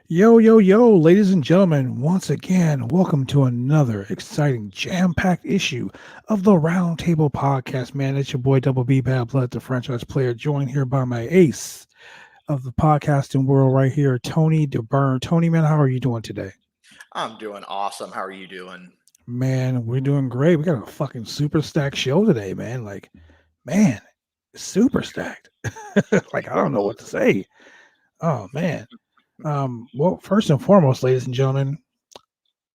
Yo, yo, yo, ladies and gentlemen, once again, welcome to another exciting, jam-packed issue of the Roundtable podcast, man. It's your boy Double B Bad Blood, the franchise player, joined here by my ace of the podcasting world right here, Tony DeBurn. Tony, man, how are you doing today? I'm doing awesome. How are you doing? Man, we're doing great. We got a fucking super stacked show today, man. Man, super stacked. I don't know what to say. Oh, man. Well, first and foremost, ladies and gentlemen,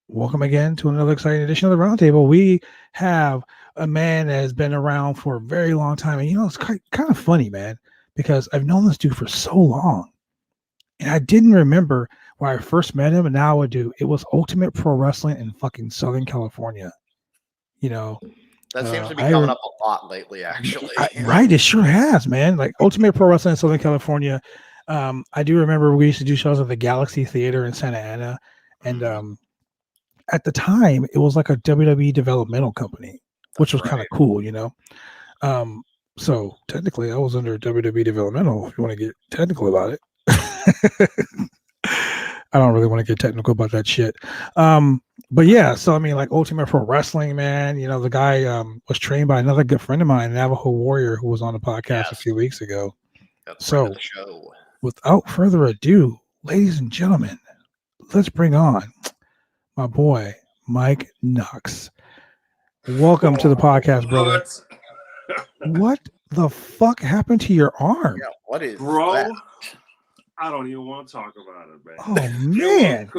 welcome again to another exciting edition of the Roundtable. We have a man that has been around for a very long time. And, it's kind of funny, man, because I've known this dude for so long. And I didn't remember where I first met him. And now I do. It was Ultimate Pro Wrestling in fucking Southern California. You know, That seems to be I, coming up a lot lately, actually. right. It sure has, man. Like Ultimate Pro Wrestling in Southern California. I do remember we used to do shows at the Galaxy Theater in Santa Ana. And, at the time, it was like a WWE developmental company, which was kind of cool, So technically, I was under WWE developmental. If you want to get technical about it, I don't really want to get technical about that shit. But yeah, so I mean, like Ultimate Pro Wrestling, man. The guy was trained by another good friend of mine, Navajo Warrior, who was on the podcast a few weeks ago. So, without further ado, ladies and gentlemen, let's bring on my boy, Mike Knox. Welcome to the podcast, brother. What the fuck happened to your arm? Yeah, what is Bro, that? I don't even want to talk about it, man. Oh, man.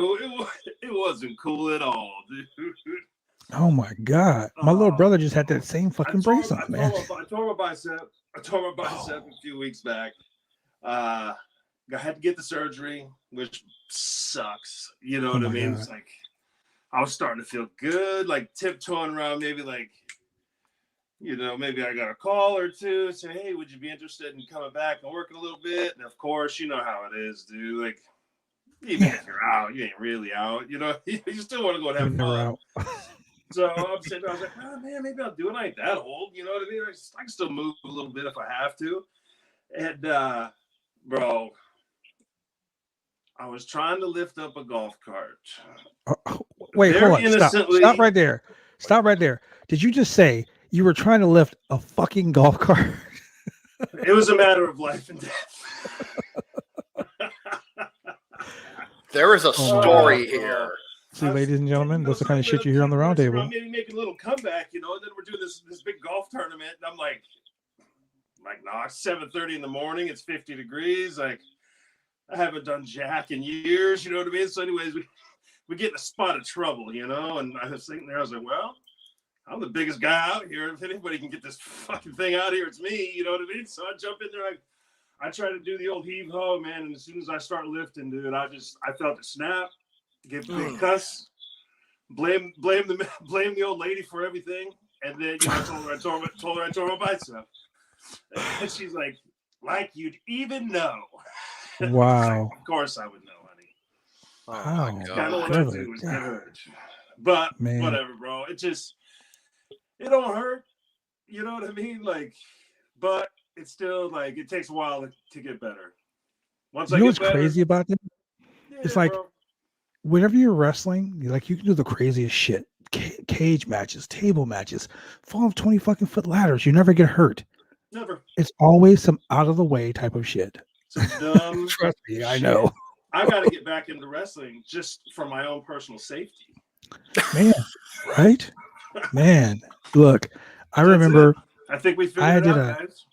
It wasn't cool at all, dude. Oh, my God. My little brother just had that same fucking brace on, man. I tore my bicep. A few weeks back. I had to get the surgery, which sucks. You know what I mean? God. It's like I was starting to feel good, like tiptoeing around, maybe maybe I got a call or two, say, hey, would you be interested in coming back and working a little bit? And of course, you know how it is, dude. Like, even if you're out, you ain't really out. You still want to go and have fun. So I'm sitting there, I was like, oh, man, maybe I'll do it. I ain't that old. You know what I mean? I can still move a little bit if I have to. And, bro, I was trying to lift up a golf cart. Wait, hold on. Stop right there. Stop right there. Did you just say you were trying to lift a fucking golf cart? It was a matter of life and death. There is a story here. See, ladies and gentlemen, that's the kind of shit you hear on the Roundtable. Maybe making a little comeback, and then we're doing this big golf tournament, and I'm like Mike Knox, 7:30 in the morning, it's 50 degrees. Like, I haven't done jack in years, you know what I mean? So anyways, we get in a spot of trouble, and I was sitting there, I was like, well, I'm the biggest guy out here. If anybody can get this fucking thing out here, it's me. You know what I mean? So I jump in there. I try to do the old heave ho, man. And as soon as I start lifting, dude, I felt it snap, give a big cuss, blame the old lady for everything. And then I told her I tore my bicep. And she's like you'd even know. Wow. Of course I would know, honey. Oh, my God. Kind of what I do is get hurt. But whatever, bro. It don't hurt, you know what I mean? But it's still it takes a while to get better. Once I get better, what's crazy about this? It's bro. Whenever you're wrestling, you can do the craziest shit. Cage matches, table matches, fall off 20 fucking foot ladders. You never get hurt. Never. It's always some out of the way type of shit. Some dumb Trust me, I know. I got to get back into wrestling just for my own personal safety. Man, right? Man, look, I remember. I think we figured it out, guys.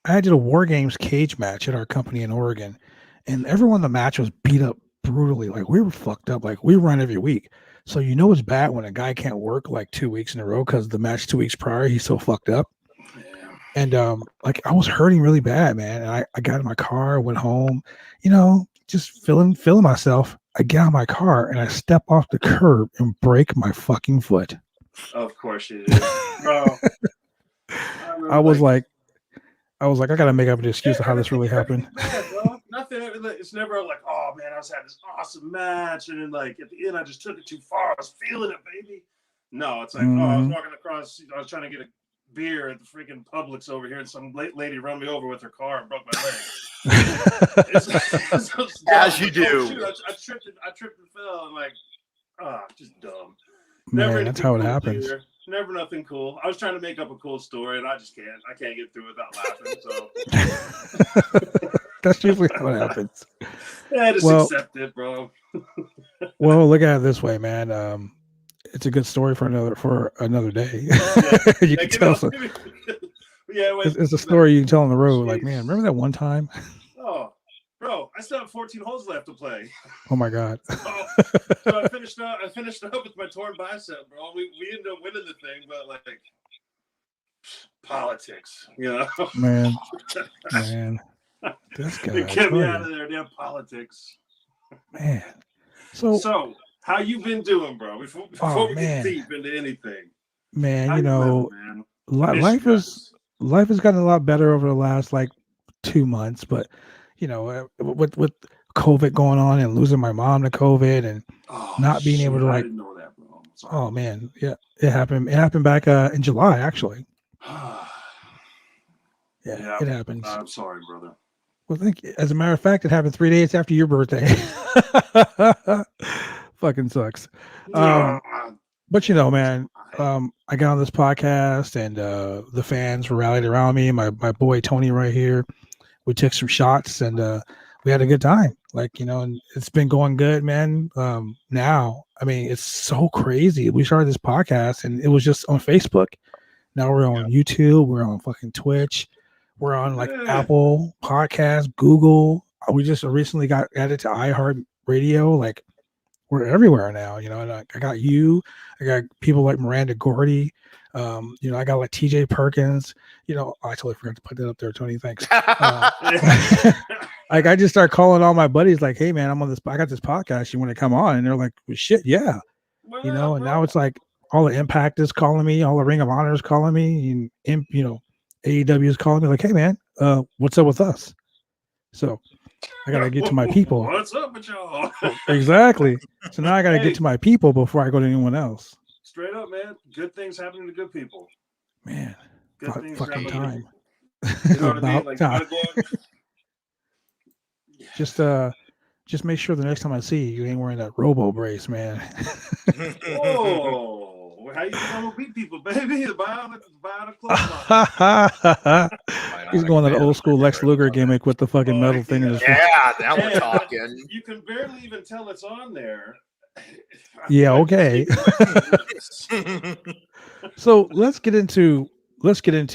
I did a War Games cage match at our company in Oregon, and everyone in the match was beat up brutally. Like, we were fucked up. Like, we run every week. So it's bad when a guy can't work 2 weeks in a row because the match 2 weeks prior, he's so fucked up. Yeah. And I was hurting really bad, man. And I got in my car, went home, just feeling myself. I get out of my car and I step off the curb and break my fucking foot. Of course you did, bro. I was like, I gotta make up an excuse of how this really happened. Nothing. It's never like, oh man, I was having this awesome match, and then at the end, I just took it too far. I was feeling it, baby. No, it's like, oh, I was walking across. I was trying to get beer at the freaking Publix over here, and some lady run me over with her car and broke my leg. It's so As you do. Oh, shoot, I tripped and fell. I'm like, just dumb. Man, that's how it happens. Here. Never nothing cool. I was trying to make up a cool story, and I just can't. I can't get through it without laughing. So that's usually how it happens. Yeah, just accept it, bro. Well, look at it this way, man. It's a good story for another day. You can tell. It's a story you can tell on the road. Like, man, remember that one time? Oh, bro, I still have 14 holes left to play. Oh my god. So I finished up with my torn bicep, bro. We ended up winning the thing, but like politics, you know. Man. This guy. They get me out of there, damn politics. Man. So how you been doing, bro? Before we get deep into anything. Man, you know, life has gotten a lot better over the last like 2 months, but you know, with COVID going on and losing my mom to COVID and not being able to like. I didn't know that, bro. Oh man, yeah, it happened. It happened back in July, actually. Yeah, it happens. I'm sorry, brother. Well, thank you. As a matter of fact, it happened 3 days after your birthday. Fucking sucks. But you know, man, I got on this podcast and the fans rallied around me. My boy Tony right here. We took some shots and we had a good time. Like, you know, and it's been going good, man. Now, I mean, it's so crazy. We started this podcast and it was just on Facebook. Now we're on YouTube. We're on fucking Twitch. We're on like Apple Podcasts, Google. We just recently got added to iHeartRadio. Like, we're everywhere now, you know. And I got you. I got people like Miranda Gordy. You know, I got like TJ Perkins. You know, I totally forgot to put that up there, Tony. Thanks. Like, I just start calling all my buddies, like, "Hey, man, I'm on this. I got this podcast. You want to come on?" And they're like, well, "Shit, yeah." You know. And now it's like all the Impact is calling me, all the Ring of Honor is calling me, and you know, AEW is calling me, like, "Hey, man, what's up with us?" So I gotta get to my people. What's up with y'all? Exactly. So now I gotta get to my people before I go to anyone else. Straight up, man. Good things happening to good people. Man, good things fucking time. You know what I mean? Like, time. Just make sure the next time I see you, you ain't wearing that robo brace, man. Whoa, how you gonna beat people, baby? Bionic He's going to the old school Lex Luger gimmick with the fucking metal thing in his face. Yeah, now we're talking. You can barely even tell it's on there. Yeah, okay. So let's get into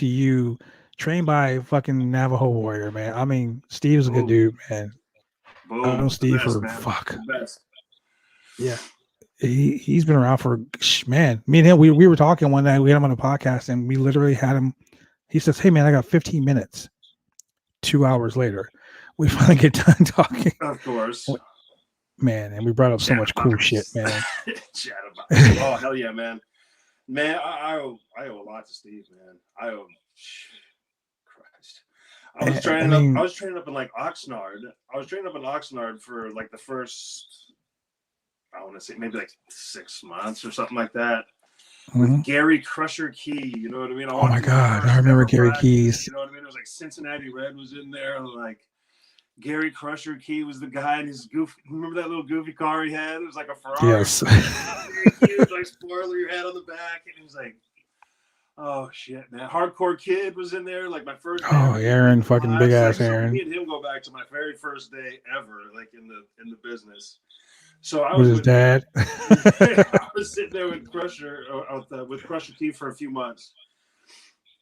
you, trained by fucking Navajo Warrior, man. I mean, Steve's a good dude, man. Boom. I know Steve Yeah. He's been around for, man. Me and him, we were talking one night. We had him on a podcast, and we literally had him. He says, "Hey, man, I got 15 minutes." 2 hours later, we finally get done talking. Of course, man. And we brought up so much cool shit, man. Chat about it. Oh, hell yeah, man. Man, I owe a lot to Steve, man. I owe. Christ. I was training up in like Oxnard. I was training up in Oxnard for like the first, I want to say maybe like 6 months or something like that. With Gary Crusher Key, you know what I mean? Oh my God, I remember Gary Keys. You know what I mean? It was like Cincinnati Red was in there. Like Gary Crusher Key was the guy in his goofy. Remember that little goofy car he had? It was like a Ferrari. Yes. He was like spoiler you had on the back, and he was like, "Oh shit, man!" Hardcore Kid was in there. Like my first. Oh, Aaron, fucking big ass Aaron. Me and him go back to my very first day ever, like in the business. So I was with his dad. I was sitting there with Crusher Key for a few months,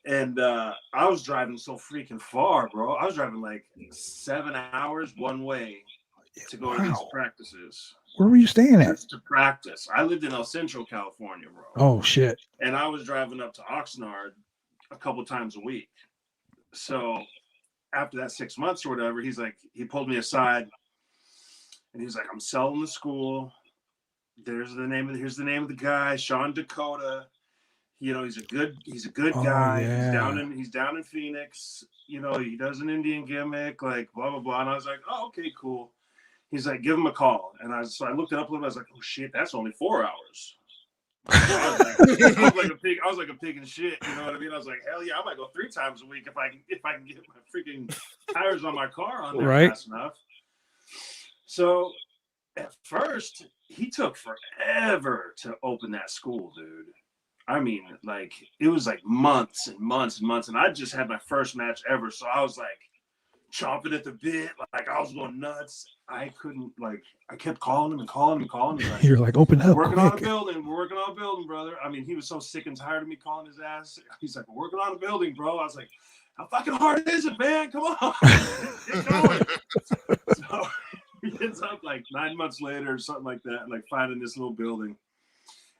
and I was driving so freaking far, bro. I was driving like 7 hours one way to go to these practices. Where were you staying at? Just to practice. I lived in El Centro, California, bro. Oh shit! And I was driving up to Oxnard a couple times a week. So after that 6 months or whatever, he pulled me aside. And he was like, "I'm selling the school. Here's the name of the guy, Sean Dakota. You know, he's a good guy. Yeah. He's down in Phoenix. You know, he does an Indian gimmick, like blah blah blah." And I was like, "Oh, okay, cool." He's like, "Give him a call." And I looked it up a little bit. I was like, "Oh shit, that's only 4 hours." I was like a pig in shit. You know what I mean? I was like, hell yeah, I might go 3 times a week if I can get my freaking tires on my car on there fast enough. So at first, he took forever to open that school, dude. I mean, like, it was like months and months and months, and I just had my first match ever, so I was like chomping at the bit, like I was going nuts. I couldn't, like, I kept calling him and calling him and calling him. Like, you're like, open up, we're working quick. on a building. We're working on a building, brother. I mean, he was so sick and tired of me calling his ass. He's like, we're working on a building, bro. I was like, how fucking hard is it, man? Come on, get going. So he ends up like 9 months later or something like that, like finding this little building.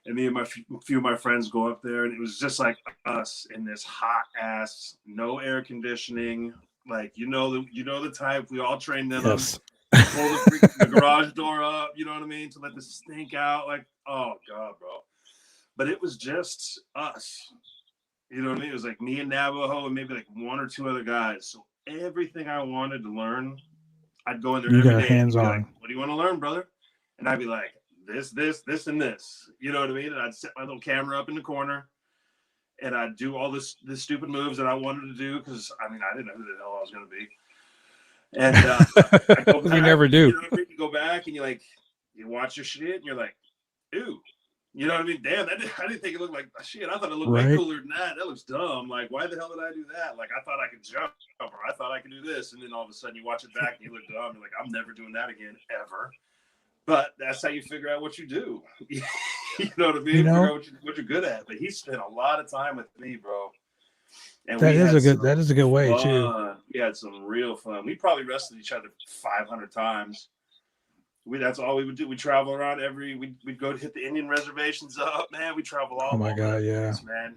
And me and a few of my friends go up there, and it was just like us in this hot ass, no air conditioning. Like, you know the type. We all trained in them. Pull the garage door up, you know what I mean, to let the stink out. Like, oh god, bro. But it was just us. You know what I mean? It was like me and Navajo and maybe like 1 or 2 other guys. So everything I wanted to learn, I'd go in there every day. Hands on. Like, what do you want to learn, brother? And I'd be like, this, and this. You know what I mean? And I'd set my little camera up in the corner, and I'd do all the stupid moves that I wanted to do, because I mean, I didn't know who the hell I was going to be. And I go back, you never do. You know what I mean? You go back and you watch your shit, and you're like, ooh, you know what I mean? Damn, I didn't think it looked like shit. I thought it looked way cooler than that. That looks dumb. Like, why the hell did I do that? Like, I thought I could jump, or I thought I could do this, and then all of a sudden you watch it back and you look dumb. You're like, I'm never doing that again, ever. But that's how you figure out what you do. You know what I mean? Figure out what you're good at. But he spent a lot of time with me, bro. And that is a good way too. We had some real fun. We probably wrestled each other 500 times. That's all we would do. We travel around we'd go to hit the Indian reservations up, man. We travel all over place, man.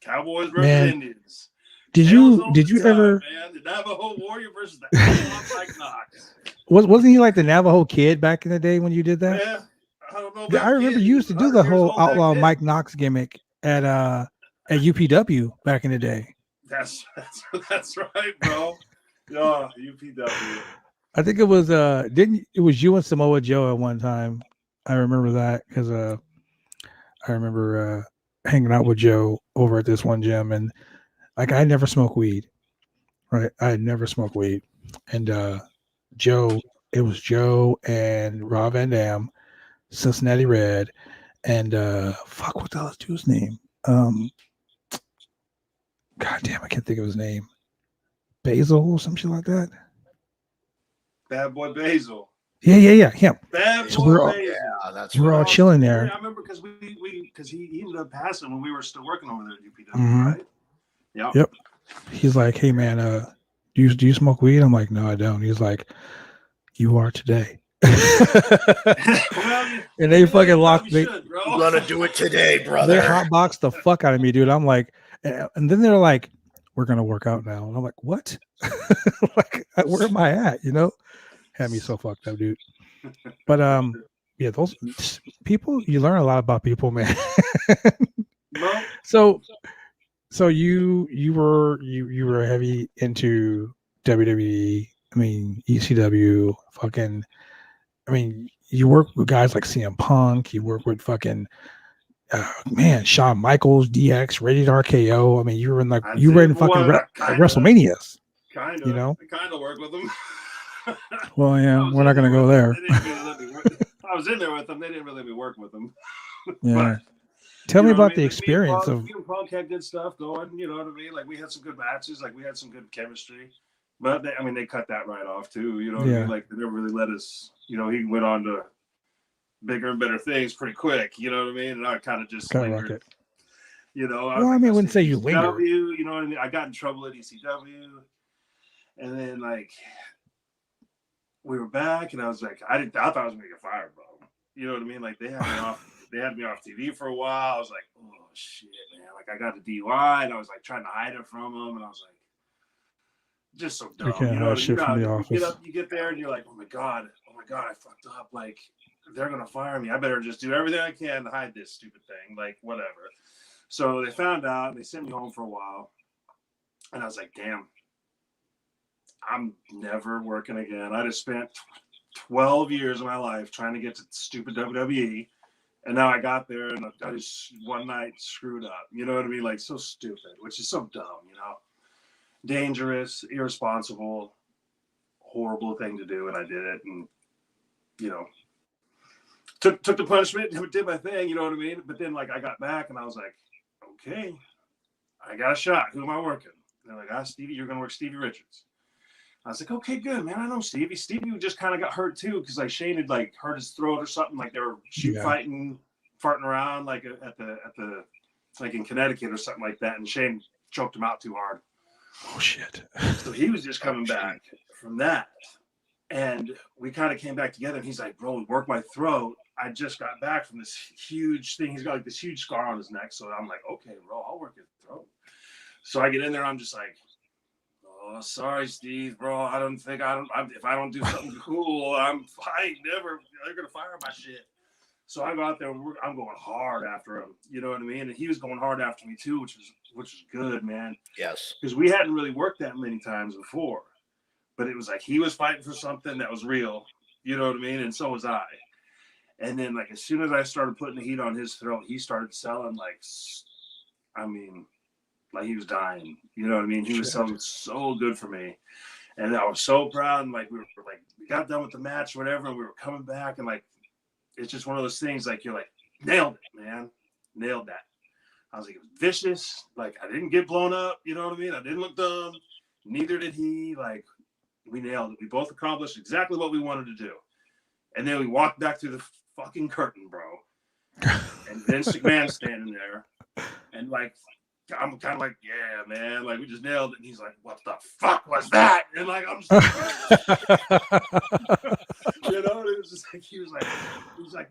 Cowboys versus Indians. Did you ever, man? The Navajo Warrior versus the Outlaw Mike Knox. Wasn't he like the Navajo Kid back in the day when you did that? Yeah, I don't know. I remember you used to do the whole Outlaw Mike Knox gimmick at UPW back in the day. That's right, bro. Yeah, UPW. I think it was it was you and Samoa Joe at one time. I remember that because I remember hanging out with Joe over at this one gym, and like I never smoked weed, right? I had never smoked weed, and it was Joe and Rob Van Dam, Cincinnati Red, and what the hell is dude's name? God damn, I can't think of his name. Basil or some shit like that. Bad Boy Basil. Yeah, him. Bad Boy Basil. Yeah, that's we're all chilling there. I remember because he ended up passing when we were still working over there at UPW, right? Yep. He's like, hey man, do you smoke weed? I'm like, no, I don't. He's like, you are today. And they fucking locked me. You're gonna do it today, brother. They hotboxed the fuck out of me, dude. I'm like, and then they're like, we're gonna work out now. And I'm like, what? Like, where am I at? You know, had me so fucked up, dude. But yeah, those people, you learn a lot about people, man. So you were heavy into WWE. I mean, ECW, fucking. I mean, you work with guys like CM Punk. You work with fucking Shawn Michaels, DX, Rated RKO. I mean, you were in fucking WrestleManias. Kind of, you know. I kind of work with them. Well, yeah, we're not gonna go there. I was in there with them. They didn't really let me work with them. Yeah. Tell me about the experience of. Punk had good stuff going. You know what I mean? Like, we had some good matches. Like, we had some good chemistry. But they cut that right off too. You know what I mean? Like, they never really let us. You know, he went on to bigger and better things pretty quick. You know what I mean? And I kind of just lingered. You know. Well, I wouldn't say you lingered. You know what I mean? I got in trouble at ECW, and then like we were back, and I was like, I thought I was gonna get fired, bro. You know what I mean? Like, they had me off. They had me off TV for a while. I was like, oh shit, man. Like, I got a DUI, and I was like trying to hide it from them, and I was like, just so dumb. You know, you get there and you're like, oh my god, I fucked up. Like, they're gonna fire me. I better just do everything I can to hide this stupid thing. Like, whatever. So they found out. They sent me home for a while, and I was like, damn, I'm never working again. I just spent 12 years of my life trying to get to stupid WWE. And now I got there and I just one night screwed up. You know what I mean? Like so stupid, which is so dumb, you know? Dangerous, irresponsible, horrible thing to do. And I did it and, you know, took the punishment, did my thing, you know what I mean? But then like I got back and I was like, okay, I got a shot. Who am I working? And they're like, Stevie, you're going to work Stevie Richards. I was like, okay, good, man. I know Stevie. Stevie just kind of got hurt too because like Shane had like hurt his throat or something. Like they were fighting, farting around like at the like in Connecticut or something like that, and Shane choked him out too hard. Oh shit! So he was just coming back from that, and we kind of came back together. And he's like, bro, work my throat. I just got back from this huge thing. He's got like this huge scar on his neck. So I'm like, okay, bro, I'll work his throat. So I get in there. I'm just like, oh, sorry, Steve, bro. If I don't do something cool, I'm fine. They're gonna fire my shit. So I go out there and I'm going hard after him. You know what I mean? And he was going hard after me too, which was good, man. Yes. Because we hadn't really worked that many times before, but it was like he was fighting for something that was real. You know what I mean? And so was I. And then like as soon as I started putting the heat on his throat, he started selling like he was dying. You know what I mean? He was selling so good for me. And I was so proud. And like we got done with the match, whatever, and we were coming back. And like, it's just one of those things like you're like, nailed it, man. Nailed that. I was like, it was vicious. Like, I didn't get blown up. You know what I mean? I didn't look dumb. Neither did he. Like, we nailed it. We both accomplished exactly what we wanted to do. And then we walked back through the fucking curtain, bro. And Vince McMahon's standing there. And like, I'm kind of like, yeah, man, like we just nailed it. And he's like, what the fuck was that? And like, I'm just like, you know, it was just like, he was like,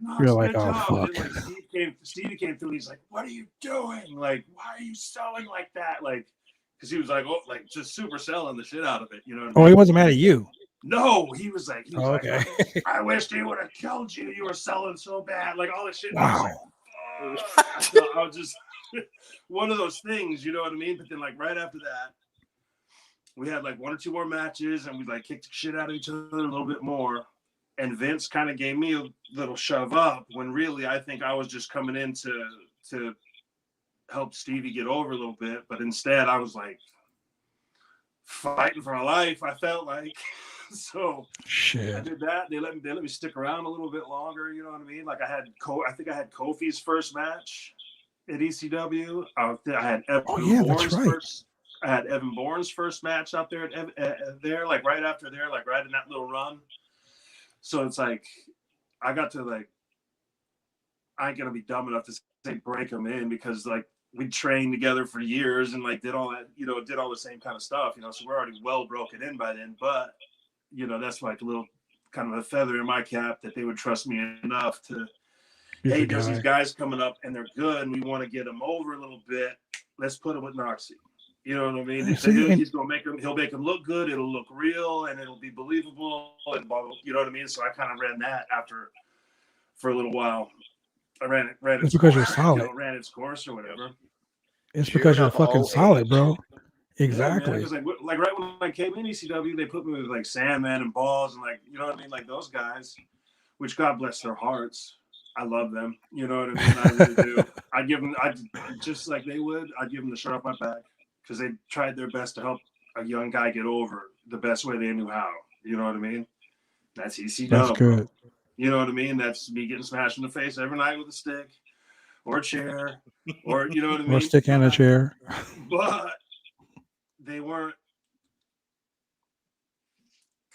no, you're like, good oh, job. fuck. And like, Stevie came through. And he's like, what are you doing? Like, why are you selling like that? Like, because he was like, oh, like just super selling the shit out of it. You know what I mean? He wasn't mad at you. No, he was like, okay. Like, I wish he would have killed you. You were selling so bad. Like all this shit. Wow. So I was just one of those things, you know what I mean? But then like right after that, we had like one or two more matches and we like kicked the shit out of each other a little bit more. And Vince kind of gave me a little shove up when really I think I was just coming in to help Stevie get over a little bit. But instead I was like fighting for my life, I felt like. So shit. I did that. They let me stick around a little bit longer. You know what I mean? Like I think I had Kofi's first match at ECW. I had Evan Bourne's first. I had Evan Bourne's first match out there there, like right after there, like right in that little run. So it's like I got to like I ain't gonna be dumb enough to say break them in because like we trained together for years and like did all that, you know, did all the same kind of stuff, you know. So we're already well broken in by then, but. You know, that's like a little kind of a feather in my cap that they would trust me enough to, hey, there's these guys coming up and they're good and we want to get them over a little bit. Let's put them with Noxie. You know what I mean? He's going to make them, he'll make them look good. It'll look real and it'll be believable and blah, blah, you know what I mean? So I kind of ran that for a little while. I ran it. It's because you're solid. You know, ran its course or whatever. It's because you're fucking solid, bro. Exactly. Yeah, like right when I came in ECW, they put me with like Sandman and Balls and like, you know what I mean? Like those guys, which God bless their hearts. I love them. You know what I mean? I really do. I'd give them, just like they would, I'd give them the shirt off my back because they tried their best to help a young guy get over the best way they knew how. You know what I mean? That's ECW. That's good. You know what I mean? That's me getting smashed in the face every night with a stick or a chair or, you know what I mean? Or a stick and a chair. But they weren't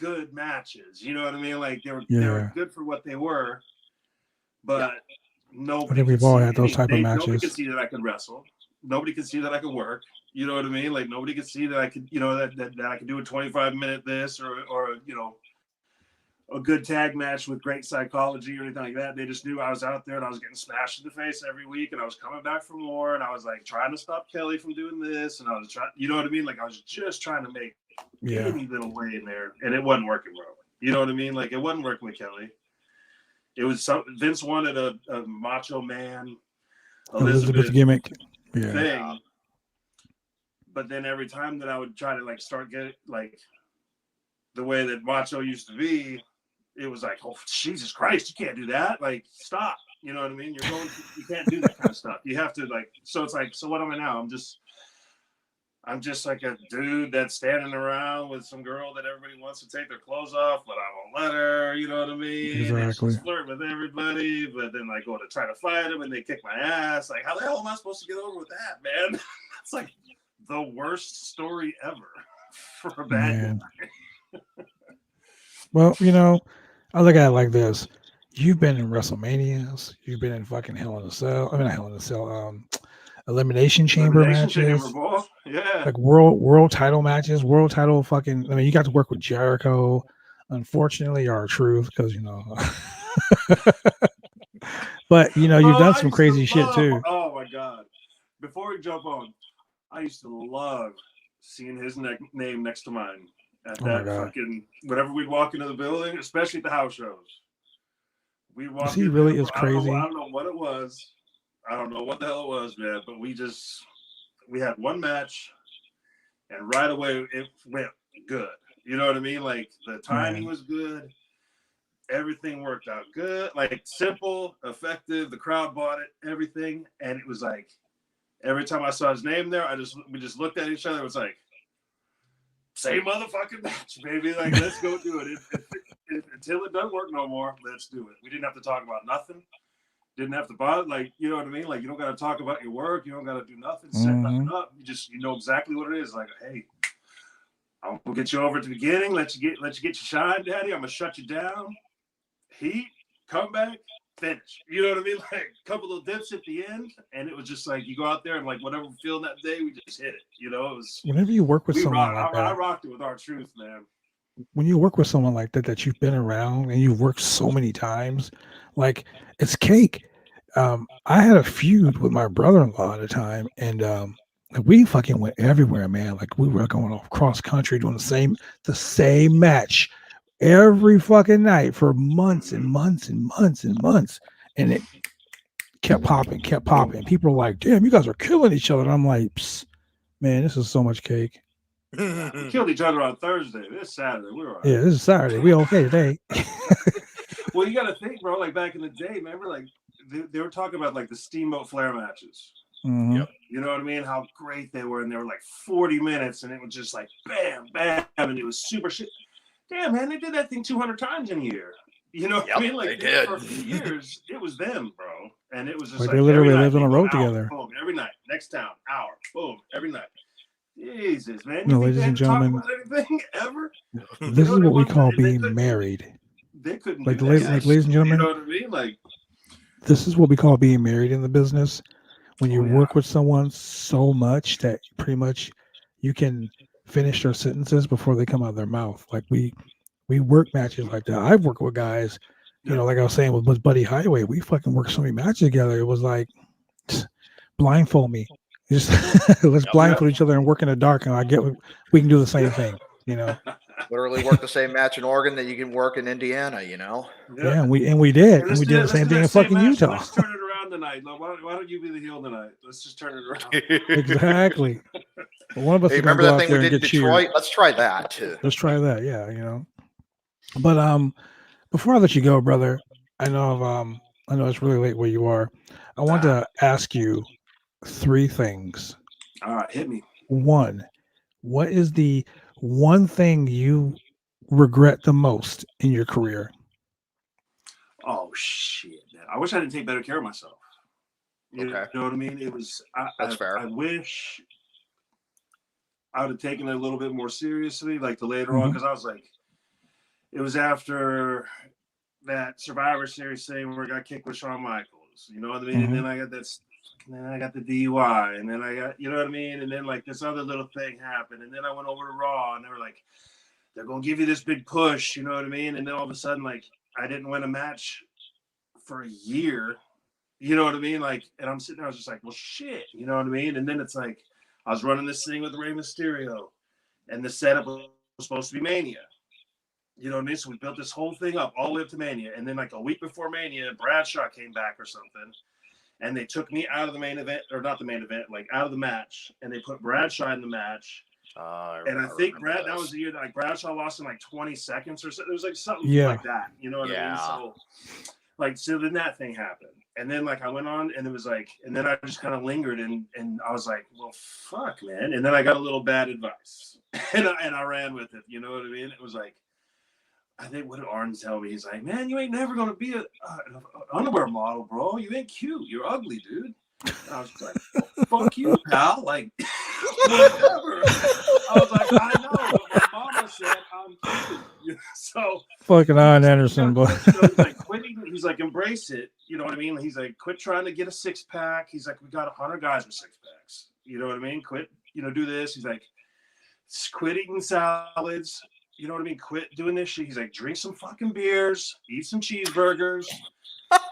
good matches. You know what I mean? Like they were good for what they were, but nobody. I think we've all had those type of matches. Nobody could see that I could wrestle. Nobody could see that I could work. You know what I mean? Like nobody could see that I could, you know, that I could do a 25-minute this or you know, a good tag match with great psychology or anything like that. They just knew I was out there and I was getting smashed in the face every week and I was coming back for more and I was like trying to stop Kelly from doing this and I was trying, you know what I mean? Like I was just trying to make any little way in there and it wasn't working, bro. You know what I mean? Like it wasn't working with Kelly. It was something Vince wanted a Macho Man Elizabeth gimmick thing. But then every time that I would try to like start getting like the way that Macho used to be, it was like, oh, Jesus Christ, you can't do that. Like, stop. You know what I mean? You can't do that kind of stuff. You have to so it's like, so what am I now? I'm just like a dude that's standing around with some girl that everybody wants to take their clothes off, but I won't let her, you know what I mean? Exactly. And she's flirting with everybody, but then I go to try to fight them and they kick my ass. Like, how the hell am I supposed to get over with that, man? It's like the worst story ever for a bad guy. Well, I look at it like this. You've been in WrestleManias. You've been in fucking Hell in a Cell. I mean, not Hell in a Cell. Elimination Chamber matches. Yeah. Like world title matches, world title fucking. I mean, you got to work with Jericho. Unfortunately, R-Truth, because but you've done some crazy shit too. Oh my god! Before we jump on, I used to love seeing his name next to mine at that fucking whenever we'd walk into the building, especially at the house shows. We'd walk. He really is crazy. I don't know what it was. I don't know what the hell it was, man. But we had one match, and right away it went good. You know what I mean? Like the timing was good. Everything worked out good. Like simple, effective. The crowd bought it. Everything, and it was like every time I saw his name there, we just looked at each other. It was like same motherfucking match, baby. Like let's go do it. Until it doesn't work no more, let's do it. We didn't have to talk about nothing. Didn't have to bother, like, you know what I mean? Like, you don't got to talk about your work. You don't got to do nothing, set nothing up. You know exactly what it is. Like, hey, I'm gonna get you over at the beginning. Let you get your shine, daddy. I'm gonna shut you down. Heat, come back, finish. You know what I mean? Like a couple of dips at the end, and it was just like you go out there and like whatever we're feeling that day, we just hit it. It was whenever you work with someone like that. I rocked it with R-Truth, man. When you work with someone like that you've been around and you've worked so many times, like it's cake. I had a feud with my brother-in-law at the time, and we fucking went everywhere, man. Like we were going off cross country doing the same match every fucking night for months and months and months and months, and it kept popping. People were like, "Damn, you guys are killing each other." And I'm like, "Man, this is so much cake." We killed each other on Thursday. This Saturday, we were all right. Yeah, this is Saturday. We okay today. Well, you got to think, bro. Like back in the day, remember, like they were talking about like the Steamboat Flair matches. Yep. You know what I mean? How great they were, and they were like 40 minutes, and it was just like bam, bam, and it was super shit. Damn, man, they did that thing 200 times in a year. You know what I mean? Like they did. For a few years, it was them, bro, and it was just like they literally lived on a road together. Boom, every night, next town, hour, boom, every night. Jesus, man. Ladies and gentlemen, anything ever? This is what we call being married. They couldn't like, ladies and gentlemen, you know what I mean? Like, this is what we call being married in the business. When you work with someone so much that pretty much you can finish their sentences before they come out of their mouth. Like we work matches like that. I've worked with guys, like I was saying with Buddy Highway, we fucking worked so many matches together. It was like, blindfold me. Just let's blindfold each other and work in the dark, and we can do the same thing, Literally work the same match in Oregon that you can work in Indiana, Yeah, and we did. And we did the same thing in fucking Utah. Let's turn it around tonight. Like, why don't you be the heel tonight? Let's just turn it around. Exactly. Well, one of us is remember that thing we did in Detroit? Cheered. Let's try that too. Let's try that, yeah, But before I let you go, brother, I know it's really late where you are. I want to ask you 3 things. All right, hit me. 1, what is the one thing you regret the most in your career? Oh shit, man! I wish I didn't take better care of myself. You know what I mean? It was. That's fair. I wish I would have taken it a little bit more seriously, like the later on, because I was like, it was after that Survivor Series thing where I got kicked with Shawn Michaels. You know what I mean? And then I got that. And then I got the DUI, and then I got, you know what I mean? And then like this other little thing happened, and then I went over to Raw, and they were like, they're gonna give you this big push, you know what I mean? And then all of a sudden, like, I didn't win a match for a year, you know what I mean? Like, and I'm sitting there, I was just like, well, shit, you know what I mean? And then it's like, I was running this thing with Rey Mysterio, and the setup was supposed to be Mania. You know what I mean? So we built this whole thing up all the way up to Mania, and then like a week before Mania, Bradshaw came back or something. And they took me out of the main event, or not the main event, like out of the match, and they put Bradshaw in the match. And I think that was the year that like Bradshaw lost in like 20 seconds or so. It was like something like that. You know what I mean? So then that thing happened. And then like I went on, and it was like, and then I just kind of lingered, and I was like, well, fuck, man. And then I got a little bad advice, and I ran with it. You know what I mean? It was like, I think, what did Arn tell me? He's like, man, you ain't never gonna be an underwear model, bro. You ain't cute. You're ugly, dude. And I was like, well, fuck you, pal. Like, whatever. I was like, I know, but my mama said I'm cute. So fucking Ian Anderson, boy. he's like, he's like, embrace it. You know what I mean? He's like, quit trying to get a 6-pack. He's like, we got 100 guys with 6-packs. You know what I mean? Quit, do this. He's like, quit eating salads. You know what I mean? Quit doing this shit. He's like, drink some fucking beers, eat some cheeseburgers.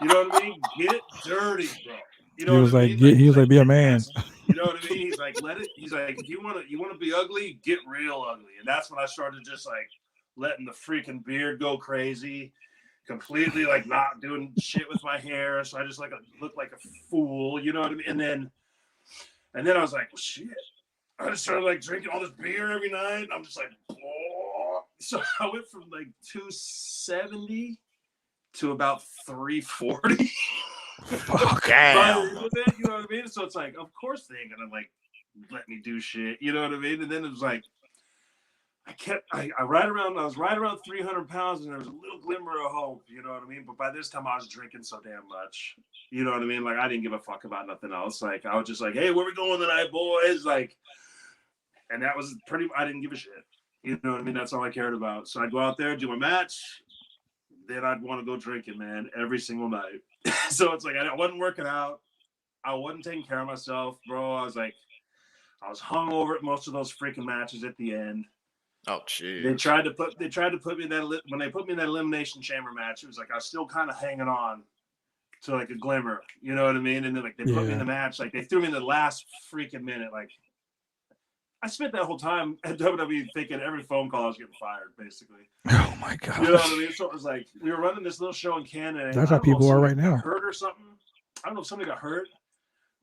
You know what I mean? Get dirty, bro. You know He was what I like, mean? he was like, be a man. You know what I mean? He's like, let it. He's like, if you want to be ugly, get real ugly. And that's when I started just like letting the freaking beard go crazy, completely like not doing shit with my hair. So I just like look like a fool. You know what I mean? And then I was like, well, shit. I just started like drinking all this beer every night. I'm just like, oh. So I went from like 270 to about 340. Fuck, damn. You know what I mean? So it's like, of course they ain't gonna like let me do shit. You know what I mean? And then it was like, I was right around 300 pounds, and there was a little glimmer of hope. You know what I mean? But by this time, I was drinking so damn much. You know what I mean? Like I didn't give a fuck about nothing else. Like I was just like, hey, where we going tonight, boys? Like, and that was I didn't give a shit. You know what I mean? That's all I cared about. So I'd go out there, do my match. Then I'd want to go drinking, man, every single night. So it's like I wasn't working out. I wasn't taking care of myself, bro. I was hungover at most of those freaking matches at the end. Oh, geez. They tried to put me in that when they put me in that elimination chamber match. It was like I was still kind of hanging on to like a glimmer, you know what I mean? And then like they put me in the match, like they threw me in the last freaking minute. Like I spent that whole time at WWE thinking every phone call I was getting fired, basically. Oh my god! You know what I mean? So it was like we were running this little show in Canada. That's how people are right now. Hurt or something? I don't know if somebody got hurt,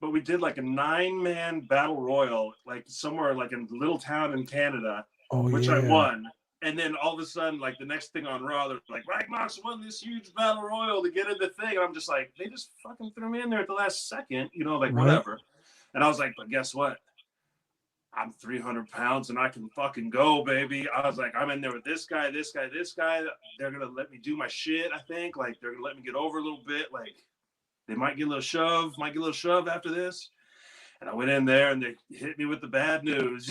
but we did like a 9-man battle royal, like somewhere like in a little town in Canada, which I won. And then all of a sudden, like the next thing on Raw, they're like, Mike Knox won this huge battle royal to get in the thing. And I'm just like, they just fucking threw me in there at the last second, like whatever. And I was like, but guess what? I'm 300 pounds and I can fucking go, baby. I was like, I'm in there with this guy. They're going to let me do my shit, I think. Like, they're going to let me get over a little bit. Like, they might get a little shove after this. And I went in there and they hit me with the bad news.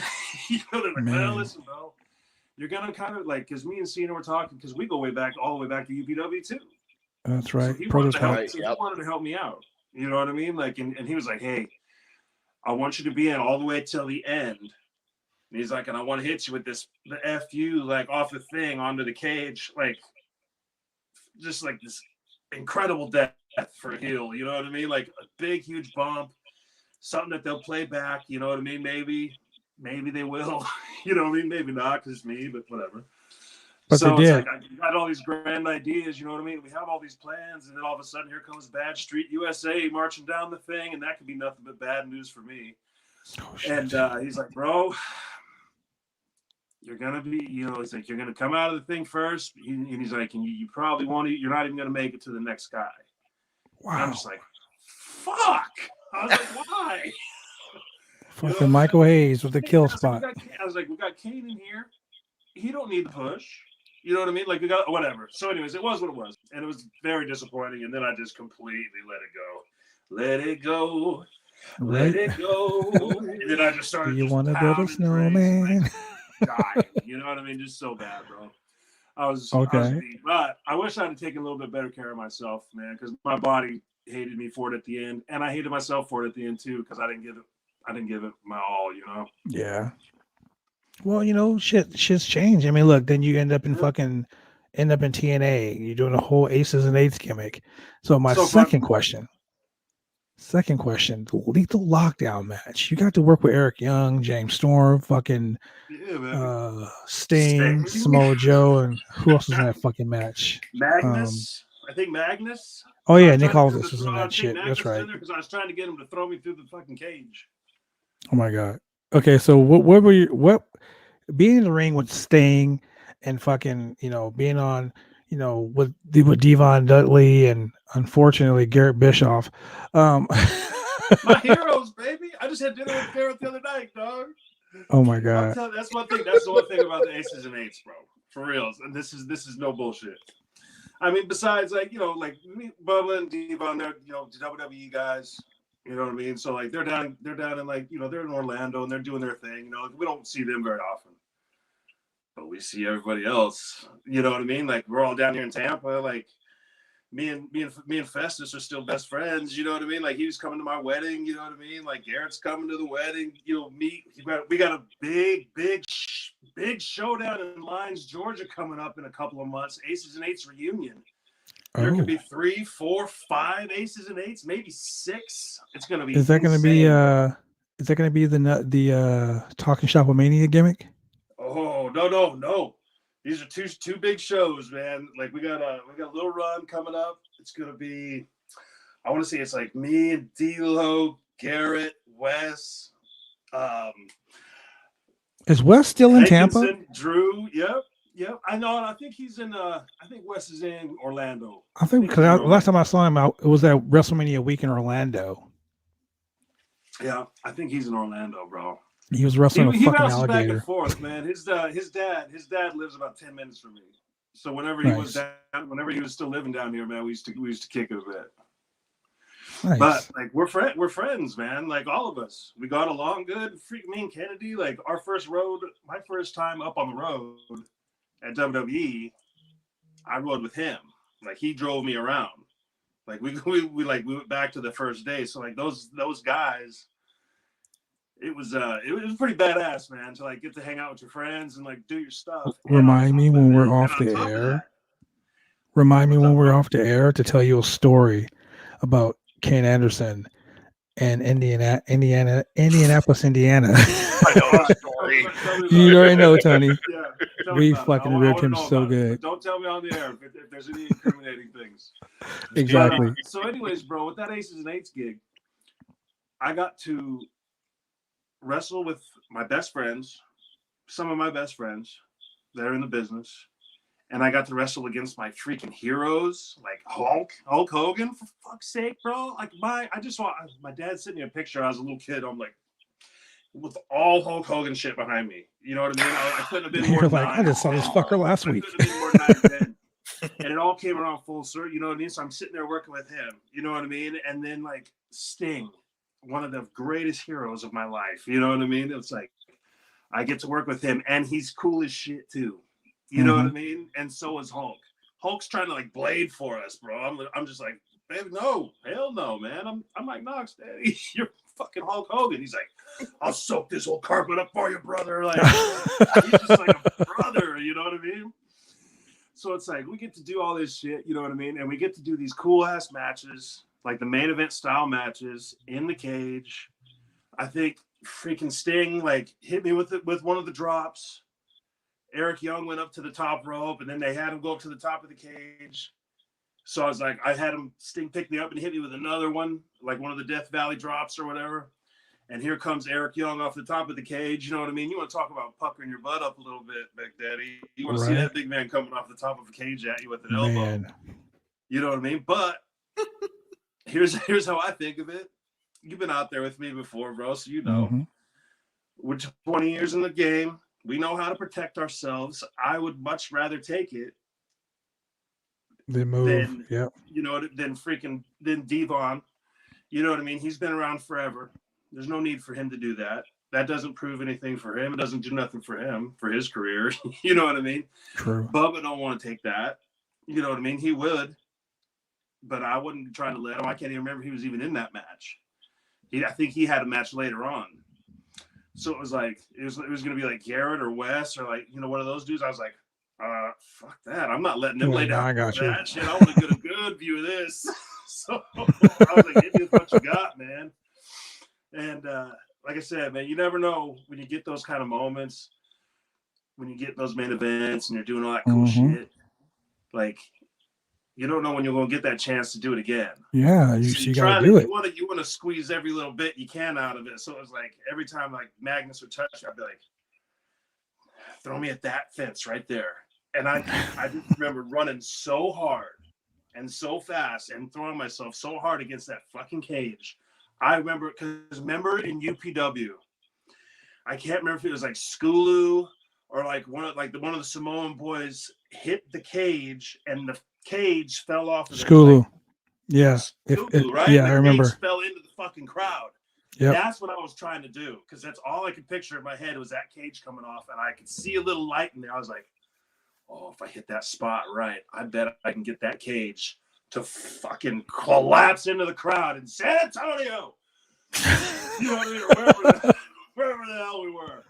They're like, well, listen, bro. You're going to kind of like, because me and Cena were talking, because we go all the way back to UPW too. That's right. So he wanted to help me out. You know what I mean? Like, and he was like, hey, I want you to be in all the way till the end. And he's like, and I want to hit you with the FU, like off the thing onto the cage, like just like this incredible death for a heel. You know what I mean? Like a big, huge bump, something that they'll play back. You know what I mean? Maybe they will. You know what I mean? Maybe not because it's me, but whatever. But so they it's did. like I got all these grand ideas, you know what I mean? We have all these plans, and then all of a sudden here comes Bad Street USA marching down the thing, and that could be nothing but bad news for me. Oh, and he's like, bro, you're gonna be, he's like, you're gonna come out of the thing first, and he's like, and you probably won't. You're not even gonna make it to the next guy. Wow. And I'm just like, fuck. I was like, why? Fucking Michael Hayes with the kill spot. I was like, we got Kane in here. He don't need the push. You know what I mean? Like we got whatever. So anyways, it was what it was. And it was very disappointing. And then I just completely let it go. Let it go. Let it go. And then I just started. You want to build a snowman? Dying. You know what I mean? Just so bad, bro. I was beat. But I wish I had taken a little bit better care of myself, man, because my body hated me for it at the end. And I hated myself for it at the end too, because I didn't give it my all, Yeah. Well, shit's changed. I mean, look, then you end up in TNA. You're doing a whole Aces and Eights gimmick. So my second question, the Lethal Lockdown match. You got to work with Eric Young, James Storm, fucking Sting, Samoa Joe, and who else was in that fucking match? Magnus. I think Magnus. Oh yeah, Nick Aldis was in that shit. That's right. Because I was trying to get him to throw me through the fucking cage. Oh my god. Okay, so what were you being in the ring with Sting and fucking, being on, with Devon Dudley and unfortunately Garrett Bischoff. My heroes, baby. I just had dinner with Garrett the other night, dog. Oh my God. That's one thing. That's the one thing about the aces and eights, bro. For reals. And this is no bullshit. I mean, besides like me, Bubba and Devon, they're WWE guys. You know what I mean? So like they're down in like they're in Orlando and they're doing their thing. We don't see them very often, but we see everybody else. You know what I mean? Like we're all down here in Tampa. Like me and Festus are still best friends. You know what I mean? Like he was coming to my wedding. You know what I mean? Like Garrett's coming to the wedding. We got a big showdown in Lyons, Georgia coming up in a couple of months. Aces and Eights reunion. There could be 3, 4, 5 aces and eights, maybe 6. It's gonna be. Is that going to be? Is that going to be the Talking Shop Mania gimmick? Oh no! These are two big shows, man. Like we got a little run coming up. It's gonna be. I want to say it's like me and D'Lo, Garrett, Wes. Is Wes still in Tampa? Drew, yep. I know. I think he's in. I think Wes is in Orlando. I think because last time I saw him, it was at WrestleMania week in Orlando. Yeah, I think he's in Orlando, bro. He was wrestling a fucking bounces alligator. back and forth, man. His dad lives about 10 minutes from me. So whenever he was still living down here, man, we used to kick it a bit. Nice. But like we're friends, man. Like all of us, we got along good. Me and Kennedy, like my first time up on the road at WWE, I rode with him. Like he drove me around. Like we went back to the first day. So like those guys, it was pretty badass, man, to like get to hang out with your friends and like do your stuff. Remind me when we're off the air. Remind me when we're off the air to tell you a story about Kane Anderson and Indianapolis, Indiana. I know that story. You already know, Tony. Yeah, we fucking ripped him so good. Don't tell me on the air if there's any incriminating things. Exactly. So anyways, bro, with that Aces and Eights gig, I got to wrestle with my best friends, some of my best friends that are in the business. And I got to wrestle against my freaking heroes, like Hulk Hogan, for fuck's sake, bro. Like my dad sent me a picture. I was a little kid. I'm like, with all Hulk Hogan shit behind me. You know what I mean? I couldn't have been more than 9. I just saw this fucker last week. I couldn't have been more than 9 or 10. And it all came around full circle. You know what I mean? So I'm sitting there working with him. You know what I mean? And then like Sting, one of the greatest heroes of my life. You know what I mean? It's like I get to work with him, and he's cool as shit too. You know what I mean? And so is Hulk. Hulk's trying to like blade for us, bro. I'm just like, baby, no, hell no, man. I'm Mike Knox, daddy. You're fucking Hulk Hogan. He's like, I'll soak this whole carpet up for you, brother. Like he's just like a brother, you know what I mean? So it's like we get to do all this shit, you know what I mean? And we get to do these cool ass matches, like the main event style matches in the cage. I think freaking Sting like hit me with one of the drops. Eric Young went up to the top rope, and then they had him go up to the top of the cage. So I was like, I had him Sting pick me up and hit me with another one, like one of the Death Valley drops or whatever. And here comes Eric Young off the top of the cage. You know what I mean? You want to talk about puckering your butt up a little bit, Big Daddy. You want to see that big man coming off the top of a cage at you with an elbow. You know what I mean? But here's how I think of it. You've been out there with me before, bro, so you know. We're 20 years in the game. We know how to protect ourselves. I would much rather take it than than Devon. You know what I mean? He's been around forever. There's no need for him to do that. That doesn't prove anything for him. It doesn't do nothing for him, for his career. You know what I mean? True. Bubba don't want to take that. You know what I mean? He would, but I wouldn't try to let him. I can't even remember he was even in that match. I think he had a match later on. So it was like it was going to be like Garrett or Wes or like one of those dudes. I was like, fuck that! I'm not letting them lay down that shit. I want to get a good view of this. So I was like, give me what you got, man. And like I said, man, you never know when you get those kind of moments, when you get those main events and you're doing all that cool shit. Like you don't know when you're going to get that chance to do it again. Yeah, you got to do it. You want to squeeze every little bit you can out of it. So it was like every time like Magnus would touch, I'd be like, throw me at that fence right there. And I just remember running so hard and so fast and throwing myself so hard against that fucking cage. I remember in UPW, I can't remember if it was like Skulu or like one of the Samoan boys hit the cage and the cage fell off of Skulu. Right? Yeah, the I remember. Cage fell into the fucking crowd. Yep. That's what I was trying to do, because that's all I could picture in my head was that cage coming off, and I could see a little light in there. I was like, oh, if I hit that spot right, I bet I can get that cage to fucking collapse into the crowd in San Antonio. You know what I mean? Or wherever the hell we were.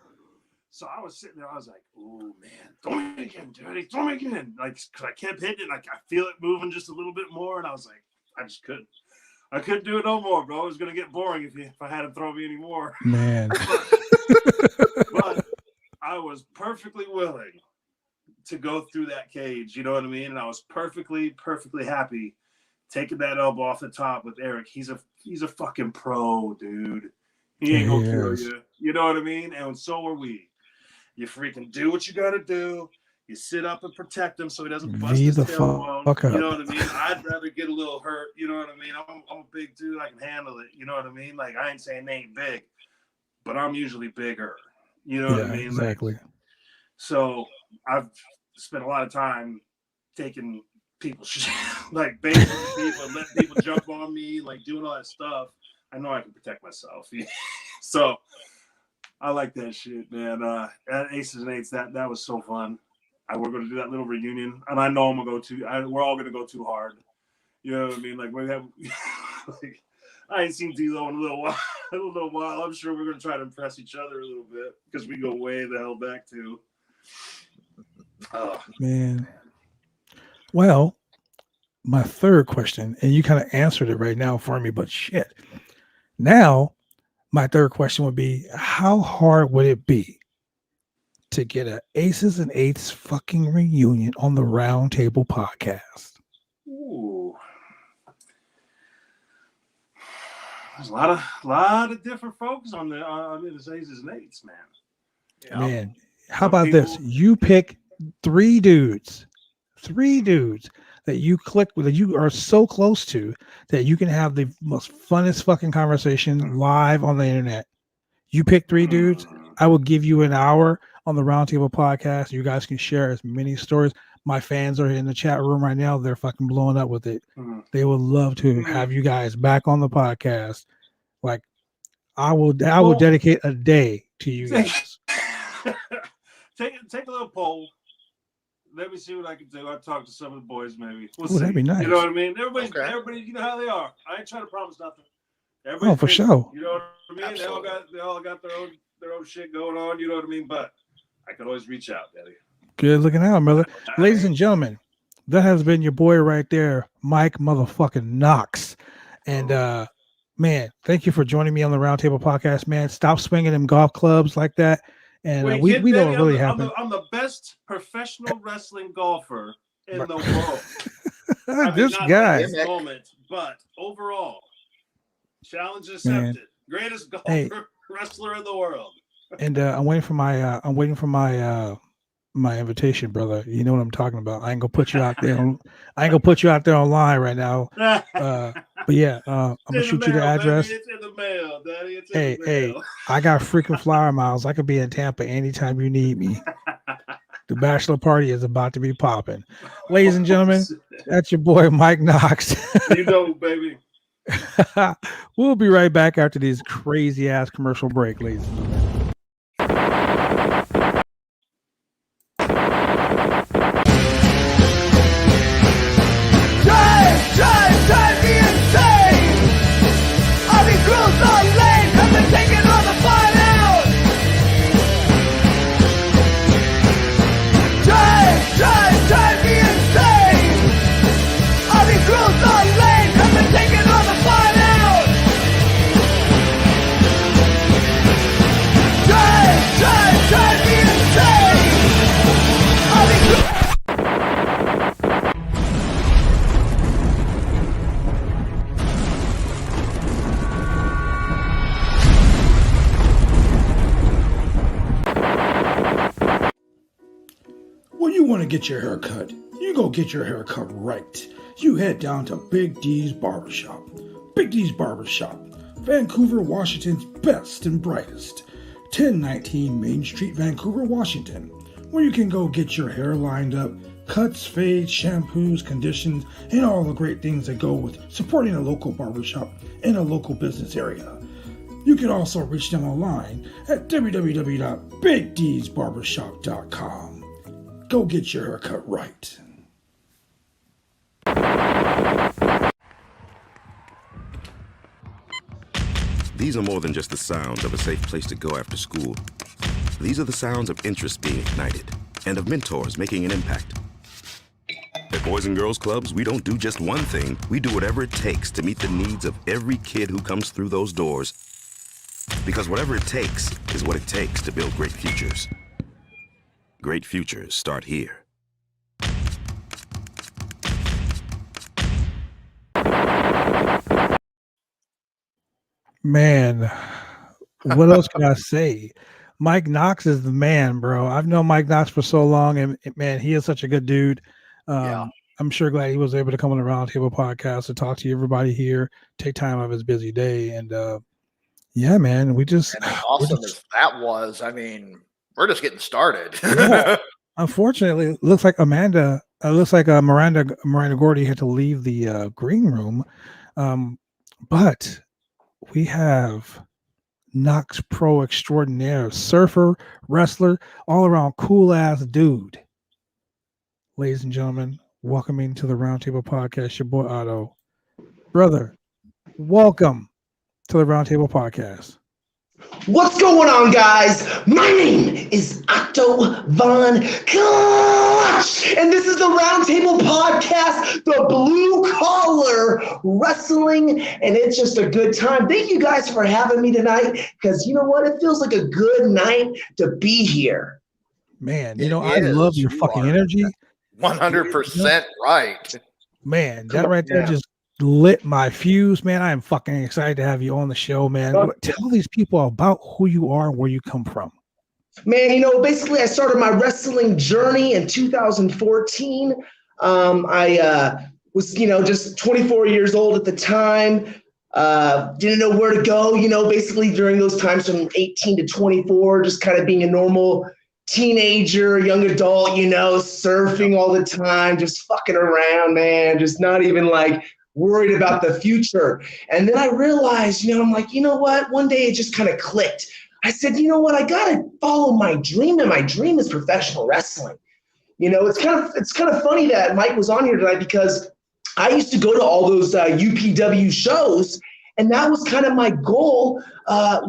So I was sitting there. I was like, oh, man, throw me again, Daddy. Throw me again. Like, because I kept hitting it. Like, I feel it moving just a little bit more. And I was like, I just couldn't. I couldn't do it no more, bro. It was going to get boring if I had to throw me anymore. Man. But I was perfectly willing to go through that cage. You know what I mean? And I was perfectly happy taking that elbow off the top with Eric. He's a fucking pro, dude. He ain't going to kill you. You know what I mean? And so are we. You freaking do what you got to do. You sit up and protect him so he doesn't bust his tailbone. You know what I mean? I'd rather get a little hurt. You know what I mean? I'm a big dude. I can handle it. You know what I mean? Like, I ain't saying they ain't big, but I'm usually bigger. You know what I mean? Exactly. Like, so I've spent a lot of time taking people's shit, like baiting people, and letting people jump on me, like doing all that stuff. I know I can protect myself. So I like that shit, man. At Aces and Eights, that was so fun. We're going to do that little reunion, and I know I'm going to go too. We're all going to go too hard. You know what I mean? Like, we have, like, I ain't seen D'Lo in a little while. I'm sure we're going to try to impress each other a little bit because we go way the hell back too. Oh, man. Well, my third question, and you kind of answered it right now for me, but shit. Now, my third question would be, how hard would it be to get an Aces and Eights fucking reunion on the Roundtable podcast? Ooh. There's a lot of different folks on this Aces and Eights, man. Yeah. Man, how about this? You pick three dudes that you click with, that you are so close to that you can have the most funnest fucking conversation live on the internet. You pick three dudes. I will give you an hour on the Roundtable podcast. You guys can share as many stories. My fans are in the chat room right now. They're fucking blowing up with it. They would love to have you guys back on the podcast. Like, I will dedicate a day to you guys. Take a little poll. Let me see what I can do. I'll talk to some of the boys, maybe. We'll see. That'd be nice. You know what I mean? Everybody, you know how they are. I ain't trying to promise nothing. Oh, for sure. You know what I mean? Absolutely. They all got their own shit going on. You know what I mean? But I could always reach out, Daddy. Good looking out, brother. Ladies and gentlemen, that has been your boy right there, Mike motherfucking Knox. And man, thank you for joining me on the Roundtable podcast, man. Stop swinging them golf clubs like that. And we know what really happened. I'm the best professional wrestling golfer in the world. This guy. This moment, but overall, challenge accepted. Man. Greatest golfer wrestler in the world. And I'm waiting for my my invitation, brother. You know what I'm talking about. I ain't gonna put you out there. I ain't gonna put you out there online right now. But yeah, I'm gonna shoot you the address. Baby, it's in the mail, Daddy. It's in the mail. Hey, I got freaking flyer miles. I could be in Tampa anytime you need me. The bachelor party is about to be popping. Ladies and gentlemen, that's your boy Mike Knox. You know, baby. We'll be right back after these crazy ass commercial break, ladies and gentlemen. want to get your hair cut? You go get your hair cut right. You head down to Big D's Barbershop. Big D's Barbershop, Vancouver, Washington's best and brightest. 1019 Main Street, Vancouver, Washington, where you can go get your hair lined up, cuts, fades, shampoos, conditions, and all the great things that go with supporting a local barbershop in a local business area. You can also reach them online at www.bigdsbarbershop.com. Go get your hair cut right. These are more than just the sounds of a safe place to go after school. These are the sounds of interest being ignited and of mentors making an impact. At Boys and Girls Clubs, we don't do just one thing. We do whatever it takes to meet the needs of every kid who comes through those doors. Because whatever it takes is what it takes to build great futures. Great futures start here. Man, what else can I say? Mike Knox is the man, bro. I've known Mike Knox for so long, and man, he is such a good dude. I'm sure glad he was able to come on the Roundtable podcast and talk to everybody here, take time out of his busy day, and yeah, man, we just And as awesome as that was, I mean, we're just getting started. Yeah. Unfortunately, it looks like Miranda Gordy had to leave the green room, but we have Knox Pro extraordinaire, surfer, wrestler, all around cool ass dude. Ladies and gentlemen, welcoming to the Roundtable podcast, your boy Otto. Brother, welcome to the Roundtable podcast. What's going on, guys? My name is Otto Von Clutch, and this is the Roundtable Podcast, the blue collar wrestling, and it's just a good time. Thank you guys for having me tonight, because you know what? It feels like a good night to be here. Man, I love your fucking energy. 100% right. Man, that right there just lit my fuse, man. I am fucking excited to have you on the show, man. Tell these people about who you are and where you come from. Man, basically I started my wrestling journey in 2014. I was, just 24 years old at the time. Didn't know where to go, basically during those times from 18 to 24, just kind of being a normal teenager, young adult, surfing all the time, just fucking around, man, just not even like worried about the future. And then I realized, I'm like, you know what? One day it just kind of clicked. I said, you know what? I got to follow my dream, and my dream is professional wrestling. It's kind of funny that Mike was on here tonight, because I used to go to all those UPW shows, and that was kind of my goal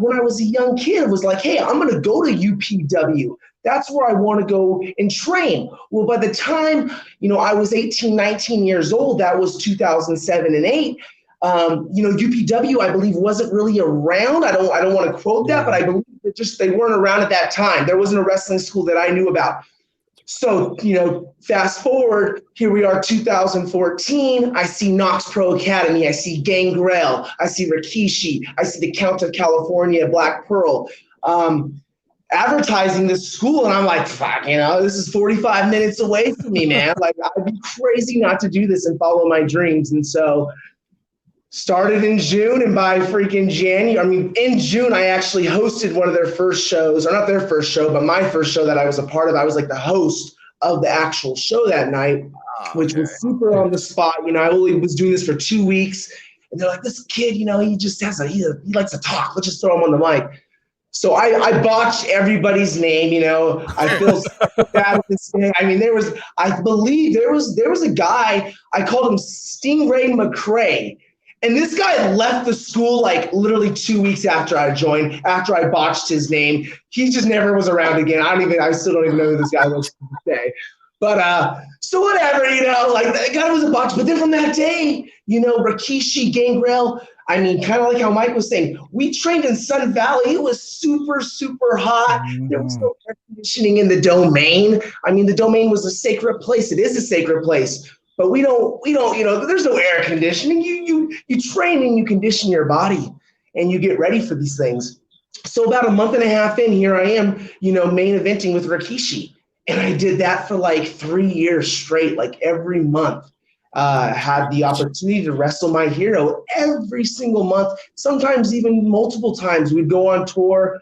when I was a young kid. It was like, hey, I'm going to go to UPW. That's where I want to go and train. Well, by the time, I was 18, 19 years old, that was 2007 and 8. UPW, I believe, wasn't really around. I don't want to quote that, but I believe that they weren't around at that time. There wasn't a wrestling school that I knew about. So, fast forward, here we are, 2014. I see Knox Pro Academy. I see Gangrel. I see Rikishi. I see the Count of California, Black Pearl. Advertising this school, and I'm like, fuck, this is 45 minutes away from me, man. Like, I'd be crazy not to do this and follow my dreams. And so started in June, and by freaking in June, I actually hosted one of their first shows, or not their first show, but my first show that I was a part of. I was like the host of the actual show that night, which was super on the spot. I only was doing this for 2 weeks, and they're like, this kid, he just has he likes to talk. Let's just throw him on the mic. So I botched everybody's name, I feel so bad with this thing. I believe there was a guy, I called him Stingray McCrae. And this guy left the school like literally 2 weeks after I joined, after I botched his name. He just never was around again. I still don't even know who this guy was today. But so whatever, like that guy was a botch. But then from that day, Rikishi, Gangrel, kind of like how Mike was saying, we trained in Sun Valley. It was super, super hot. There was no air conditioning in the domain. The domain was a sacred place. It is a sacred place. But we don't, there's no air conditioning. You train and you condition your body and you get ready for these things. So about a month and a half in, here I am, main eventing with Rikishi. And I did that for like 3 years straight, like every month. Had the opportunity to wrestle my hero every single month, sometimes even multiple times. We'd go on tour.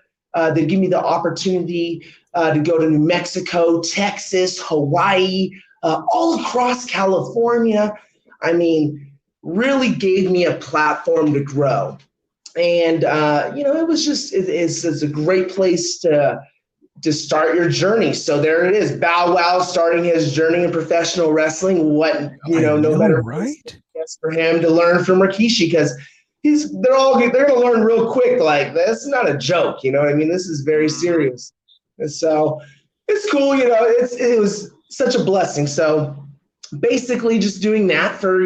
They'd give me the opportunity to go to New Mexico, Texas, Hawaii, all across California. I mean, really gave me a platform to grow. And, it was just, it's a great place to start your journey. So there it is. Bow Wow starting his journey in professional wrestling. What, no better right? place for him to learn from Rikishi, because they're going to learn real quick. Like, this is not a joke. You know what I mean? This is very serious. And so it's cool. It was such a blessing. So basically just doing that for,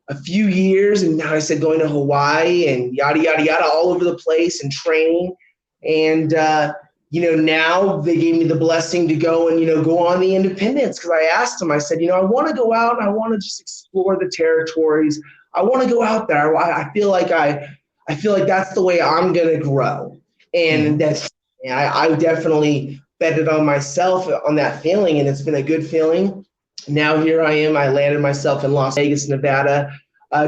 a few years. And now I said going to Hawaii and yada, yada, yada, all over the place and training. And, now they gave me the blessing to go and, go on the independents, because I asked them, I said, I want to go out and I want to just explore the territories. I want to go out there. I feel like that's the way I'm going to grow. And I definitely betted on myself on that feeling, and it's been a good feeling. Now here I am. I landed myself in Las Vegas, Nevada.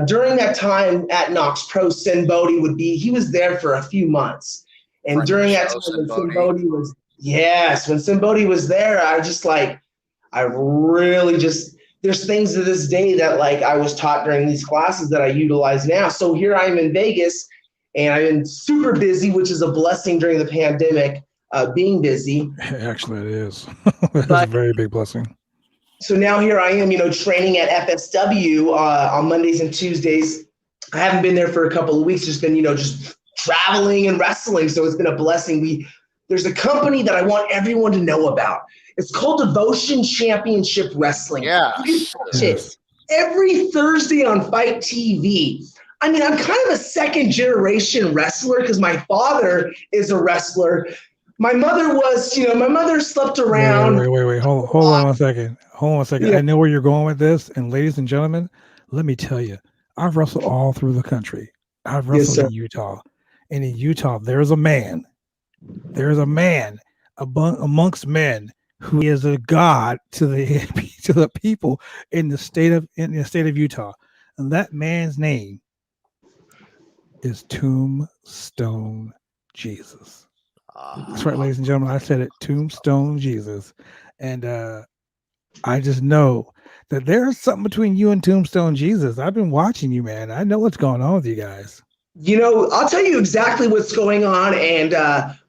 During that time at Knox Pro, Sin Bodhi he was there for a few months. And during that time when Sin Bodhi was there, there's things to this day that I was taught during these classes that I utilize now. So here I am in Vegas, and I've been super busy, which is a blessing during the pandemic, being busy. Actually, it is. That's a very big blessing. So now here I am, training at FSW on Mondays and Tuesdays. I haven't been there for a couple of weeks, just been, just traveling and wrestling. So it's been a blessing. There's a company that I want everyone to know about. It's called Devotion Championship Wrestling. Yeah. Every Thursday on Fight TV. I mean, I'm kind of a second generation wrestler because my father is a wrestler. My mother was, my mother slept around. Wait. Hold on one second. Yeah. I know where you're going with this. And ladies and gentlemen, let me tell you, I've wrestled all through the country. I've wrestled in Utah. And in Utah, there's a man amongst men who is a god to the people in the state of Utah. And that man's name is Tombstone Jesus. That's right, ladies and gentlemen. I said it, Tombstone Jesus. And I just know that there's something between you and Tombstone Jesus. I've been watching you, man. I know what's going on with you guys. I'll tell you exactly what's going on. And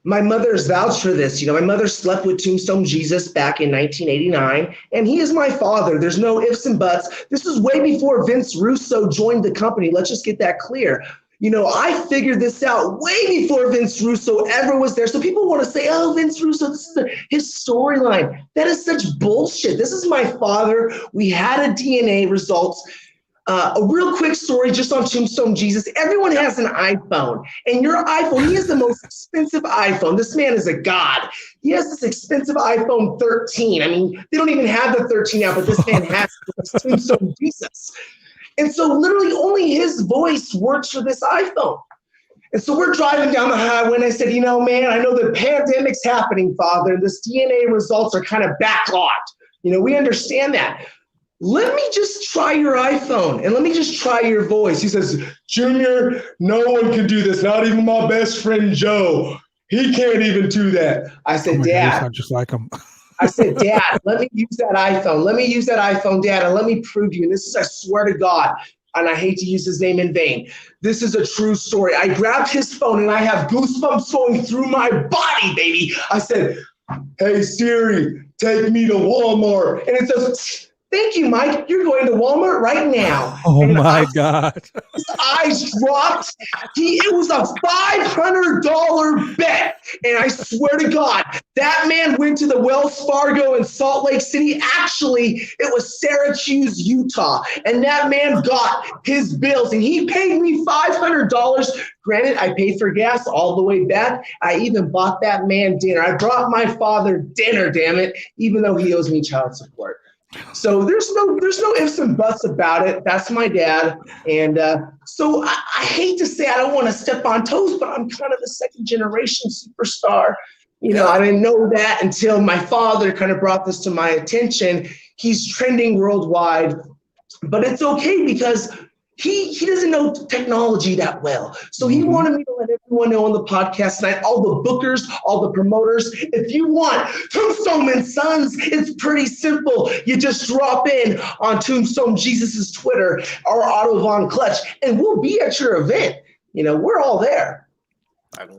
my mother's vouched for this. My mother slept with Tombstone Jesus back in 1989, and he is my father. There's no ifs and buts. This is way before Vince Russo joined the company. Let's just get that clear. I figured this out way before Vince Russo ever was there. So people want to say, oh, Vince Russo, this is his storyline. That is such bullshit. This is my father. We had a DNA results. A real quick story just on Tombstone Jesus. Everyone has an iPhone, and your iPhone, he has the most expensive iPhone. This man is a god. He has this expensive iPhone 13. I mean, they don't even have the 13 now, but this man has Tombstone Jesus. And so literally only his voice works for this iPhone. And so we're driving down the highway, and I said, man, I know the pandemic's happening, Father, and this DNA results are kind of backlogged. We understand that. Let me just try your iPhone, and let me just try your voice. He says, Junior, no one can do this, not even my best friend Joe. He can't even do that. I said, Dad. God, just like him. I said, Dad, let me use that iPhone. Let me use that iPhone, Dad, and let me prove to you. And this is, I swear to God, and I hate to use his name in vain. This is a true story. I grabbed his phone, and I have goosebumps going through my body, baby. I said, hey, Siri, take me to Walmart. And it says, thank you, Mike. You're going to Walmart right now. Oh, and my God. His eyes dropped. It was a $500 bet. And I swear to God, that man went to the Wells Fargo in Salt Lake City. Actually, it was Syracuse, Utah. And that man got his bills, and he paid me $500. Granted, I paid for gas all the way back. I even bought that man dinner. I brought my father dinner, damn it, even though he owes me child support. So there's no ifs and buts about it. That's my dad. And so I hate to say I don't want to step on toes, but I'm kind of the second generation superstar. I didn't know that until my father kind of brought this to my attention. He's trending worldwide, but it's okay because he doesn't know technology that well. So he wanted me to let everyone know on the podcast tonight, all the bookers, all the promoters, if you want Tombstone and Sons, it's pretty simple. You just drop in on Tombstone Jesus' Twitter or Otto Von Clutch, and we'll be at your event. We're all there.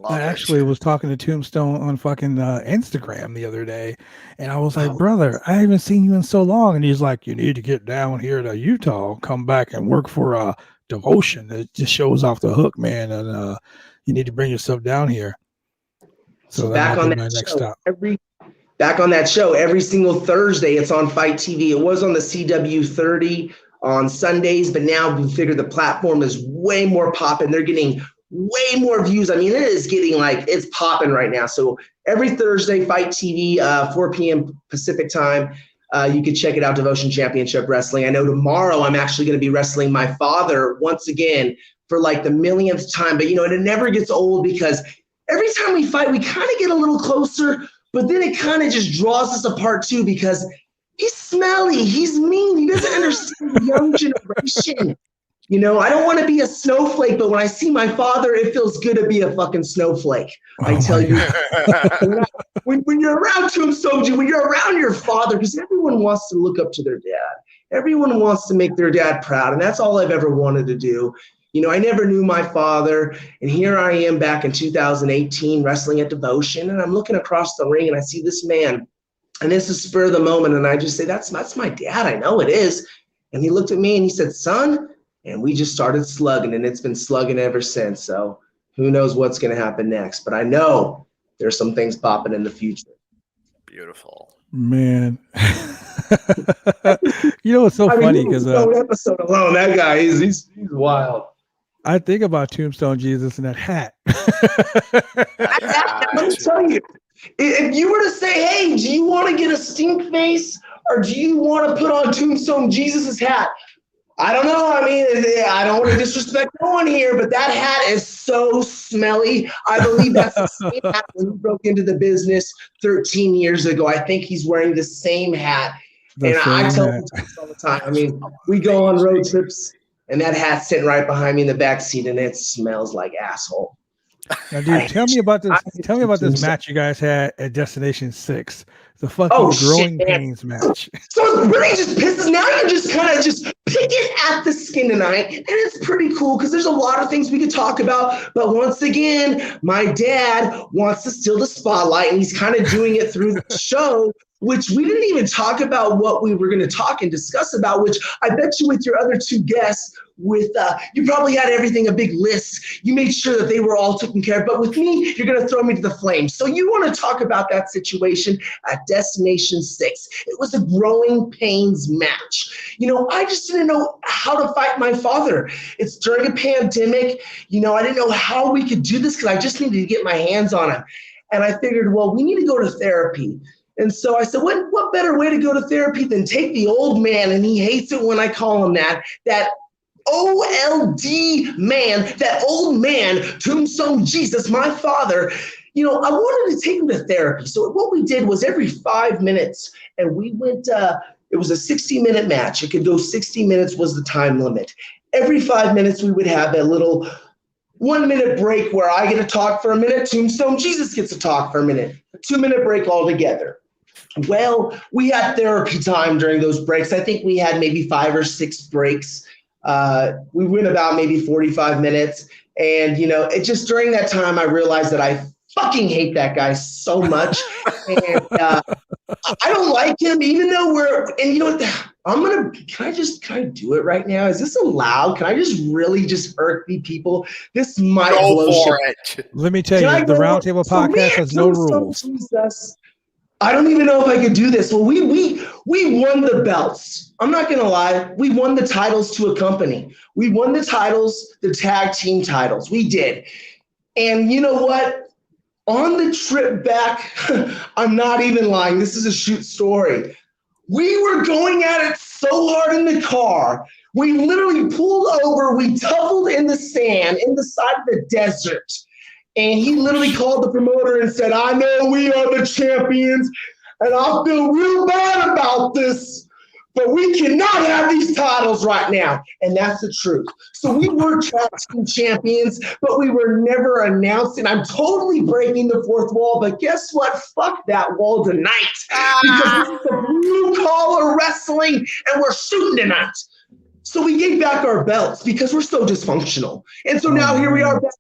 I actually was talking to Tombstone on fucking Instagram the other day, and I was like, brother, I haven't seen you in so long. And he's like, you need to get down here to Utah, come back and work for Devotion. It just shows off the hook, man. And you need to bring yourself down here. So back on that show, back on that show every single Thursday, it's on Fight TV. It was on the CW30 on Sundays, but now we figured the platform is way more popping. They're getting way more views. I mean, it is getting it's popping right now. So every Thursday, Fight TV, 4 p.m. Pacific time. You can check it out, Devotion Championship Wrestling. I know tomorrow I'm actually going to be wrestling my father once again for the millionth time. But, it never gets old because every time we fight, we kind of get a little closer, but then it kind of just draws us apart too because he's smelly, he's mean, he doesn't understand the young generation. I don't want to be a snowflake, but when I see my father, it feels good to be a fucking snowflake. I tell you, when you're around Tombstone, when you're around your father, because everyone wants to look up to their dad. Everyone wants to make their dad proud, and that's all I've ever wanted to do. I never knew my father, and here I am back in 2018 wrestling at Devotion, and I'm looking across the ring, and I see this man, and this is spur of the moment, and I just say, that's my dad. I know it is. And he looked at me, and he said, son, and we just started slugging, and it's been slugging ever since. So who knows what's going to happen next? But I know there's some things popping in the future. Beautiful. Man. It's so funny because episode alone, that guy, he's wild. I think about Tombstone Jesus and that hat. Let me tell you, if you were to say, hey, do you want to get a stink face or do you want to put on Tombstone Jesus' hat? I don't know. I mean, I don't want to disrespect no one here, but that hat is so smelly. I believe that's the same hat when he broke into the business 13 years ago. I think he's wearing the same hat. I tell him all the time. I mean, we go on road trips, and that hat's sitting right behind me in the back seat, and it smells like asshole. Now, dude, tell me about this. Tell me about this match you guys had at Destination 6. The fucking growing pains match. So it really just pisses. Now you're just kind of just picking at the skin tonight, and it's pretty cool because there's a lot of things we could talk about. But once again, my dad wants to steal the spotlight, and he's kind of doing it through the show, which we didn't even talk about what we were going to talk and discuss about, which I bet you with your other two guests, you probably had everything, a big list. You made sure that they were all taken care of. But with me, you're going to throw me to the flames. So you want to talk about that situation at Destination 6. It was a growing pains match. I just didn't know how to fight my father. It's during a pandemic. I didn't know how we could do this because I just needed to get my hands on him. And I figured, well, we need to go to therapy. And so I said, what better way to go to therapy than take the old man, and he hates it when I call him that OLD man, that old man, Tombstone Jesus, my father. I wanted to take him to therapy. So what we did was every 5 minutes, and we went, it was a 60-minute match. It could go 60 minutes was the time limit. Every 5 minutes, we would have a little 1-minute break where I get to talk for a minute. Tombstone Jesus gets to talk for a minute. A 2-minute break altogether. Well, we had therapy time during those breaks. I think we had maybe 5 or 6 breaks. We went about maybe 45 minutes. And, it just during that time, I realized that I fucking hate that guy so much. And I don't like him, even though and you know what? Can I do it right now? Is this allowed? Can I just really just irk the people? This might blow shit. Let me tell you, the Roundtable podcast has no rules. I don't even know if I could do this. Well, we won the belts. I'm not going to lie. We won the titles to a company. We won the titles, the tag team titles. We did. And you know what? On the trip back, I'm not even lying. This is a shoot story. We were going at it so hard in the car. We literally pulled over. We tumbled in the sand in the side of the desert. And he literally called the promoter and said, I know we are the champions, and I feel real bad about this, but we cannot have these titles right now. And that's the truth. So we were tag team champions, but we were never announced. And I'm totally breaking the fourth wall, but guess what? Fuck that wall tonight. Because this is a blue-collar wrestling, and we're shooting tonight. So we gave back our belts because we're so dysfunctional. And so now here we are back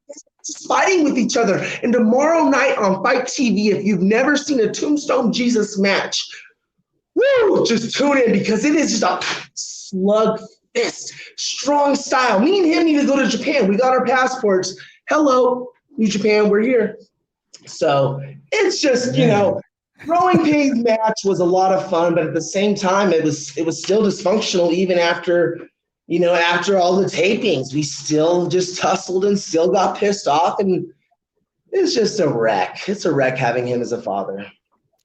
just fighting with each other. And tomorrow night on Fight TV, if you've never seen a Tombstone Jesus match, woo, just tune in because it is just a slug fist, strong style. Me and him need to go to Japan. We got our passports. Hello, New Japan, we're here. So it's just, you know, Growing Pains match was a lot of fun, but at the same time, it was still dysfunctional even after, you know, after all the tapings. We still just tussled and still got pissed off, and it's just a wreck. It's a wreck having him as a father.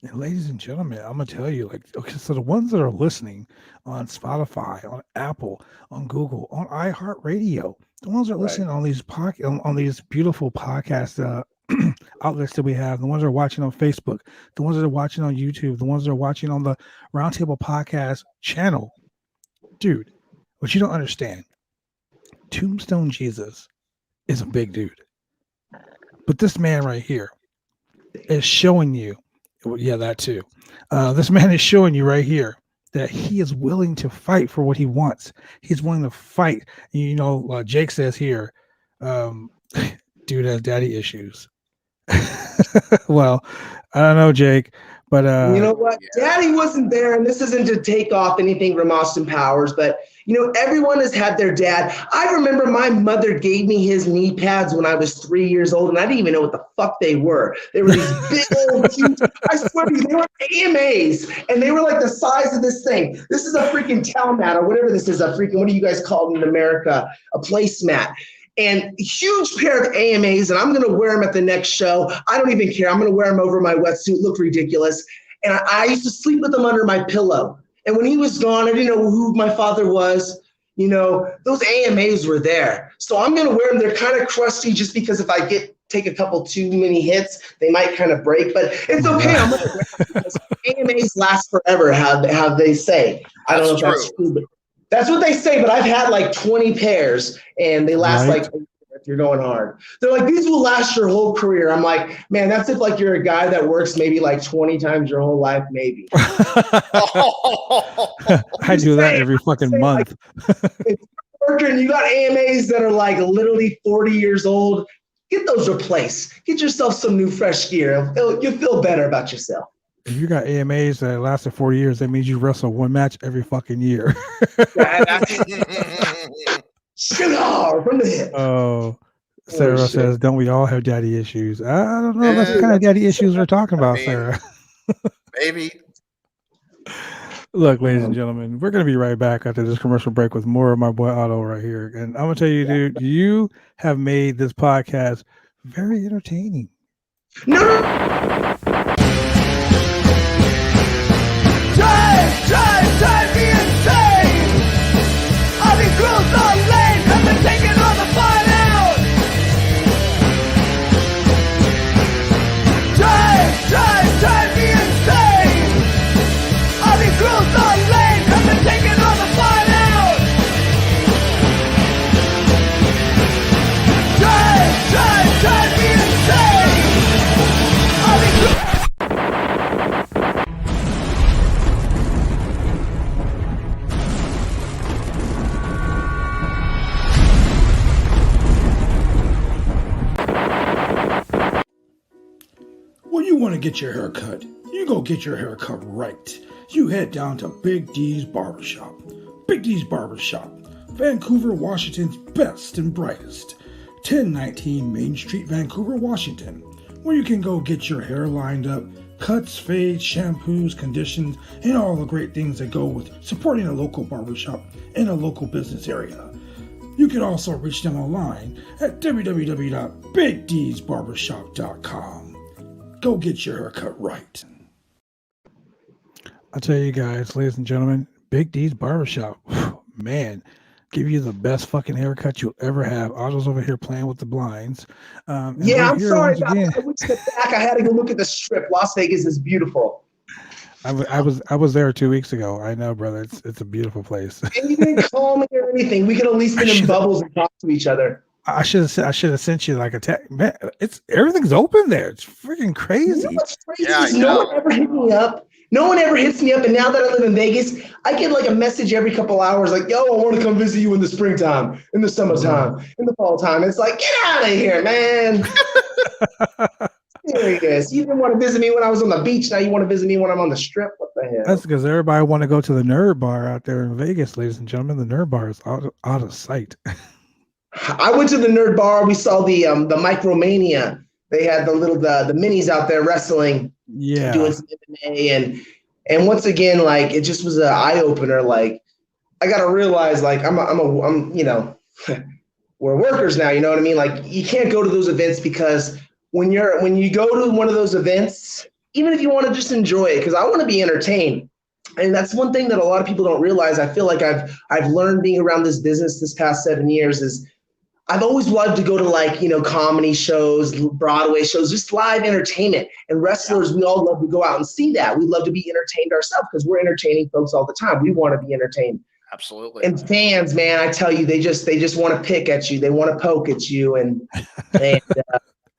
And ladies and gentlemen, I'm gonna tell you, like, okay, so the ones that are listening on Spotify, on Apple, on Google, on iHeartRadio, the ones that are listening on these on these beautiful podcast outlets that we have, the ones that are watching on Facebook, the ones that are watching on YouTube, the ones that are watching on the Roundtable podcast channel, dude, what you don't understand, Tombstone Jesus is a big dude, but this man right here is showing you. Yeah, that too. This man is showing you right here that he is willing to fight for what he wants. He's willing to fight. You know, Jake says here, dude has daddy issues. Well, I don't know, Jake, but you know what? Daddy wasn't there, and this isn't to take off anything from Austin Powers, but you know, everyone has had their dad. I remember my mother gave me his knee pads when I was 3 years old, and I didn't even know what the fuck they were. They were these big old, huge, I swear to you, they were AMAs, and they were like the size of this thing. This is a freaking towel mat, or whatever this is, a freaking, what do you guys call it in America? A placemat. And huge pair of AMAs, and I'm going to wear them at the next show. I don't even care. I'm going to wear them over my wetsuit, look ridiculous. And I used to sleep with them under my pillow. And when he was gone, I didn't know who my father was. You know, those AMAs were there. So I'm going to wear them. They're kind of crusty just because if I take a couple too many hits, they might kind of break. But it's okay. I'm going to wear them because AMAs last forever, how they say. I don't know if that's true, but that's what they say. But I've had like 20 pairs, and they last like if you're going hard. They're like, these will last your whole career. I'm like, man, that's if like you're a guy that works maybe like 20 times your whole life, maybe. I do that every fucking month. Like, if you're working, you got AMAs that are like literally 40 years old, get those replaced. Get yourself some new fresh gear. You'll feel better about yourself. If you got AMAs that lasted 40 years, that means you wrestle one match every fucking year. Cigar from the hip. Oh, Sarah says, don't we all have daddy issues? I don't know if that's the kind of daddy issues we're talking about, Sarah. Maybe. Look, ladies and gentlemen, we're going to be right back after this commercial break with more of my boy Otto right here. And I'm going to tell you, dude, you have made this podcast very entertaining. Drive me insane. All these rules are lame, cause they're taking all the fun out. Drive me insane. All these rules are lame, cause they're taking all the fun out. Drive me insane. All these rules. When you want to get your hair cut, you go get your hair cut right. You head down to Big D's Barbershop. Big D's Barbershop, Vancouver, Washington's best and brightest. 1019 Main Street, Vancouver, Washington, where you can go get your hair lined up, cuts, fades, shampoos, conditions, and all the great things that go with supporting a local barbershop in a local business area. You can also reach them online at www.bigdsbarbershop.com. Go get your haircut right. I'll tell you guys, ladies and gentlemen, Big D's Barbershop, man, give you the best fucking haircut you'll ever have. Otto's over here playing with the blinds. And Yeah, we're I'm here sorry once about again. that. I went to the back. I had to go look at the strip. Las Vegas is beautiful. I was there 2 weeks ago. I know, brother. It's a beautiful place. And you didn't call me or anything. We could at least been in bubbles and talk to each other. I should have sent you like a text. Man, everything's open there. It's freaking crazy. You know what's crazy Yeah, is I no know. one ever hit me up. No one ever hits me up. And now that I live in Vegas, I get like a message every couple hours like, yo, I want to come visit you in the springtime, in the summertime, in the fall time. It's like, get out of here, man. Serious. You didn't want to visit me when I was on the beach. Now you want to visit me when I'm on the strip. What the hell? That's because everybody want to go to the Nerd Bar out there in Vegas, ladies and gentlemen. The Nerd Bar is out of sight. I went to the Nerd Bar. We saw the Micromania. They had the minis out there wrestling, Yeah. doing some MMA, and once again, like, it just was an eye opener. Like, I got to realize, like, I'm you know, we're workers now. You know what I mean? Like, you can't go to those events because when you go to one of those events, even if you want to just enjoy it, because I want to be entertained. And that's one thing that a lot of people don't realize. I feel like I've learned being around this business this past 7 years is I've always loved to go to, like, you know, comedy shows, Broadway shows, just live entertainment. And wrestlers, we all love to go out and see that. We love to be entertained ourselves because we're entertaining folks all the time. We want to be entertained. Absolutely. And fans, man, I tell you, they just want to pick at you. They want to poke at you. And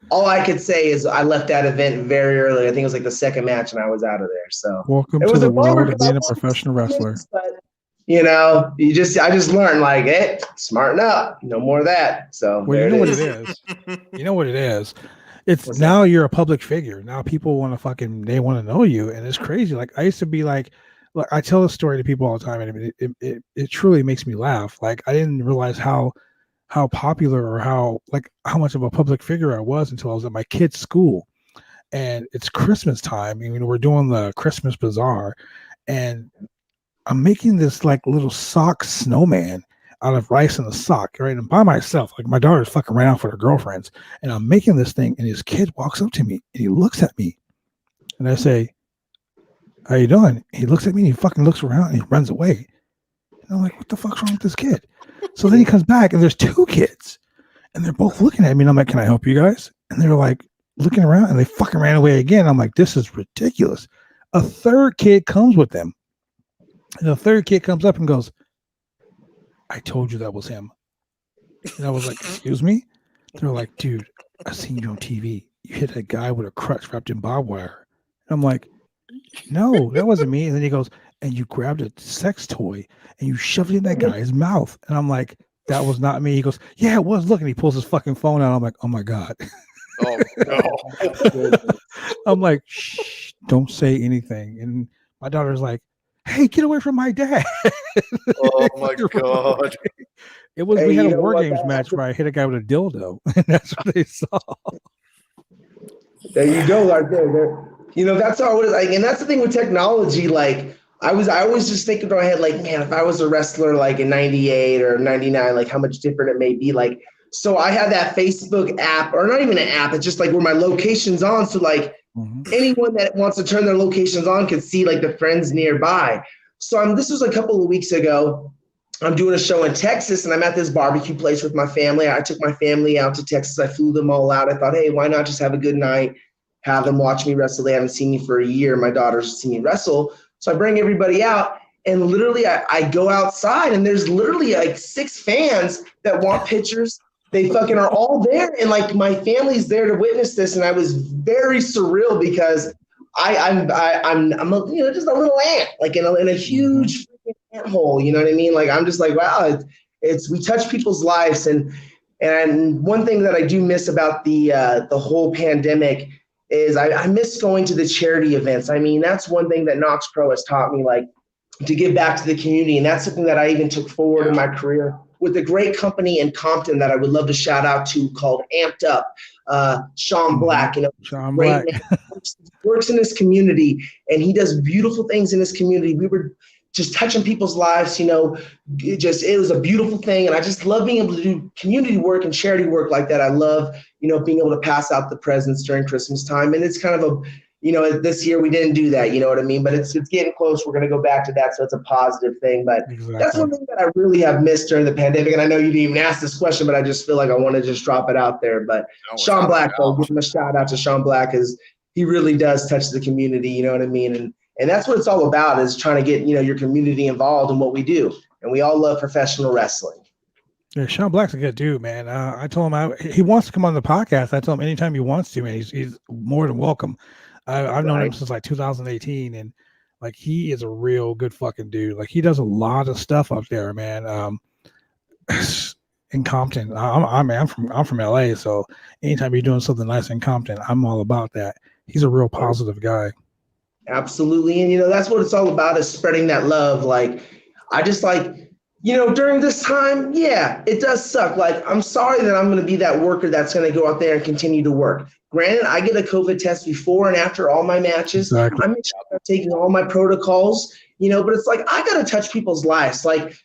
all I could say is I left that event very early. I think it was like the second match, and I was out of there. So Welcome it to was the a bummer world of 'cause I being a wanted to professional see wrestler. kids, but, you know, I just learned, like, smarten up. No more of that. So Well, there you know it what is. it is. You know what it is. It's What's now you're a public figure. Now people want to they want to know you, and it's crazy. Like, I used to be like I tell this story to people all the time, and it truly makes me laugh. Like, I didn't realize how popular or how much of a public figure I was until I was at my kid's school, and it's Christmas time. I mean, we're doing the Christmas bazaar, and I'm making this like little sock snowman out of rice in a sock, right? And by myself, like, my daughter's fucking ran out with her girlfriends, and I'm making this thing, and his kid walks up to me and he looks at me, and I say, "How you doing?" He looks at me and he fucking looks around and he runs away. And I'm like, "What the fuck's wrong with this kid?" So then he comes back and there's two kids, and they're both looking at me, and I'm like, "Can I help you guys?" And they're like looking around, and they fucking ran away again. I'm like, "This is ridiculous." A third kid comes with them. And the third kid comes up and goes, "I told you that was him." And I was like, "Excuse me?" They're like, "Dude, I seen you on TV. You hit a guy with a crutch wrapped in barbed wire." And I'm like, "No, that wasn't me." And then he goes, "And you grabbed a sex toy and you shoved it in that guy's mouth." And I'm like, "That was not me." He goes, "Yeah, it was." Look, and he pulls his fucking phone out. I'm like, "Oh my God." Oh no. I'm like, "Shh, don't say anything." And my daughter's like, "Hey, get away from my dad." Oh my God. It was Hey, we had you a know war what, games that match where I hit a guy with a dildo, and that's what they saw. There you go, right there. You know, that's how it is. Like, and that's the thing with technology. Like, I always just think in my head, like, man, if I was a wrestler like in 98 or 99, like how much different it may be. Like, so I have that Facebook app, or not even an app, it's just like where my location's on. So like anyone that wants to turn their locations on can see like the friends nearby. So this was a couple of weeks ago. I'm doing a show in Texas, and I'm at this barbecue place with my family. I took my family out to Texas. I flew them all out. I thought, hey, why not just have a good night, have them watch me wrestle? They haven't seen me for a year. My daughter's seen me wrestle. So I bring everybody out, and literally I go outside, and there's literally like 6 fans that want pictures. They fucking are all there, and like my family's there to witness this, and I was very surreal because I'm just a little ant, like in a huge ant hole. You know what I mean? Like, I'm just like, wow, it's we touch people's lives, and one thing that I do miss about the whole pandemic is I miss going to the charity events. I mean, that's one thing that Knox Pro has taught me, like, to give back to the community, and that's something that I even took forward in my career with a great company in Compton that I would love to shout out to called Amped Up. Sean Black, Sean great Black man, works in this community, and he does beautiful things in this community. We were just touching people's lives, it was a beautiful thing. And I just love being able to do community work and charity work like that. I love, being able to pass out the presents during Christmas time. And it's kind of this year we didn't do that. You know what I mean? But it's getting close. We're going to go back to that. So it's a positive thing. But that's one thing that I really have missed during the pandemic. And I know you didn't even ask this question, but I just feel like I want to just drop it out there. But Sean Black, though, give him a shout out to Sean Black, because he really does touch the community. You know what I mean? And that's what it's all about, is trying to get, your community involved in what we do. And we all love professional wrestling. Yeah, Sean Black's a good dude, man. I told him he wants to come on the podcast. I told him anytime he wants to, man. He's more than welcome. I've known him since like 2018, and like he is a real good fucking dude. Like he does a lot of stuff up there, man. In Compton, I'm from LA, so anytime you're doing something nice in Compton, I'm all about that. He's a real positive guy. Absolutely, and that's what it's all about, is spreading that love. Like I just during this time, yeah, it does suck. Like, I'm sorry that I'm going to be that worker that's going to go out there and continue to work. Granted, I get a COVID test before and after all my matches. Exactly. I'm taking all my protocols, but it's like, I got to touch people's lives. Like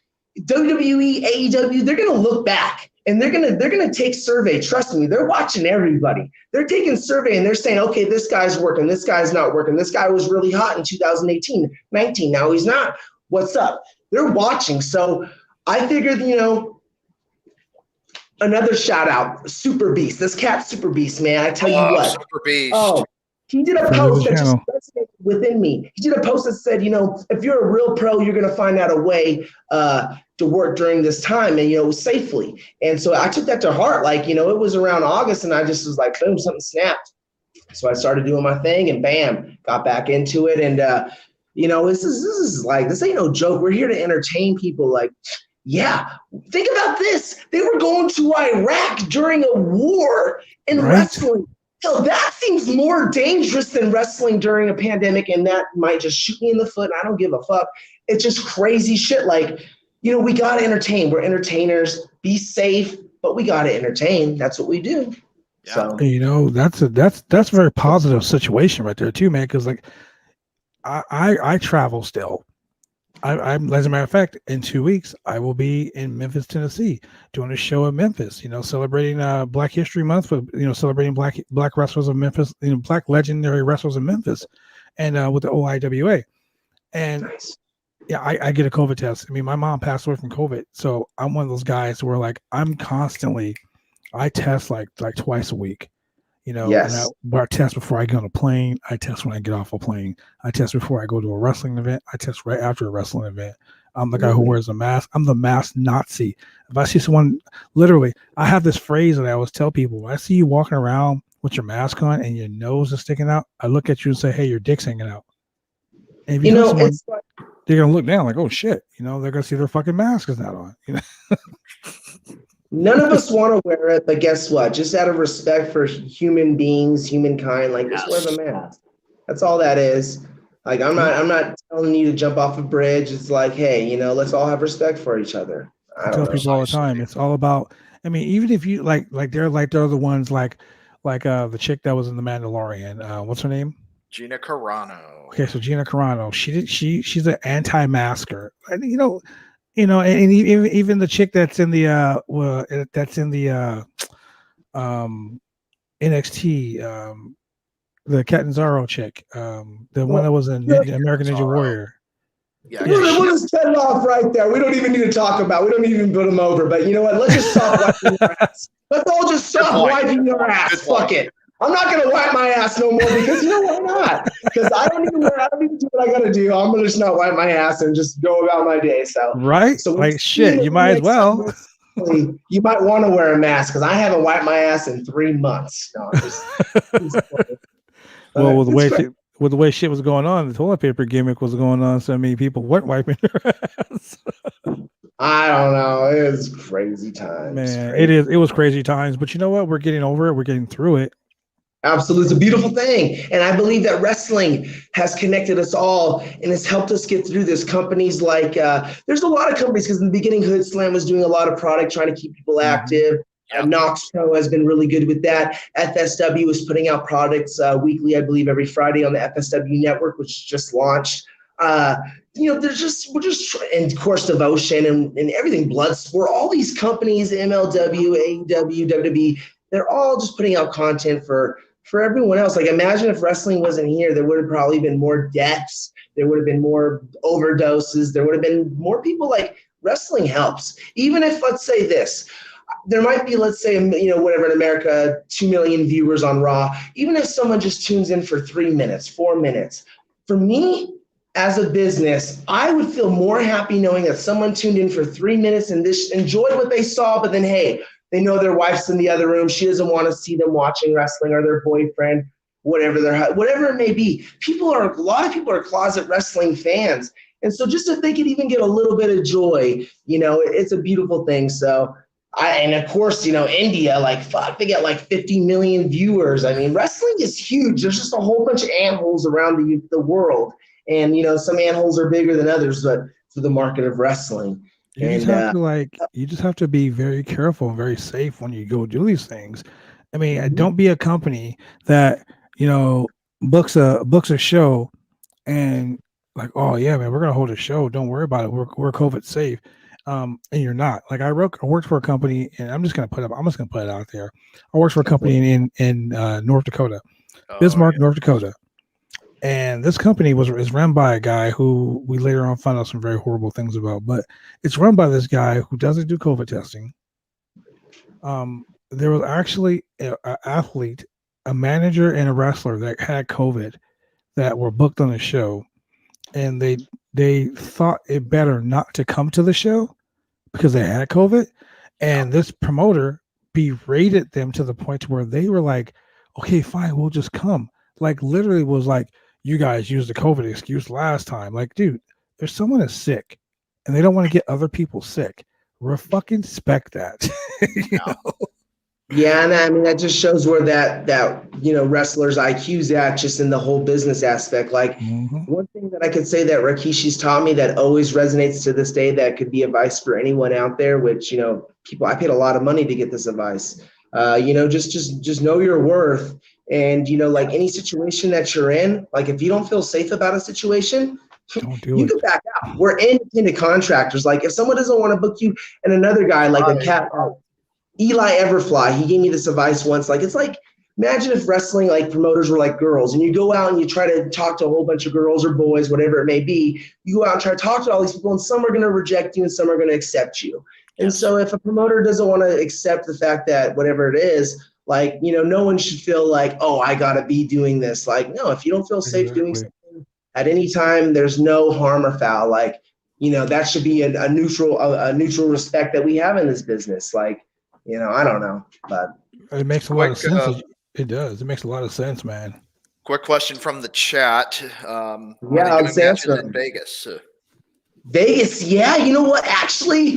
WWE, AEW, they're going to look back and they're going to take survey. Trust me, they're watching everybody. They're taking survey and they're saying, okay, this guy's working. This guy's not working. This guy was really hot in 2018, 19. Now he's not. What's up? They're watching. So I figured, another shout out, Super Beast. This cat, Super Beast, man. I tell you what. Super Beast. Oh, he did a post that just resonated within me. He did a post that said, if you're a real pro, you're going to find out a way to work during this time and, safely. And so I took that to heart. Like, it was around August and I just was like, boom, something snapped. So I started doing my thing and bam, got back into it. And, this is like, this ain't no joke. We're here to entertain people. Like, yeah, think about this. They were going to Iraq during a war and wrestling. So that seems more dangerous than wrestling during a pandemic, and that might just shoot me in the foot, and I don't give a fuck. It's just crazy shit. Like, we got to entertain. We're entertainers. Be safe, but we got to entertain. That's what we do. Yeah. So, that's a very positive situation right there too, man, because like I travel still. I'm, as a matter of fact, in 2 weeks, I will be in Memphis, Tennessee, doing a show in Memphis, celebrating Black History Month, but, celebrating black wrestlers of Memphis, black legendary wrestlers in Memphis, and with the OIWA. And yeah, I get a COVID test. I mean, my mom passed away from COVID. So I'm one of those guys where like, I test like twice a week. Yes. I test before I get on a plane. I test when I get off a plane. I test before I go to a wrestling event. I test right after a wrestling event. I'm the guy who wears a mask. I'm the mask Nazi. If I see someone, literally, I have this phrase that I always tell people. When I see you walking around with your mask on and your nose is sticking out, I look at you and say, hey, your dick's hanging out. And if you tell someone, it's like, they're going to look down like, oh, shit. They're going to see their fucking mask is not on. None of us want to wear it, but guess what? Just out of respect for human beings, humankind, like just wear the mask. That's all that is. Like I'm not telling you to jump off a bridge. It's like, hey, let's all have respect for each other. I tell people all the time. It's all about. I mean, even if you like they're the ones like the chick that was in The Mandalorian. What's her name? Gina Carano. Okay, so Gina Carano. She's an anti-masker. And and even the chick that's in the NXT, the Catanzaro chick, the one that was in American Ninja Warrior. Yeah, we'll just cut it off right there. We don't even need to talk about. We don't even put them over. But you know what? Let's just stop wiping your ass. Let's all just stop wiping your ass. Fuck it. I'm not gonna wipe my ass no more because why not? Because I don't even do what I gotta do. I'm gonna just not wipe my ass and just go about my day. So So like shit, you might as well. You might want to wear a mask because I haven't wiped my ass in 3 months. No, well, with the way shit was going on, the toilet paper gimmick was going on. So many people weren't wiping their ass. I don't know. It was crazy times. Man, it was crazy times. But you know what? We're getting over it. We're getting through it. Absolutely. It's a beautiful thing. And I believe that wrestling has connected us all and has helped us get through this. Companies like, there's a lot of companies, because in the beginning, Hood Slam was doing a lot of product, trying to keep people active. Knox Pro has been really good with that. FSW is putting out products weekly, I believe, every Friday on the FSW network, which just launched. We're just, and of course, Devotion and everything, Bloodsport, all these companies, MLW, AEW, WWE, they're all just putting out content for for everyone else. Like, imagine if wrestling wasn't here, there would have probably been more deaths. There would have been more overdoses. There would have been more people. Like, wrestling helps. Even if, let's say this, there might be, let's say, whatever in America, 2 million viewers on Raw. Even if someone just tunes in for 3 minutes, 4 minutes, for me, as a business, I would feel more happy knowing that someone tuned in for 3 minutes and this enjoyed what they saw, but then, hey, they know their wife's in the other room. She doesn't want to see them watching wrestling, or their boyfriend, whatever it may be. A lot of people are closet wrestling fans. And so just if they could even get a little bit of joy, it's a beautiful thing. So and of course, India, like, fuck, they get like 50 million viewers. I mean, wrestling is huge. There's just a whole bunch of ant-holes around the world. And, some ant-holes are bigger than others, but for the market of wrestling. You just have to be very careful and very safe when you go do these things. I mean, don't be a company that, books a show and like, oh yeah, man, we're going to hold a show. Don't worry about it. We're COVID safe. And you're not. Like, I worked for a company, and I'm just going to put it out there. I worked for a company in North Dakota, Bismarck, North Dakota. And this company is run by a guy who we later on found out some very horrible things about, but it's run by this guy who doesn't do COVID testing. There was actually an athlete, a manager, and a wrestler that had COVID that were booked on the show, and they thought it better not to come to the show because they had COVID. And this promoter berated them to the point where they were like, okay, fine, we'll just come. Like, literally was like, you guys used the COVID excuse last time. Like, dude, if someone is sick and they don't want to get other people sick, fucking respect that. Yeah, and I mean, that just shows where that wrestlers' IQ's at, just in the whole business aspect. Like, one thing that I could say that Rikishi's taught me that always resonates to this day, that could be advice for anyone out there, which, I paid a lot of money to get this advice. Just know your worth. And, like any situation that you're in, like, if you don't feel safe about a situation, you can back out. We're independent contractors. Like, if someone doesn't want to book you, and another guy, like Eli Everfly, he gave me this advice once. Like, it's like, imagine if wrestling, like, promoters were like girls, and you go out and you try to talk to a whole bunch of girls or boys, whatever it may be. You go out and try to talk to all these people, and some are going to reject you and some are going to accept you. And so if a promoter doesn't want to accept the fact that whatever it is, like, no one should feel like, oh, I got to be doing this. Like, no, if you don't feel safe doing something at any time, there's no harm or foul. Like, that should be a neutral respect that we have in this business. Like, I don't know, but it makes a lot of sense. It does. It makes a lot of sense, man. Quick question from the chat. I'll answer in Vegas. Vegas, yeah. You know what? Actually,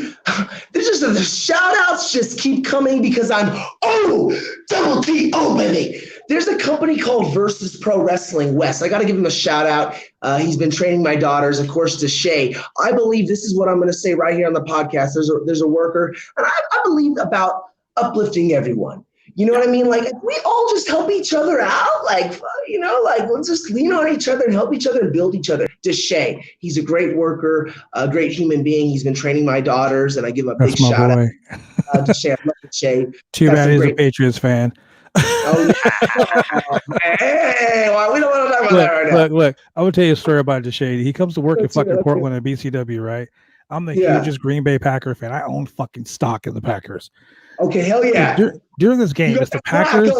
there's just the shout outs just keep coming because I'm double T, baby. There's a company called Versus Pro Wrestling West. I got to give him a shout out. He's been training my daughters, of course, to Shay. I believe this is what I'm going to say right here on the podcast. There's a worker, and I believe about uplifting everyone. You know what I mean? Like, we all just help each other out. Like, let's just lean on each other and help each other and build each other. Deshay, he's a great worker, a great human being. He's been training my daughters, and I give him a big shout out. Deshay, I love Deshay. Too bad he's a Patriots fan. Hey, well, we don't want to talk about that right now. Look, I will tell you a story about Deshay. He comes to work in fucking Portland at BCW, right? I'm the hugest Green Bay Packer fan. I own fucking stock in the Packers. Okay, hell yeah. During this game, it's the Packers.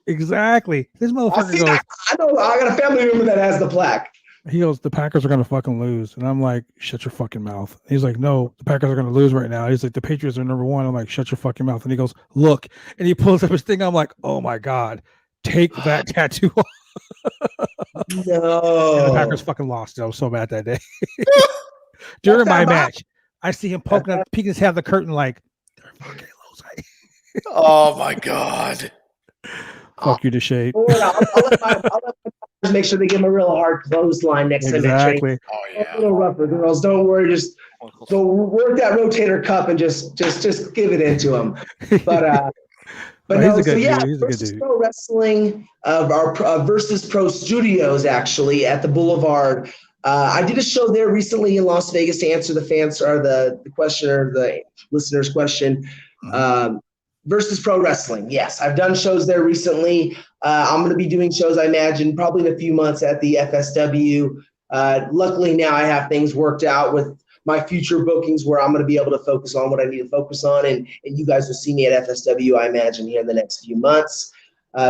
Exactly. This motherfucker goes, I know, I got a family member that has the plaque. He goes, the Packers are going to fucking lose. And I'm like, shut your fucking mouth. He's like, no, the Packers are going to lose right now. He's like, the Patriots are number one. I'm like, shut your fucking mouth. And he goes, look. And he pulls up his thing. I'm like, oh my God, take that tattoo off. No. And the Packers fucking lost. I was so mad that day. During my match, I see him peeking his head at the curtain like, they're fucking losing. Oh my God. Fuck you to shade. I'll let my make sure they give him a real hard clothesline next time they train. Oh yeah. A little rougher, girls. Don't worry. Just go work that rotator cup and just give it into him. But he's a good dude. He's a good dude. Pro Wrestling, our Versus Pro Studios actually at the Boulevard. I did a show there recently in Las Vegas to answer the fans or the question or the listener's question. Versus Pro Wrestling. Yes, I've done shows there recently. I'm going to be doing shows, I imagine, probably in a few months at the FSW. Luckily now I have things worked out with my future bookings where I'm going to be able to focus on what I need to focus on. And you guys will see me at FSW, I imagine, here in the next few months,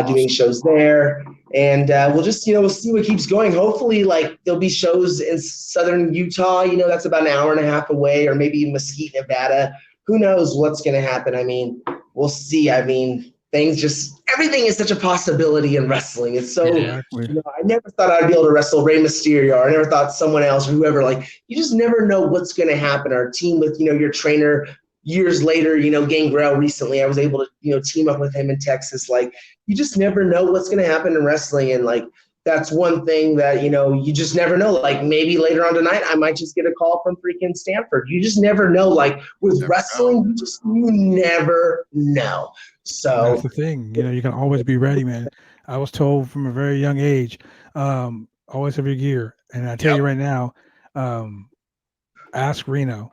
doing shows there. And we'll just, we'll see what keeps going. Hopefully, like, there'll be shows in southern Utah, that's about an hour and a half away, or maybe Mesquite, Nevada. Who knows what's going to happen? I mean, we'll see. I mean, everything is such a possibility in wrestling. It's so, exactly. I never thought I'd be able to wrestle Rey Mysterio, or I never thought someone else or whoever. Like, you just never know what's going to happen. Our team with, your trainer years later, Gangrel recently, I was able to, team up with him in Texas. Like, you just never know what's going to happen in wrestling. And like, that's one thing that, you just never know. Like, maybe later on tonight, I might just get a call from freaking Stanford. You just never know. Like, with wrestling, you never know. So that's the thing. You can always be ready, man. I was told from a very young age, always have your gear. And I tell you right now, ask Reno.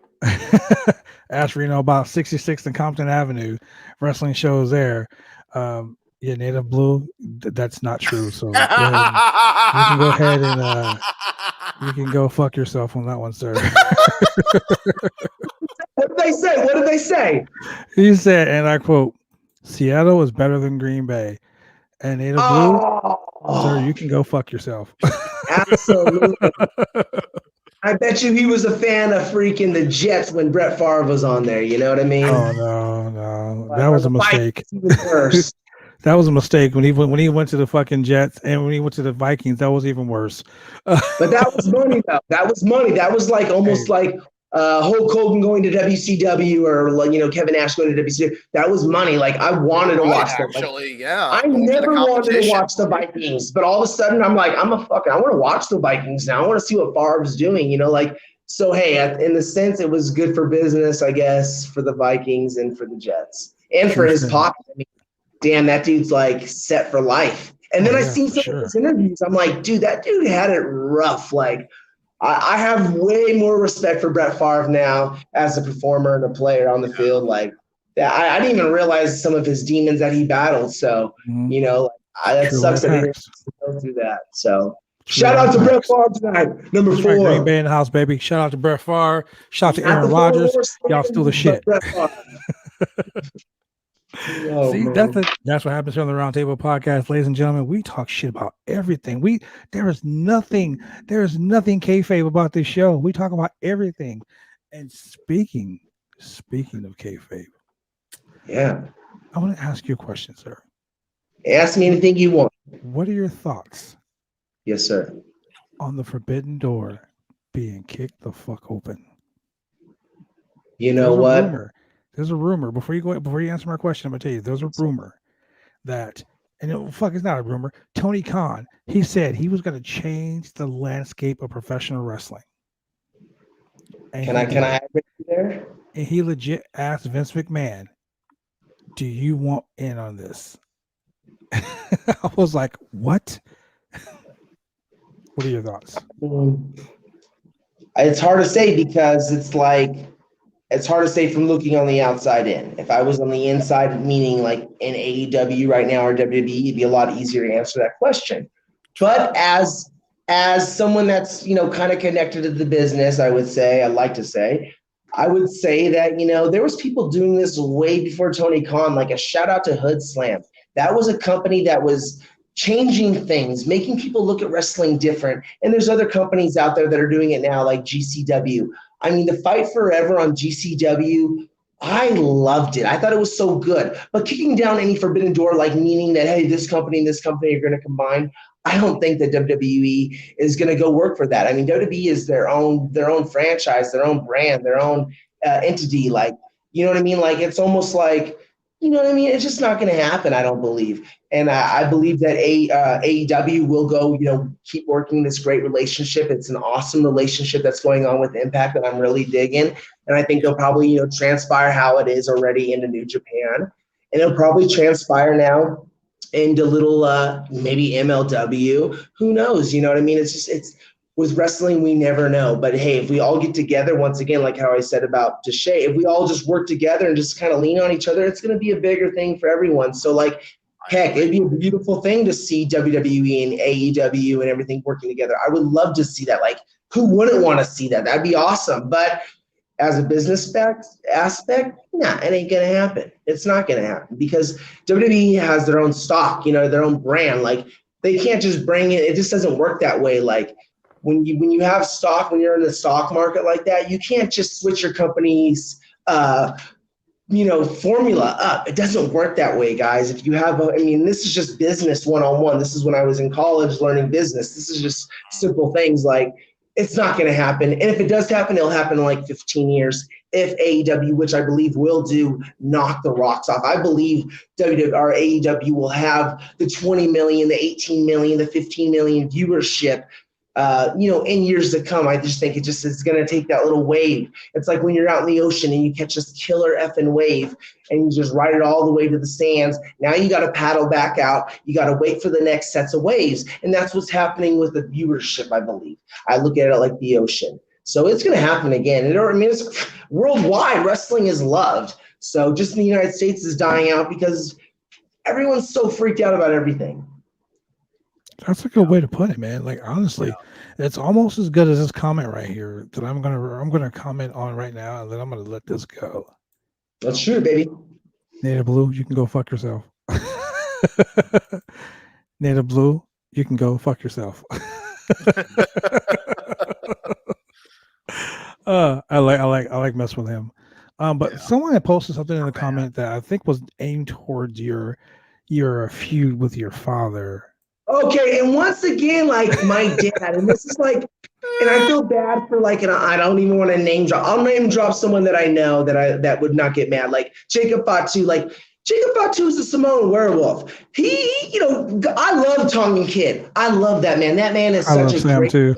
Ask Reno about 66th and Compton Avenue, wrestling shows there. Native Blue, that's not true. So you can go ahead and you can go fuck yourself on that one, sir. What did they say? What did they say? He said, and I quote, Seattle is better than Green Bay. And Native Blue, sir, you can go fuck yourself. Absolutely. I bet you he was a fan of freaking the Jets when Brett Favre was on there. You know what I mean? Oh, no. That was a mistake. Worse. That was a mistake when he went to the fucking Jets, and when he went to the Vikings, that was even worse. But that was money, though. That was money. That was like almost like Hulk Hogan going to WCW, or Kevin Nash going to WCW. That was money. Like, I wanted to watch that. Actually, yeah. I never wanted to watch the Vikings, but all of a sudden I'm like, I want to watch the Vikings now. I want to see what Favre's doing. So hey, in the sense, it was good for business, I guess, for the Vikings and for the Jets and for his pocket. I mean, damn, that dude's like set for life. And then I seen some of his interviews. I'm like, dude, that dude had it rough. Like, I have way more respect for Brett Favre now as a performer and a player on the field. Like, I didn't even realize some of his demons that he battled. So, that sucks that he didn't go through that. So, shout out to Brett Favre tonight. Number 4. Green Bay in the house, baby. Shout out to Brett Favre. Shout out to Aaron Rodgers. Y'all still the shit. Oh, see, man. that's what happens here on the Roundtable podcast, ladies and gentlemen. We talk shit about everything. There is nothing kayfabe about this show. We talk about everything. And speaking of kayfabe, I want to ask you a question, sir. Ask me anything you want. What are your thoughts? Yes, sir. On the forbidden door being kicked the fuck open? You know what? There's a rumor. Before you answer my question, I'm gonna tell you there's a rumor that, and it's not a rumor. Tony Khan, he said he was gonna change the landscape of professional wrestling. And can I add there? And he legit asked Vince McMahon, "Do you want in on this?" I was like, "What?" What are your thoughts? It's hard to say because it's hard to say from looking on the outside in. If I was on the inside, meaning like in AEW right now or WWE, it'd be a lot easier to answer that question. But as someone that's, kind of connected to the business, I would say that, there was people doing this way before Tony Khan, like a shout out to Hood Slam. That was a company that was changing things, making people look at wrestling different. And there's other companies out there that are doing it now, like GCW. I mean, the Fight Forever on GCW, I loved it. I thought it was so good. But kicking down any forbidden door, like meaning that, hey, this company and this company are going to combine, I don't think that WWE is going to go work for that. I mean, WWE is their own franchise, their own brand, their own entity. Like, you know what I mean? Like, it's almost like, you know what I mean? It's just not going to happen, I don't believe. And I believe that AEW will go, keep working this great relationship. It's an awesome relationship that's going on with Impact that I'm really digging. And I think they'll probably, transpire how it is already into New Japan. And it'll probably transpire now into little maybe MLW. Who knows? You know what I mean? It's with wrestling, we never know. But hey, if we all get together, once again, like how I said about Deshay, if we all just work together and just kind of lean on each other, it's going to be a bigger thing for everyone. So like, heck, it'd be a beautiful thing to see WWE and AEW and everything working together. I would love to see that. Like, who wouldn't want to see that? That'd be awesome. But as a business aspect, nah, it ain't gonna happen. It's not gonna happen because WWE has their own stock, their own brand. Like, they can't just bring it. It just doesn't work that way. Like, when you have stock, when you're in the stock market like that, you can't just switch your company's formula up. It doesn't work that way, guys. If you have this is just business 101. This is when I was in college learning business. This is just simple things. Like, it's not going to happen. And if it does happen, it'll happen in like 15 years. If AEW, which I believe will do, knock the rocks off. I believe AEW will have the 20 million, the 18 million, the 15 million viewership in years to come. I just think it's going to take that little wave. It's like when you're out in the ocean and you catch this killer effing wave and you just ride it all the way to the sands. Now you got to paddle back out. You got to wait for the next sets of waves. And that's what's happening with the viewership, I believe. I look at it like the ocean. So it's going to happen again. It's worldwide. Wrestling is loved. So just in the United States is dying out because everyone's so freaked out about everything. That's a good way to put it, man. Like, honestly, it's almost as good as this comment right here that I'm gonna comment on right now, and then I'm gonna let this go. That's true, baby. Native Blue, you can go fuck yourself. Native Blue, you can go fuck yourself. I like messing with him. But someone had posted something in the comment that I think was aimed towards your feud with your father. Okay, and once again, like my dad, and this is like, and I feel bad for like, and I don't even want to name drop. I'll name drop someone that I know that would not get mad, like Jacob Fatu. Like, Jacob Fatu is a Samoan werewolf. I love Tongan Kid. I love that man. That man is such a great man.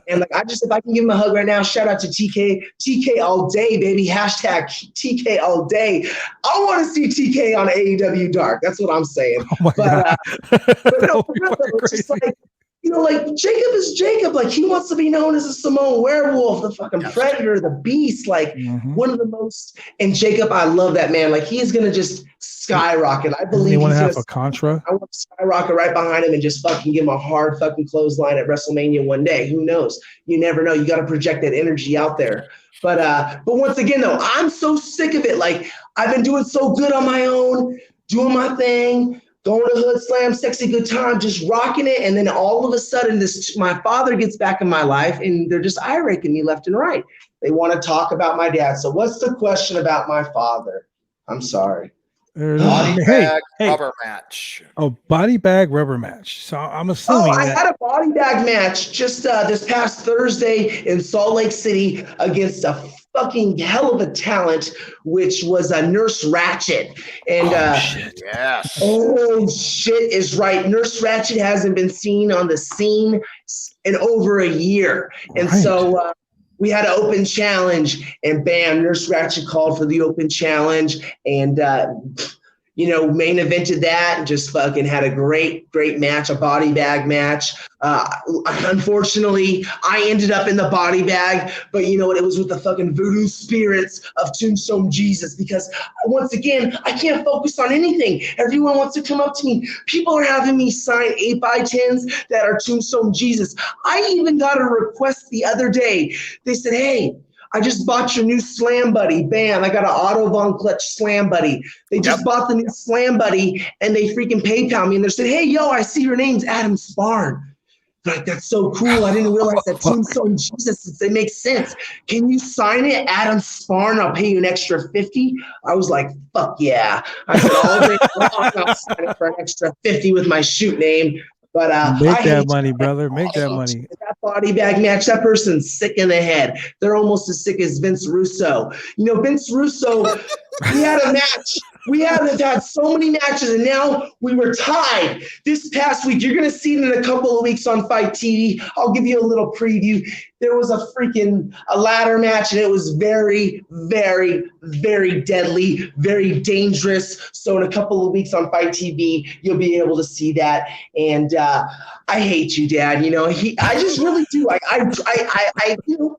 And like, if I can give him a hug right now, shout out to TK all day, baby. Hashtag TK all day. I want to see TK on AEW Dark. That's what I'm saying. Oh my God. But no, it's just like, like Jacob is Jacob. Like, he wants to be known as a Samoan werewolf, the fucking predator, the beast, like one of the most. And Jacob, I love that man. Like, he's going to just skyrocket. I believe he's going to have a Contra. I want to skyrocket right behind him and just fucking give him a hard fucking clothesline at WrestleMania one day. Who knows? You never know. You got to project that energy out there. But once again, though, I'm so sick of it. Like, I've been doing so good on my own, doing my thing, going to Hood Slam, Sexy Good Time, just rocking it. And then all of a sudden, my father gets back in my life, and they're just eye-raking me left and right. They want to talk about my dad. So what's the question about my father? I'm sorry. Body bag rubber match. Oh, body bag rubber match. So I'm assuming I had a body bag match just this past Thursday in Salt Lake City against a fucking hell of a talent, which was a Nurse Ratchet. And shit. Yes. Oh shit is right. Nurse Ratchet hasn't been seen on the scene in over a year. And so we had an open challenge, and bam, Nurse Ratchet called for the open challenge, and main evented that, and just fucking had a great match, a body bag match. Unfortunately, I ended up in the body bag, but you know what? It was with the fucking voodoo spirits of Tombstone Jesus, because once again, I can't focus on anything. Everyone wants to come up to me. People are having me sign 8x10s that are Tombstone Jesus. I even got a request the other day. They said, hey, I just bought your new Slam Buddy. Bam, I got an Otto Von Clutch Slam Buddy. They just bought the new Slam Buddy, and they freaking PayPal me, and they said, hey, yo, I see your name's Adam Sparn. Like, that's so cool. I didn't realize that Tombstone Jesus, it makes sense. Can you sign it, Adam Sparn? I'll pay you an extra $50. I was like, fuck yeah. I said, all day long, I'll sign it for an extra $50 with my shoot name. But make that money, brother. Make that money. That body bag match, that person's sick in the head. They're almost as sick as Vince Russo. Vince Russo, he had a match We have had so many matches, and now we were tied this past week. You're going to see it in a couple of weeks on Fight TV. I'll give you a little preview. There was a ladder match, and it was very, very, very deadly, very dangerous. So in a couple of weeks on Fight TV, you'll be able to see that. And I hate you, Dad. You know, I just really do. I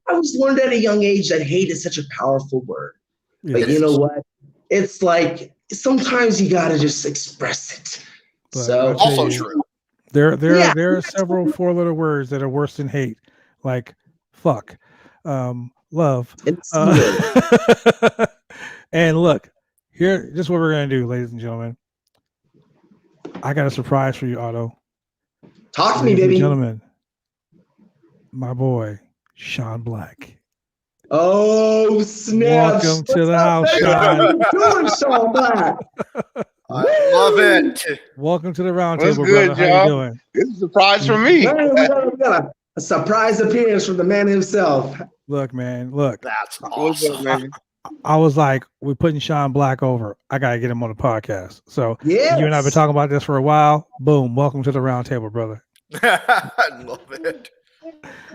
was learned at a young age that hate is such a powerful word. But you know what? It's like sometimes you gotta just express it. But So Also true. There are several 4-letter words that are worse than hate, like fuck, love. And look, here, this is what we're gonna do, ladies and gentlemen. I got a surprise for you, Otto. Talk to me, Ladies and baby. gentlemen, my boy, Sean Black. Oh snap! Welcome to the house, Sean. Sean. How you doing, Sean Black? I love it. Welcome to the What's Roundtable, good, brother. How you y'all? doing? It's a surprise for me. Man, we got a surprise appearance from the man himself. Look, man, look. That's What's up, awesome. man? I was like, we're putting Sean Black over. I gotta get him on the podcast. So Yes. you and I have been talking about this for a while. Boom. Welcome to the Roundtable, brother. I love it.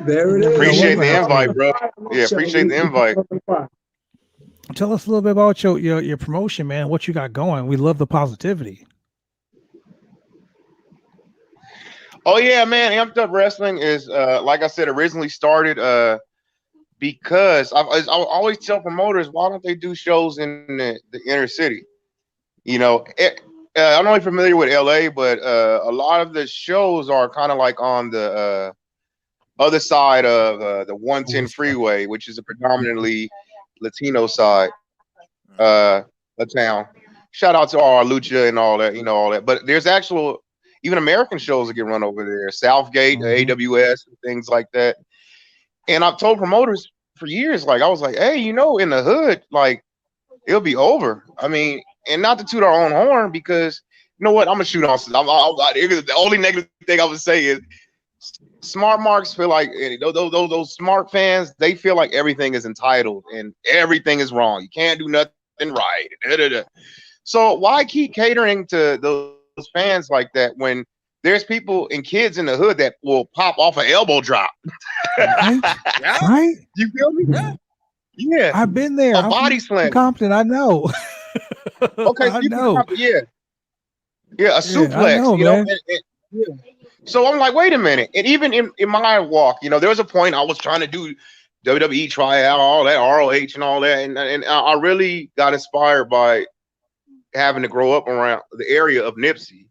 There it is. Appreciate the welcome. invite, bro. Yeah, appreciate the invite. Tell us a little bit about your promotion, man. What you got going. We love the positivity. Oh yeah, man. Amped Up Wrestling is like I said, originally started because I always tell promoters, why don't they do shows in the inner city? You know, I'm only familiar with LA, but a lot of the shows are kind of like on the other side of the 110 freeway, which is a predominantly Latino side of town. Shout out to all our lucha and all that, you know, all that. But there's actual even American shows that get run over there, Southgate, AWS, and things like that. And I've told promoters for years, like I was like, hey, you know, in the hood, like it'll be over. I mean, and not to toot our own horn, because you know what, I'm gonna shoot on. The only negative thing I would say is smart marks feel like those smart fans, they feel like everything is entitled and everything is wrong. You can't do nothing right. Da, da, da. So why keep catering to those fans like that when there's people and kids in the hood that will pop off an elbow drop? Right? Right? You feel me? Yeah. I've been there. A I'm body from slam. Compton. I know. Okay, I know. Yeah, a suplex. know, you know. man. Yeah. So I'm like, wait a minute. And even in my walk, you know, there was a point I was trying to do WWE tryout, all that, ROH and all that, and I really got inspired by having to grow up around the area of Nipsey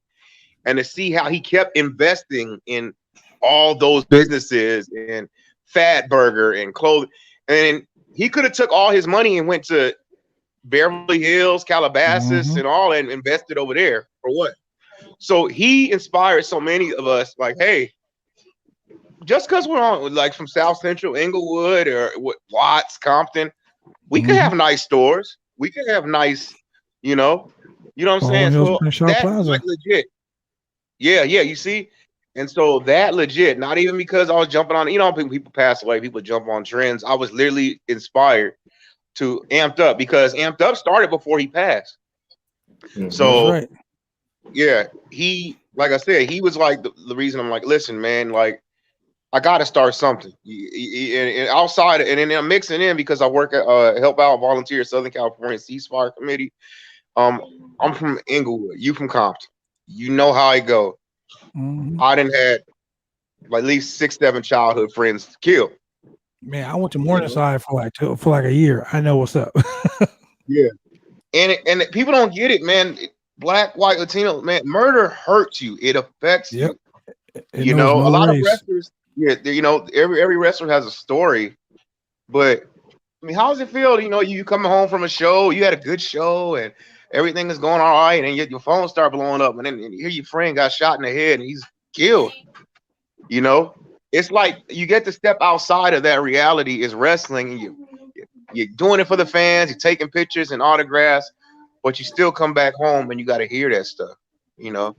and to see how he kept investing in all those businesses and Fat Burger and clothing. And he could have took all his money and went to Beverly Hills, Calabasas, and all, and invested over there for what? So he inspired so many of us, like, hey, just because we're on like from South Central, Inglewood, or Watts, Compton, we could have nice stores. We could have nice, you know what I'm saying? So that's like legit. Yeah, you see? And so that legit, not even because I was jumping on, you know, people pass away, people jump on trends. I was literally inspired to Amped Up, because Amped Up started before he passed. So yeah, he, like I said, he was like the reason I'm like, listen, man, like I got to start something. And outside, and then I'm mixing in because I work at help out volunteer Southern California Ceasefire Committee. I'm from Inglewood. You from Compton. You know how I go. I done had like at least 6-7 childhood friends killed. Man, I went to Morningside for like a year. I know what's up. Yeah, and people don't get it, man. Black, white, Latino, man, murder hurts you. It affects you. You know, a lot of wrestlers. Yeah, you know, every wrestler has a story, but I mean, how does it feel? You know, you coming home from a show, you had a good show, and everything is going all right, and your phone start blowing up, and then you hear your friend got shot in the head and he's killed. You know, it's like you get to step outside of that reality is wrestling, and you're doing it for the fans, you're taking pictures and autographs, but you still come back home and you got to hear that stuff, you know?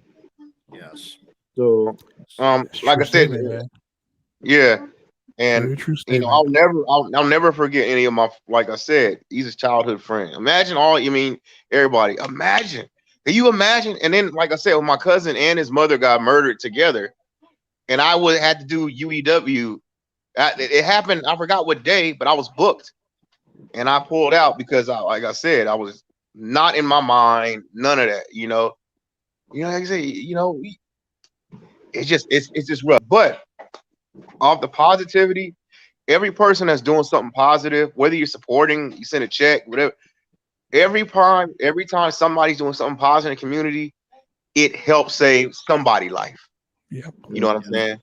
Yes. So, like I said, yeah. Very true statement. I'll never forget any of my, like I said, he's a childhood friend. Imagine everybody. Imagine. Can you imagine? And then, like I said, when my cousin and his mother got murdered together, and I had to do UEW. It happened. I forgot what day, but I was booked, and I pulled out because, like I said, I was not in my mind. None of that. Like I say, it's just rough. But off the positivity, every person that's doing something positive, whether you're supporting, you send a check, whatever. Every time somebody's doing something positive in the community, it helps save somebody's life. Yep. You know what I'm saying?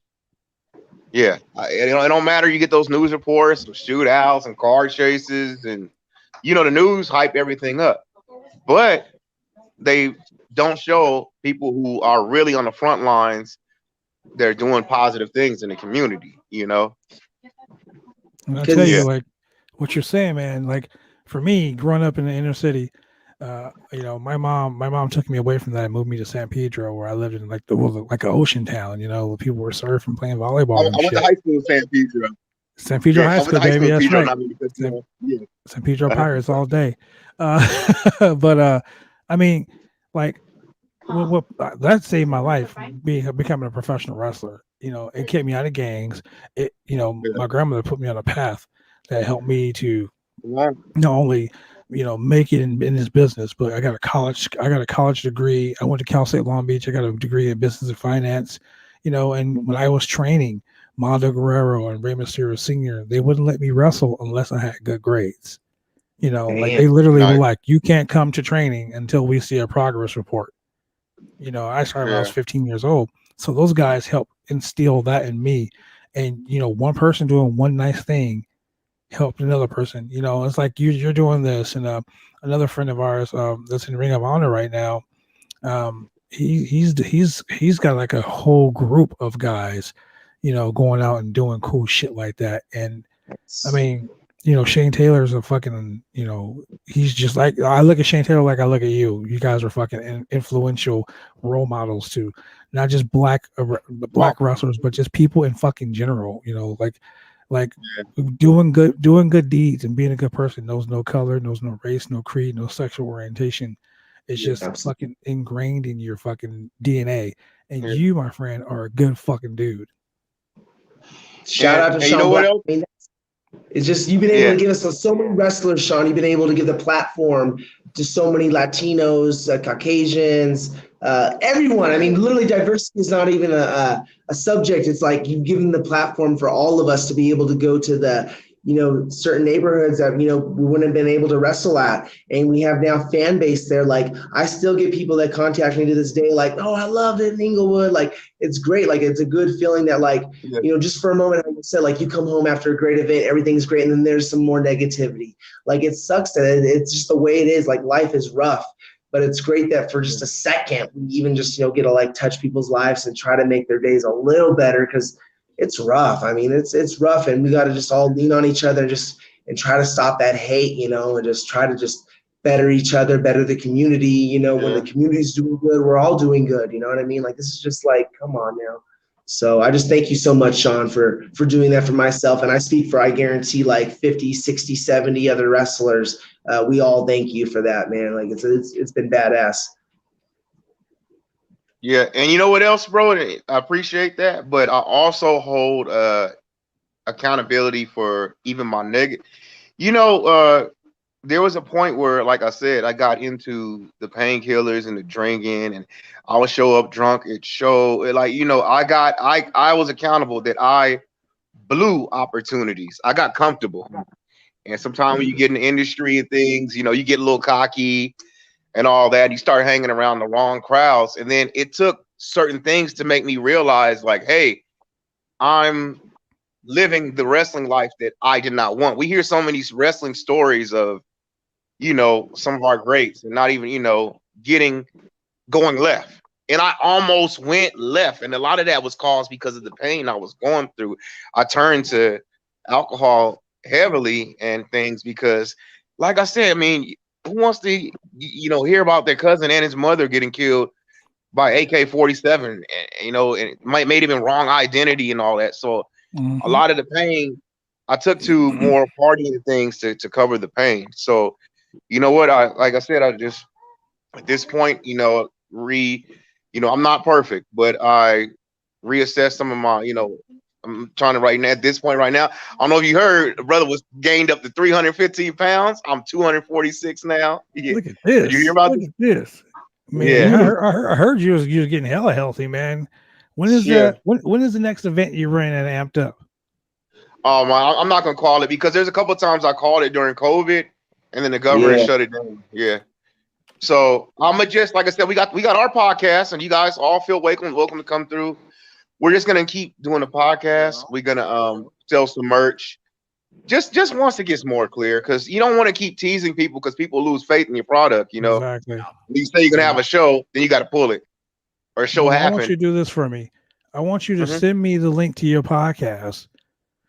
Yeah. It don't matter. You get those news reports of shootouts and car chases, and the news hype everything up, but they don't show people who are really on the front lines. They're doing positive things in the community. And I tell you, like what you're saying, man. Like for me, growing up in the inner city, my mom took me away from that and moved me to San Pedro, where I lived in like an ocean town. Where people were surfing, playing volleyball. I went to high school in San Pedro. San Pedro High School, baby. That's right. San Pedro Uh-huh. Pirates all day. But I mean, like, what that saved my life, becoming a professional wrestler. It kept me out of gangs. My grandmother put me on a path that helped me to not only make it in this business, but I got a college degree. I went to Cal State Long Beach. I got a degree in business and finance. And when I was training Mondo Guerrero and Rey Mysterio Sr., they wouldn't let me wrestle unless I had good grades. Like they literally were like, you can't come to training until we see a progress report. I started when I was 15 years old. So those guys helped instill that in me. And, one person doing one nice thing helped another person. It's like you're doing this. And another friend of ours that's in Ring of Honor right now, he's got like a whole group of guys, going out and doing cool shit like that. And I mean, Shane Taylor's a fucking, he's just like, I look at Shane Taylor like I look at you. You guys are fucking influential role models too, not just black wrestlers, but just people in fucking general. Like doing good deeds and being a good person knows no color, knows no race, no creed, no sexual orientation. It's just fucking ingrained in your fucking DNA. And you, my friend, are a good fucking dude. Shout out to Sean Black. It's just you've been able to give us so many wrestlers, Sean. You've been able to give the platform to so many Latinos, Caucasians, everyone. I mean, literally, diversity is not even a subject. It's like you've given the platform for all of us to be able to go to the certain neighborhoods that we wouldn't have been able to wrestle at, and we have now fan base there. Like I still get people that contact me to this day, like, "Oh, I loved it in Inglewood." Like it's great. Like it's a good feeling that just for a moment, like you said, like you come home after a great event, everything's great, and then there's some more negativity. Like it sucks that it's just the way it is. Like life is rough, but it's great that for just a second, we even just get to touch people's lives and try to make their days a little better, because it's rough. I mean, it's rough, and we got to just all lean on each other and try to stop that hate, and just try to just better each other, better the community. When the community's doing good, we're all doing good. You know what I mean? Like, this is just like, come on now. So I just thank you so much, Sean, for doing that for myself. And I speak for, I guarantee, 50, 60, 70 other wrestlers. We all thank you for that, man. Like it's been badass. Yeah, and you know what else, bro? I appreciate that, but I also hold accountability for even my negative. There was a point where, like I said, I got into the painkillers and the drinking, and I would show up drunk at show. I was accountable that I blew opportunities. I got comfortable, and sometimes when you get in the industry and things, you get a little cocky and all that. You start hanging around the wrong crowds. And then it took certain things to make me realize, like, hey, I'm living the wrestling life that I did not want. We hear so many wrestling stories of, some of our greats and not even, going left. And I almost went left. And a lot of that was caused because of the pain I was going through. I turned to alcohol heavily and things because, like I said, I mean, who wants to, hear about their cousin and his mother getting killed by AK-47? And it might have been wrong identity and all that. So a lot of the pain I took to more partying things to cover the pain. So, you know what? Like I said, I just at this point, I'm not perfect, but I reassessed some of my, I'm trying to at this point right now. I don't know if you heard, the brother was gained up to 315 pounds. I'm 246 now. Yeah. Look at this. Did you hear about Look this? at this. Man, Yeah. I heard you was getting hella healthy, man. When is that? When is the next event you're running at Amped Up? I'm not gonna call it because there's a couple of times I called it during COVID, and then the government shut it down. Yeah. So I'm just like I said, we got our podcast, and you guys all feel welcome to come through. We're just gonna keep doing the podcast. We're gonna sell some merch. Just once it gets more clear, because you don't want to keep teasing people because people lose faith in your product. Exactly. You say you're gonna have a show, then you got to pull it, or a show happen. I want you to do this for me. I want you to send me the link to your podcast,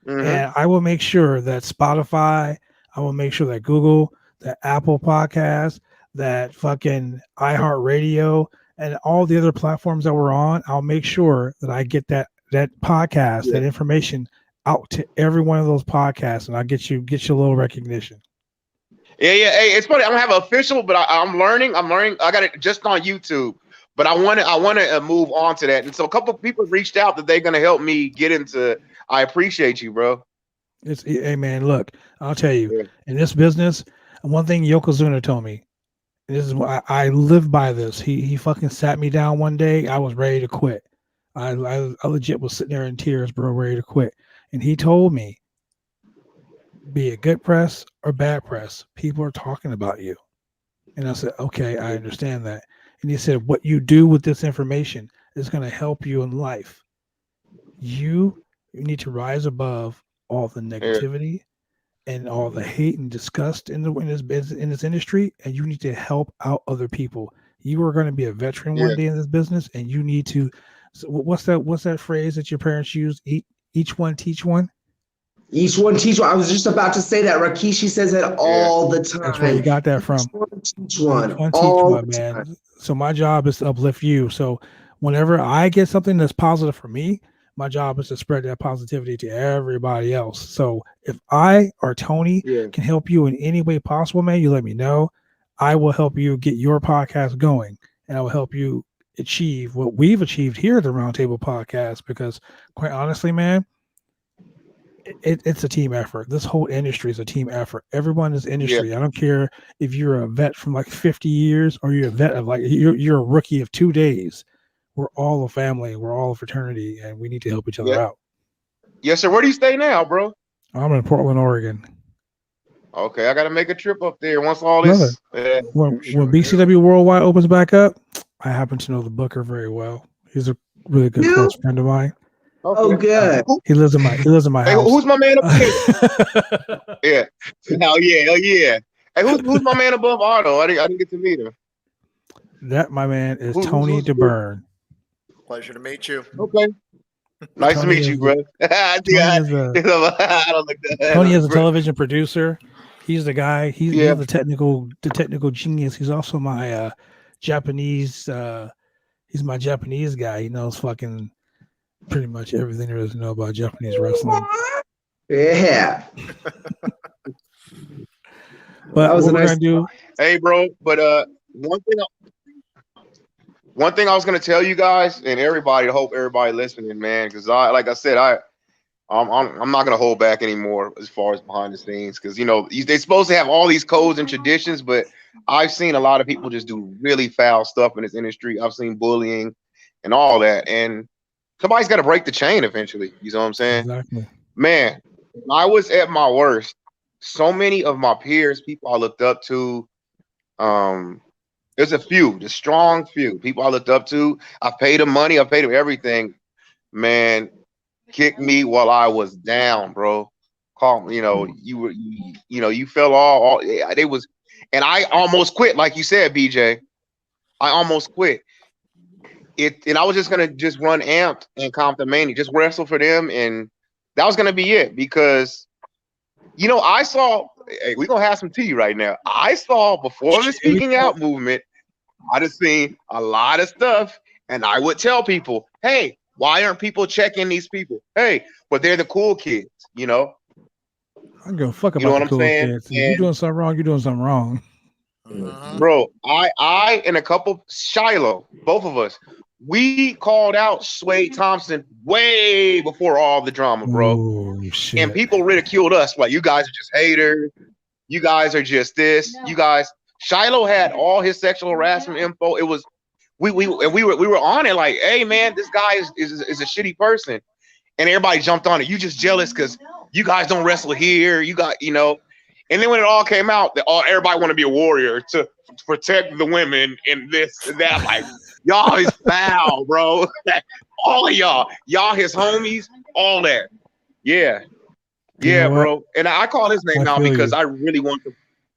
and I will make sure that Spotify, I will make sure that Google, that Apple Podcast, that fucking iHeartRadio, and all the other platforms that we're on. I'll make sure that I get that podcast, that information out to every one of those podcasts, and I'll get you a little recognition. Yeah. Hey, it's funny. I don't have an official, but I'm learning. I got it just on YouTube, but I want to move on to that. And so a couple of people reached out that they're going to help me get into. I appreciate you, bro. Hey man, look, I'll tell you, in this business, one thing Yokozuna told me, this is why I live by this. He fucking sat me down one day. I was ready to quit. I legit was sitting there in tears, bro, ready to quit. And he told me, be it good press or bad press, people are talking about you. And I said, okay, I understand that. And he said, what you do with this information is going to help you in life. You need to rise above all the negativity and all the hate and disgust in this industry, and you need to help out other people. You are going to be a veteran one day in this business, and you need to. So what's that phrase that your parents use? Each one teach one. Each one teach one. I was just about to say that. Rikishi says it all the time. That's where you got that from. Each one teach one, man. So my job is to uplift you. So whenever I get something that's positive for me, my job is to spread that positivity to everybody else. So if I or Tony can help you in any way possible, man, you let me know. I will help you get your podcast going, and I will help you achieve what we've achieved here at the Roundtable Podcast, because quite honestly, man, it's a team effort. This whole industry is a team effort. Everyone in this industry. I don't care if you're a vet from like 50 years or you're a vet of like you're a rookie of 2 days. We're all a family. We're all a fraternity, and we need to help each other out. Yes, sir. Where do you stay now, bro? I'm in Portland, Oregon. Okay, I got to make a trip up there once all this. When BCW Worldwide opens back up, I happen to know the booker very well. He's a really good close friend of mine. Oh, good. He lives in my house. Who's my man up here? Oh yeah. Hey, who's my man above Otto? I didn't get to meet him. That, my man, is Tony DeBurn. Pleasure to meet you. Okay. Nice to meet you, bro. Tony is a television producer. He's the guy. He's the technical genius. He's also my Japanese. He's my Japanese guy. He knows fucking pretty much everything there is to know about Japanese wrestling. Yeah. But what we're gonna do? Hey, bro. But one thing I was gonna tell you guys and everybody, I hope everybody listening, man, because I'm not gonna hold back anymore as far as behind the scenes, because they're supposed to have all these codes and traditions, but I've seen a lot of people just do really foul stuff in this industry. I've seen bullying and all that, and somebody's got to break the chain eventually. You know what I'm saying? Exactly. Man, I was at my worst. So many of my peers, people I looked up to, there's a few, the strong few people I looked up to. I paid them money. I paid them everything. Man, kicked me while I was down, bro. Call me, you fell all. They was, and I almost quit, like you said, BJ. I almost quit. And I was just gonna run Amped and Compton Mania, just wrestle for them, and that was gonna be it. Because, I saw. Hey, we're gonna have some tea right now. I saw before the speaking out movement, I just seen a lot of stuff, and I would tell people, "Hey, Why aren't people checking these people? Hey, but they're the cool kids, you know. I don't give a fuck You know about what the I'm cool saying? kids. If you're doing something wrong, you're doing something wrong. Bro, I and a couple Shiloh, both of us, we called out Sway Thompson way before all the drama, bro. Oh shit! And people ridiculed us like, you guys are just haters. You guys are just this. You guys. Shiloh had all his sexual harassment info. It was we were on it like, hey man, this guy is a shitty person, and everybody jumped on it. You just jealous because you guys don't wrestle here. You got, you know. And then when it all came out, everybody want to be a warrior to protect the women and this and that. Like, y'all is foul, bro. All of y'all his homies, all that. Yeah, yeah, bro. And I call his name out because I really want to.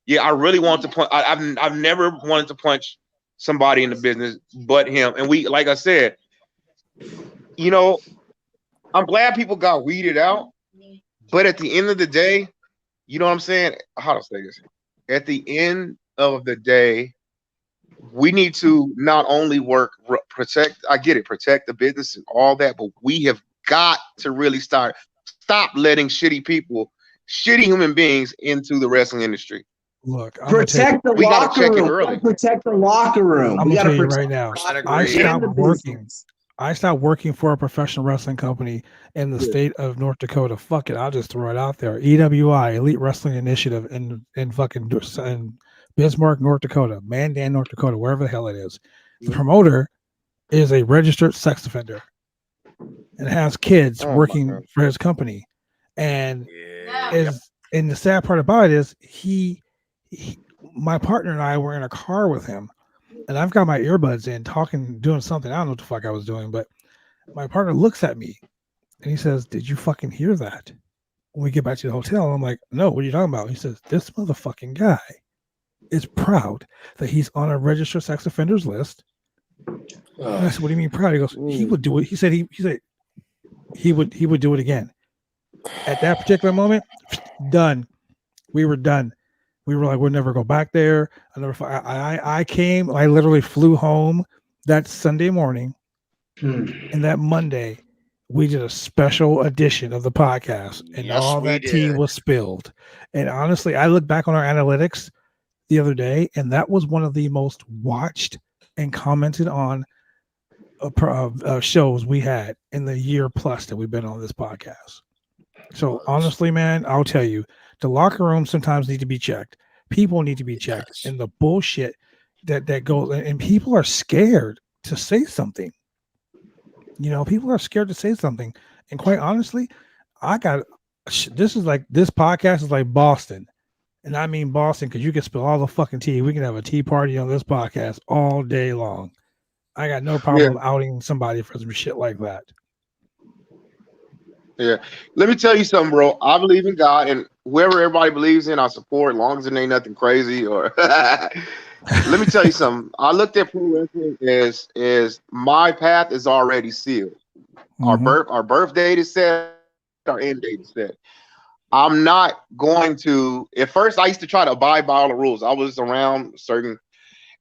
Yeah, I really want to punch. I've never wanted to punch somebody in the business but him. And we, like I said, you know, I'm glad people got weeded out. But at the end of the day, you know what I'm saying? How to say this? At the end of the day, we need to not only protect. I get it, protect the business and all that, but we have got to really stop letting shitty human beings into the wrestling industry. Look, protect the locker room. We gotta protect the locker room. I'm we gonna gotta tell you right now. I stopped working for a professional wrestling company in the state of North Dakota. Fuck it, I'll just throw it out there. EWI, Elite Wrestling Initiative, in fucking in Bismarck, North Dakota, Mandan, North Dakota, wherever the hell it is. The promoter is a registered sex offender and has kids working for his company. And and the sad part about it is my partner and I were in a car with him, and I've got my earbuds in talking, doing something. I don't know what the fuck I was doing, but my partner looks at me and he says, "Did you fucking hear that?" When we get back to the hotel, I'm like, "No, what are you talking about?" He says, "This motherfucking guy is proud that he's on a registered sex offenders list." And I said, "What do you mean proud?" He goes, "He would do it." He said he would do it again. At that particular moment, done. We were done. We were like, we'll never go back there. I literally flew home that Sunday morning, and that Monday we did a special edition of the podcast, and all that tea was spilled. And honestly, I look back on our analytics the other day, and that was one of the most watched and commented on shows we had in the year plus that we've been on this podcast. So honestly, man, I'll tell you, the locker rooms sometimes need to be checked. People need to be checked, and the bullshit that goes, and people are scared to say something. You know, people are scared to say something, and quite honestly, this podcast is like Boston, and I mean Boston because you can spill all the fucking tea. We can have a tea party on this podcast all day long. I got no problem outing somebody for some shit like that. Yeah. Let me tell you something, bro. I believe in God, and whoever everybody believes in, I support, as long as it ain't nothing crazy. Or let me tell you something. I looked at pro wrestling as my path is already sealed. Mm-hmm. Our birth date is set, our end date is set. I'm not going to. At first, I used to try to abide by all the rules. I was around certain,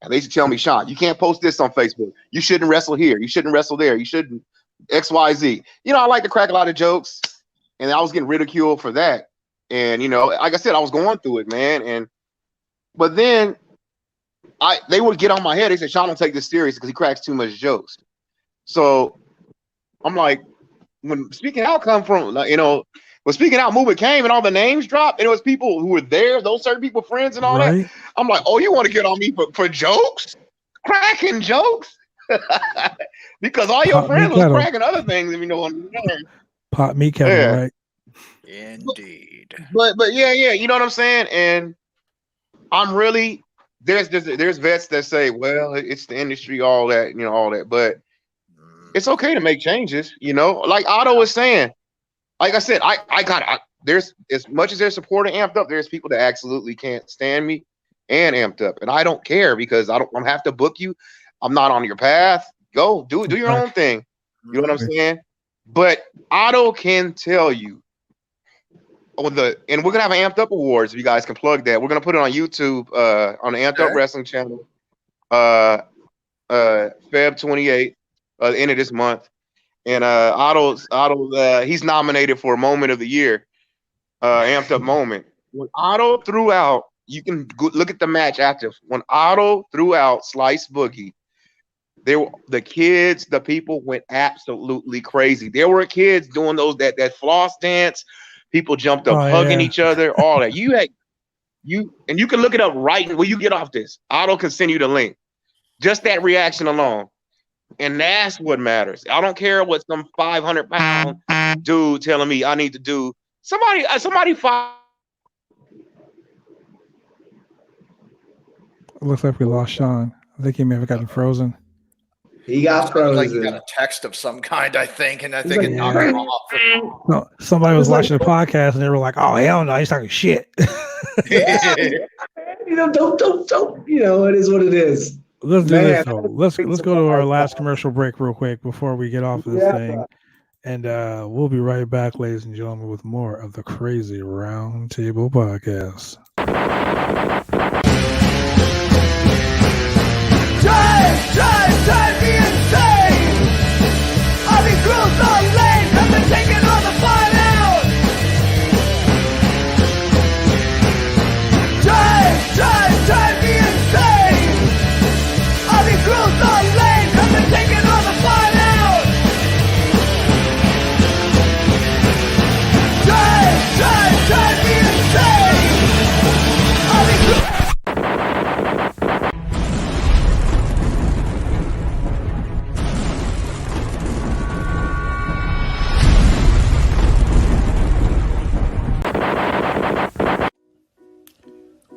and they used to tell me, Sean, you can't post this on Facebook. You shouldn't wrestle here. You shouldn't wrestle there. You shouldn't. XYZ. You know, I like to crack a lot of jokes, and I was getting ridiculed for that. And you know, like I said, I was going through it, man. But then they would get on my head. They said, Sean, don't take this serious because he cracks too much jokes. So I'm like, when Speaking Out come from, like, you know, when Speaking Out movement came and all the names dropped, and it was people who were there, those certain people, friends and all that. I'm like, oh, you want to get on me for jokes? Cracking jokes? Because all your friends was cracking other things, if you know what I'm saying. Pot me kettle, right? Indeed. But yeah, you know what I'm saying? And I'm really there's vets that say, well, it's the industry, all that, you know, all that. But it's okay to make changes, you know. Like Otto was saying, like I said, there's as much as they're supporting Amped Up, there's people that absolutely can't stand me and Amped Up, and I don't care because I don't have to book you. I'm not on your path. Go do your own thing. You know what I'm saying? But Otto can tell you and we're gonna have an Amped Up Awards. If you guys can plug that, we're gonna put it on YouTube on the Amped Up Wrestling channel. Feb 28th, the end of this month, And Otto, he's nominated for Moment of the Year, Amped Up Moment. When Otto threw out, you can look at the match after. When Otto threw out Slice Boogie, the kids, the people went absolutely crazy. There were kids doing that floss dance. People jumped up, hugging each other, all that. And you can look it up right when you get off this. Otto can send you the link. Just that reaction alone. And that's what matters. I don't care what some 500-pound dude telling me I need to do. Somebody It looks like we lost Sean. I think he may have gotten frozen. He got Sounded like frozen. he got a text of some kind, I think, and I think it knocked him off. No, somebody was watching the podcast and they were like, "Oh hell no, he's talking shit." Yeah, don't. You know, it is what it is. Let's do this though. Let's go to our last commercial break real quick before we get off of this thing, and we'll be right back, ladies and gentlemen, with more of the Crazy Roundtable podcast. Drive me insane. All these rules are lame, have been taking all the fun out. Drive me insane. All these rules are lame, have been taking all the fun out. Drive me insane. All these rules.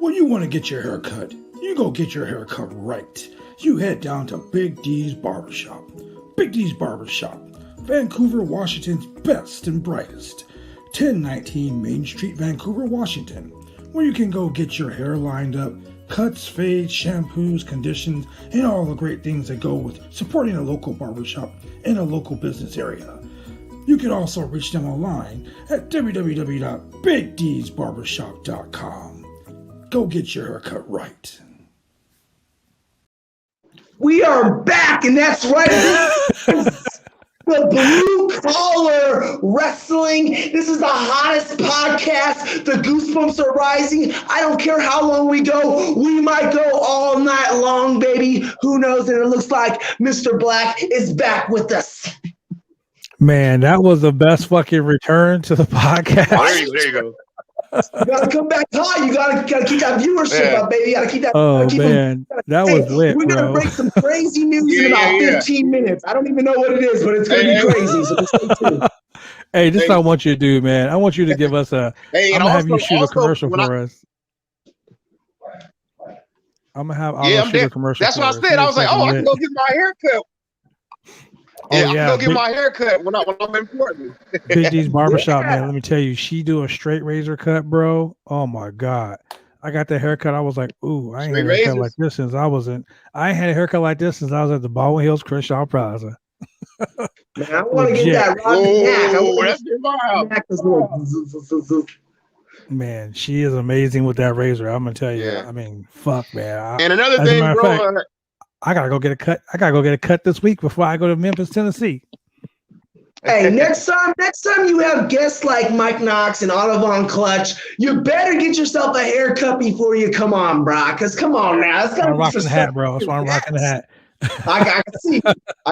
When you want to get your hair cut, you go get your hair cut right. You head down to Big D's Barbershop. Big D's Barbershop, Vancouver, Washington's best and brightest. 1019 Main Street, Vancouver, Washington, where you can go get your hair lined up, cuts, fades, shampoos, conditions, and all the great things that go with supporting a local barbershop in a local business area. You can also reach them online at www.bigdsbarbershop.com. Go get your haircut right. We are back, and that's right. This is the Blue Collar Wrestling. This is the hottest podcast. The goosebumps are rising. I don't care how long we go. We might go all night long, baby. Who knows? And it looks like Mr. Black is back with us. Man, that was the best fucking return to the podcast. There you go. You gotta come back hot. You gotta keep that viewership up, baby. You gotta keep that. Oh keep man, that was lit, we're gonna bro. break some crazy news in about 15 minutes. I don't even know what it is, but it's gonna be crazy. So just stay tuned. Hey, this is what I want you to do, man. I want you to give us a. I'm gonna have you shoot a commercial for us. I'm gonna have Otto shoot a commercial. That's what I said. I was like, oh, I can go get my haircut. I can go get my haircut when I'm in Portland. Big D's Barbershop, man. Let me tell you, she do a straight razor cut, bro. Oh my god, I got that haircut. I was like, ooh, I ain't had a haircut like this since I ain't had a haircut like this since I was at the Baldwin Hills Crenshaw Plaza. Man, I want to get that Rodney Hack. Man, she is amazing with that razor. I'm gonna tell you. I mean, fuck, man. And another thing, bro. I gotta go get a cut. I gotta go get a cut this week before I go to Memphis, Tennessee. Hey, next time you have guests like Mike Knox and Otto Von Clutch, you better get yourself a haircut before you come on, bro. Because come on now, I'm rocking the hat, bro. That's why I'm rocking the hat. I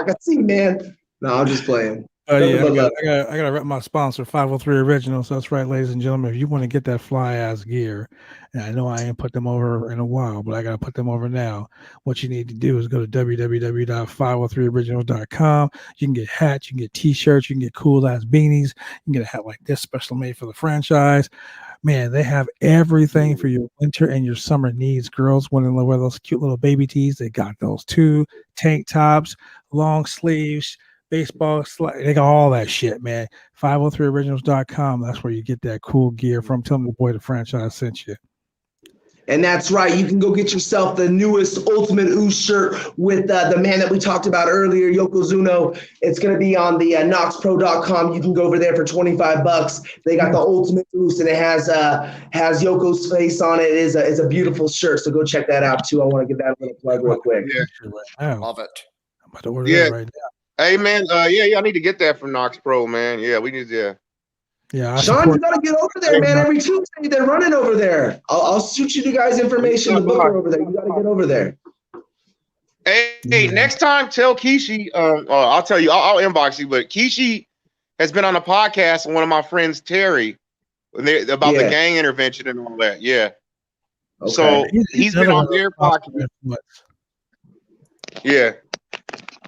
can see, man. No, I'm just playing. I gotta rep my sponsor, 503 Original. So that's right, ladies and gentlemen. If you want to get that fly ass gear, and I know I ain't put them over in a while, but I gotta put them over now. What you need to do is go to www.503originals.com. You can get hats, you can get t-shirts, you can get cool ass beanies, you can get a hat like this, special made for the franchise. Man, they have everything for your winter and your summer needs. Girls want to wear those cute little baby tees, they got those too. Tank tops, long sleeves, baseball, they got all that shit, man. 503originals.com. That's where you get that cool gear from. Tell them the boy the franchise sent you. And that's right. You can go get yourself the newest Ultimate Ooze shirt with the man that we talked about earlier, Yokozuno. It's going to be on the knoxpro.com. You can go over there for $25. They got the Ultimate Ooze, and it has Yoko's face on it. It is a beautiful shirt. So go check that out too. I want to give that a little plug real quick. Yeah. Love it. I'm about to order that right now. Hey man, yeah, I need to get that from Knox Pro, man. Yeah, we need to. Yeah, I Sean, you support. gotta get over there, man. Every Tuesday they're running over there. I'll shoot you guys information. The booker over there. You gotta get over there. Hey, next time tell Kishi. I'll tell you. I'll inbox you. But Kishi has been on a podcast with one of my friends, Terry, about the gang intervention and all that. Yeah. Okay. So he's been on their podcast. Yeah.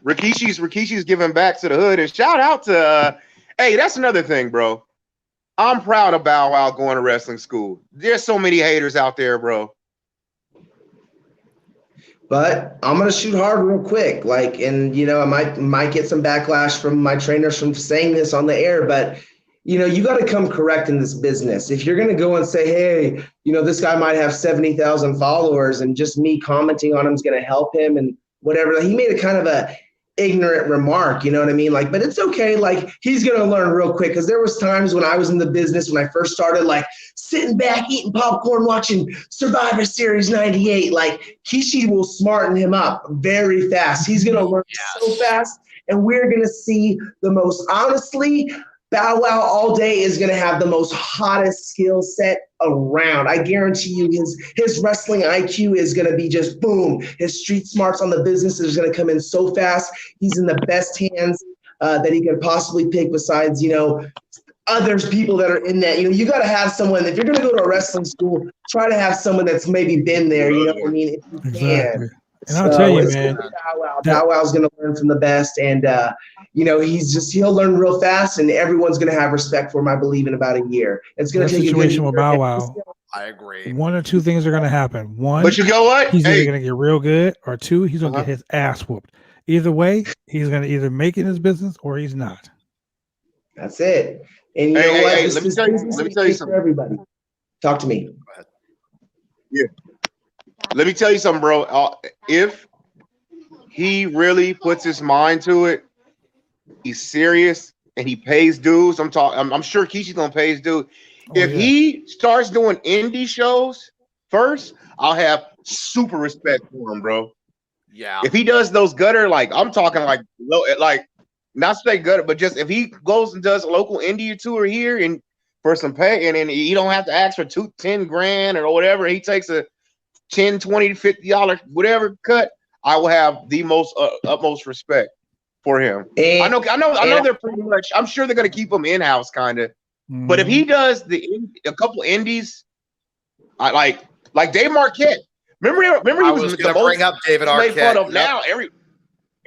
Rikishi's giving back to the hood, and shout out to hey, that's another thing, bro. I'm proud of Bow Wow going to wrestling school. There's so many haters out there, bro. But I'm gonna shoot hard real quick. Like, and you know, I might get some backlash from my trainers from saying this on the air, but you know, you got to come correct in this business. If you're gonna go and say, hey, you know, this guy might have 70,000 followers, and just me commenting on him is gonna help him and whatever. He made a kind of a ignorant remark, you know what I mean? Like, but it's okay. Like, he's gonna learn real quick, because there was times when I was in the business when I first started, like sitting back eating popcorn watching Survivor Series 98. Like, Kishi will smarten him up very fast. He's gonna learn so fast, and we're gonna see the most, honestly, Bow Wow all day is going to have the most hottest skill set around. I guarantee you his wrestling IQ is going to be just boom. His street smarts on the business is going to come in so fast. He's in the best hands that he could possibly pick, besides, you know, others people that are in that. You know, you got to have someone, if you're going to go to a wrestling school, try to have someone that's maybe been there, you know what I mean? If you can. And I'll tell you, man, Bow Wow's going to learn from the best, and you know, he'll learn real fast, and everyone's going to have respect for him, I believe, in about a year. It's going to take a situation with Bow Wow. I agree. One or two things are going to happen. One, but you know what? He's either going to get real good, or two, he's going to get his ass whooped. Either way, he's going to either make it in his business or he's not. That's it. And you know what? Let me tell you something. Everybody, talk to me. Yeah. Let me tell you something, bro. If he really puts his mind to it, he's serious, and he pays dues. I'm sure Kishi's gonna pay his dues. If he starts doing indie shows first, I'll have super respect for him, bro. Yeah. If he does those gutter, like I'm talking like not say gutter, but just if he goes and does a local indie tour here and for some pay, and then you don't have to ask for $10 grand or whatever, he takes a $10, $20, $50, whatever cut, I will have the most utmost respect for him. And, I know they're pretty much, I'm sure they're going to keep him in-house kind of. Mm-hmm. But if he does a couple indies, I like Dave Marquette. Remember he was going to bring up David Arquette. Yep. Now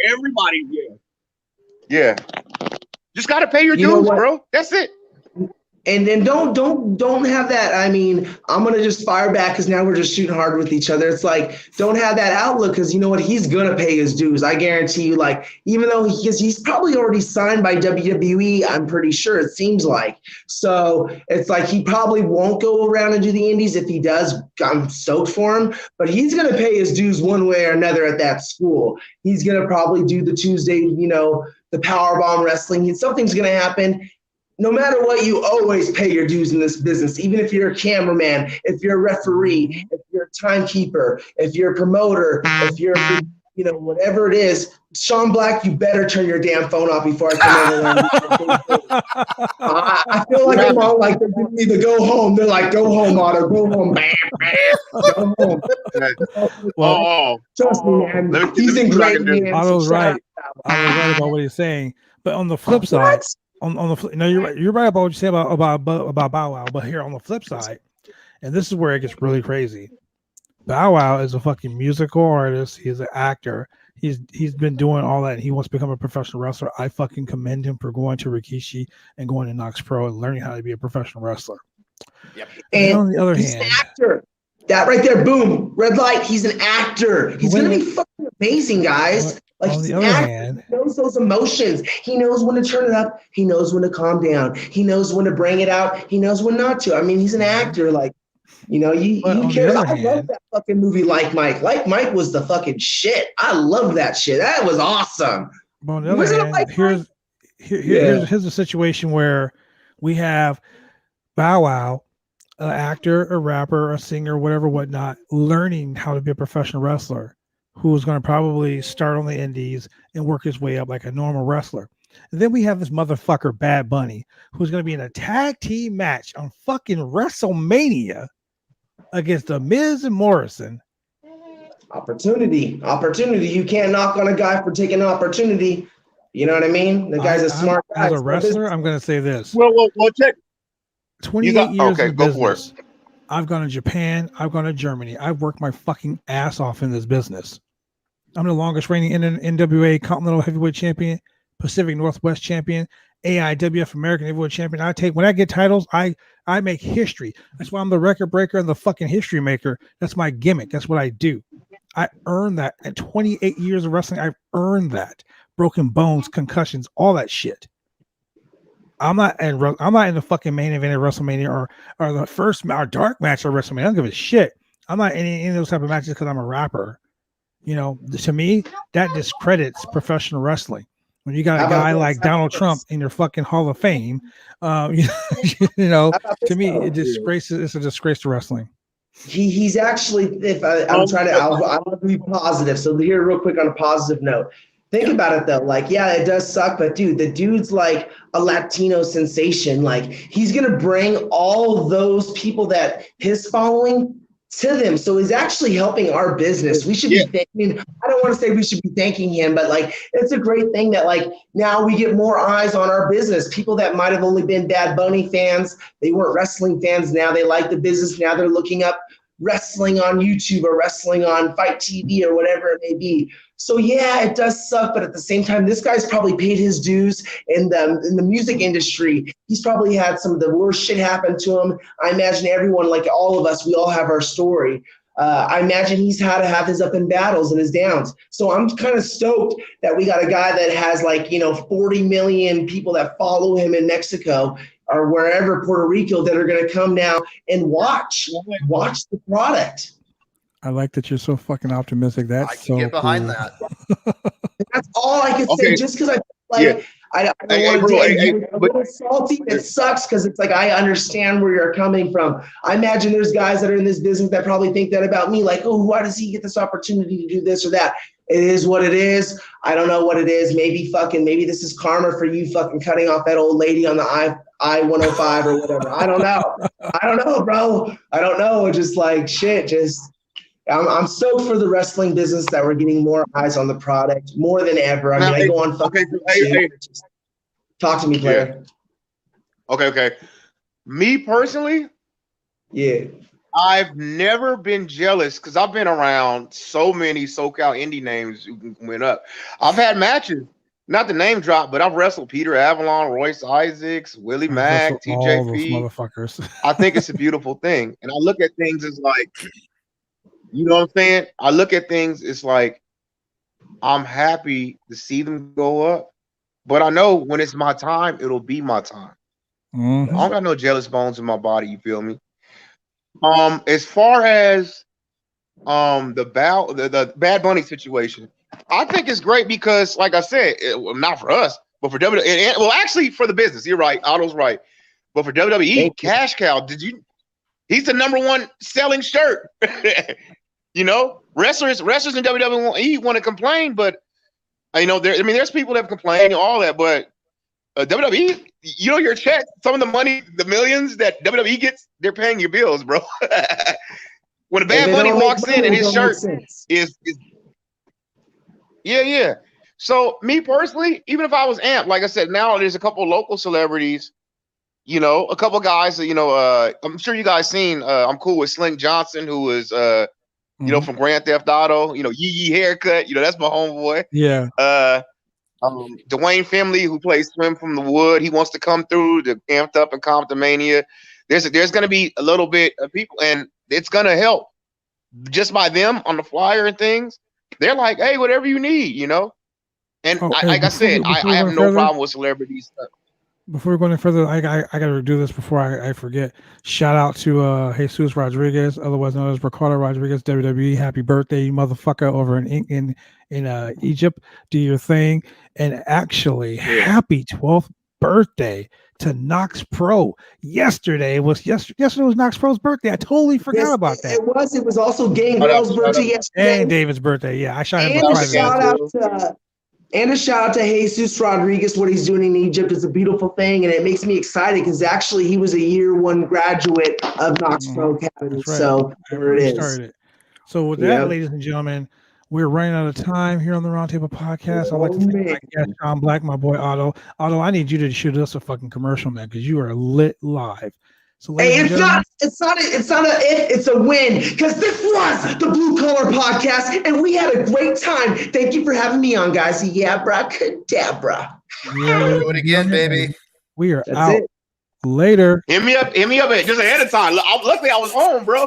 everybody, yeah. Just got to pay your dues, bro. That's it. And then don't have that. I mean, I'm gonna just fire back because now we're just shooting hard with each other. It's like, don't have that outlook, because you know what? He's gonna pay his dues. I guarantee you. Like, even though he's probably already signed by WWE, I'm pretty sure, it seems like. So it's like he probably won't go around and do the indies. If he does, I'm stoked for him. But he's gonna pay his dues one way or another at that school. He's gonna probably do the Tuesday, you know, the powerbomb wrestling. Something's gonna happen. No matter what, you always pay your dues in this business, even if you're a cameraman, if you're a referee, if you're a timekeeper, if you're a promoter, if you're, you know, whatever it is. Sean Black, you better turn your damn phone off before I come over. I feel like I'm all like, they're giving me the go home. They're like, go home, Otto, go home, man. Go home. Trust me, man. He's in great hands. Otto's right. Otto's right about what he's saying. But on the flip side, on the flip, no, you're right. You're right about what you say about Bow Wow. But here on the flip side, and this is where it gets really crazy. Bow Wow is a fucking musical artist. He's an actor. He's been doing all that. And he wants to become a professional wrestler. I fucking commend him for going to Rikishi and going to Knox Pro and learning how to be a professional wrestler. Yep. And on the other he's hand, an actor. That right there, boom, red light. He's an actor. He's gonna be fucking amazing, guys. Like, on the other hand, he knows those emotions. He knows when to turn it up. He knows when to calm down. He knows when to bring it out. He knows when not to. I mean, he's an actor. Like, you know, you care. I love that fucking movie, Like Mike. Like Mike was the fucking shit. I love that shit. That was awesome. But on the other hand, here's a situation where we have Bow Wow, an actor, a rapper, a singer, whatever, whatnot, learning how to be a professional wrestler. who's going to probably start on the indies and work his way up like a normal wrestler. And then we have this motherfucker Bad Bunny, who's going to be in a tag team match on fucking WrestleMania against The Miz and Morrison. Opportunity. You can't knock on a guy for taking an opportunity. You know what I mean? The guy's a smart guy. As a wrestler, I'm going to say this. Well, check. 28 years okay, in go business. for it. I've gone to Japan. I've gone to Germany. I've worked my fucking ass off in this business. I'm the longest reigning NWA Continental Heavyweight Champion, Pacific Northwest Champion, AIWF American Heavyweight Champion. When I get titles, I make history. That's why I'm the record breaker and the fucking history maker. That's my gimmick. That's what I do. I earned that. At 28 years of wrestling, I've earned that. Broken bones, concussions, all that shit. I'm not in the fucking main event of WrestleMania or the first our dark match of WrestleMania. I don't give a shit. I'm not in any of those type of matches because I'm a rapper. You know, to me, that discredits professional wrestling. When you got a guy like Donald Trump in your fucking Hall of Fame, you know, to me, it's a disgrace to wrestling. He's actually, I'm trying to, I want to be positive. So here, real quick on a positive note. Think about it though, like, yeah, it does suck, but dude, the dude's like a Latino sensation. Like, he's gonna bring all those people that his following to them. So he's actually helping our business. We should be thanking, I don't want to say we should be thanking him, but like, it's a great thing that like now we get more eyes on our business. People that might have only been Bad Bunny fans, they weren't wrestling fans. Now they like the business. Now they're looking up wrestling on YouTube or wrestling on Fight TV or whatever it may be. So yeah, it does suck, but at the same time, this guy's probably paid his dues in the music industry. He's probably had some of the worst shit happen to him. I imagine everyone, like all of us, we all have our story. I imagine he's had to have his up and battles and his downs. So I'm kind of stoked that we got a guy that has 40 million people that follow him in Mexico or wherever, Puerto Rico, that are going to come now and watch the product. I like that you're so fucking optimistic. That's I can so get behind cool. that. That's all I can say. Just because I don't want to a little salty. It sucks because it's like I understand where you're coming from. I imagine there's guys that are in this business that probably think that about me, like, oh, why does he get this opportunity to do this or that? It is what it is. I don't know what it is. Maybe this is karma for you fucking cutting off that old lady on the I-105 or whatever. I don't know, bro. I don't know. Just like shit. I'm stoked for the wrestling business that we're getting more eyes on the product more than ever. I mean, I go on fucking talk to me, player. Okay. Me personally, yeah, I've never been jealous because I've been around so many SoCal indie names who went up. I've had matches, not the name drop, but I've wrestled Peter Avalon, Royce Isaacs, Willie Mack, TJP. Motherfuckers. I think it's a beautiful thing, and I look at things as like. You know what I'm saying? I look at things, it's like I'm happy to see them go up, but I know when it's my time, it'll be my time. Mm-hmm. I don't got no jealous bones in my body, you feel me? As far as the Bad Bunny situation, I think it's great because, like I said, not for us, but for WWE, well, actually for the business, you're right, Otto's right. But for WWE, Cash Cow, he's the number one selling shirt. You know, wrestlers in WWE want to complain, but there's people that have complained and all that, but WWE, your check, some of the money, the millions that WWE gets, they're paying your bills, bro. When a Bad Bunny walks in and his shirt is yeah. So me personally, even if I was amped, like I said, now there's a couple of local celebrities. A couple of guys, I'm sure you guys seen, I'm cool with Slink Johnson, who is, from Grand Theft Auto, Yee haircut, that's my homeboy. Yeah. Dwayne Finley, who plays Swim from the Wood, he wants to come through the Amped Up and Comptomania. There's going to be a little bit of people, and it's going to help just by them on the flyer and things. They're like, hey, whatever you need, And like I said, I have no problem with celebrities. Before we go any further, I got to do this before I forget. Shout out to Jesus Rodriguez, otherwise known as Ricardo Rodriguez, WWE. Happy birthday, you motherfucker, over in Egypt. Do your thing. And actually, happy 12th birthday to Knox Pro. Yesterday was Knox Pro's birthday. I totally forgot about that. It was also Gangrel's birthday yesterday. And David's birthday. Yeah, I shot him And a a private. shout out to Jesus Rodriguez. What he's doing in Egypt is a beautiful thing, and it makes me excited because actually he was a year 1 graduate of Knox Pro Academy. That's right. So there it is. So with that, ladies and gentlemen, we're running out of time here on the Roundtable Podcast. I'd like to thank my guest, Sean Black, my boy Otto. Otto, I need you to shoot us a fucking commercial, man, because you are lit live. So, hey, it's not it's a win, because this was the Blue Collar Podcast, and we had a great time. Thank you for having me on, guys. Yeah, bracadabra. Do it again, baby. We are out. Later. Hit me up just ahead of time. Luckily, I was home, bro.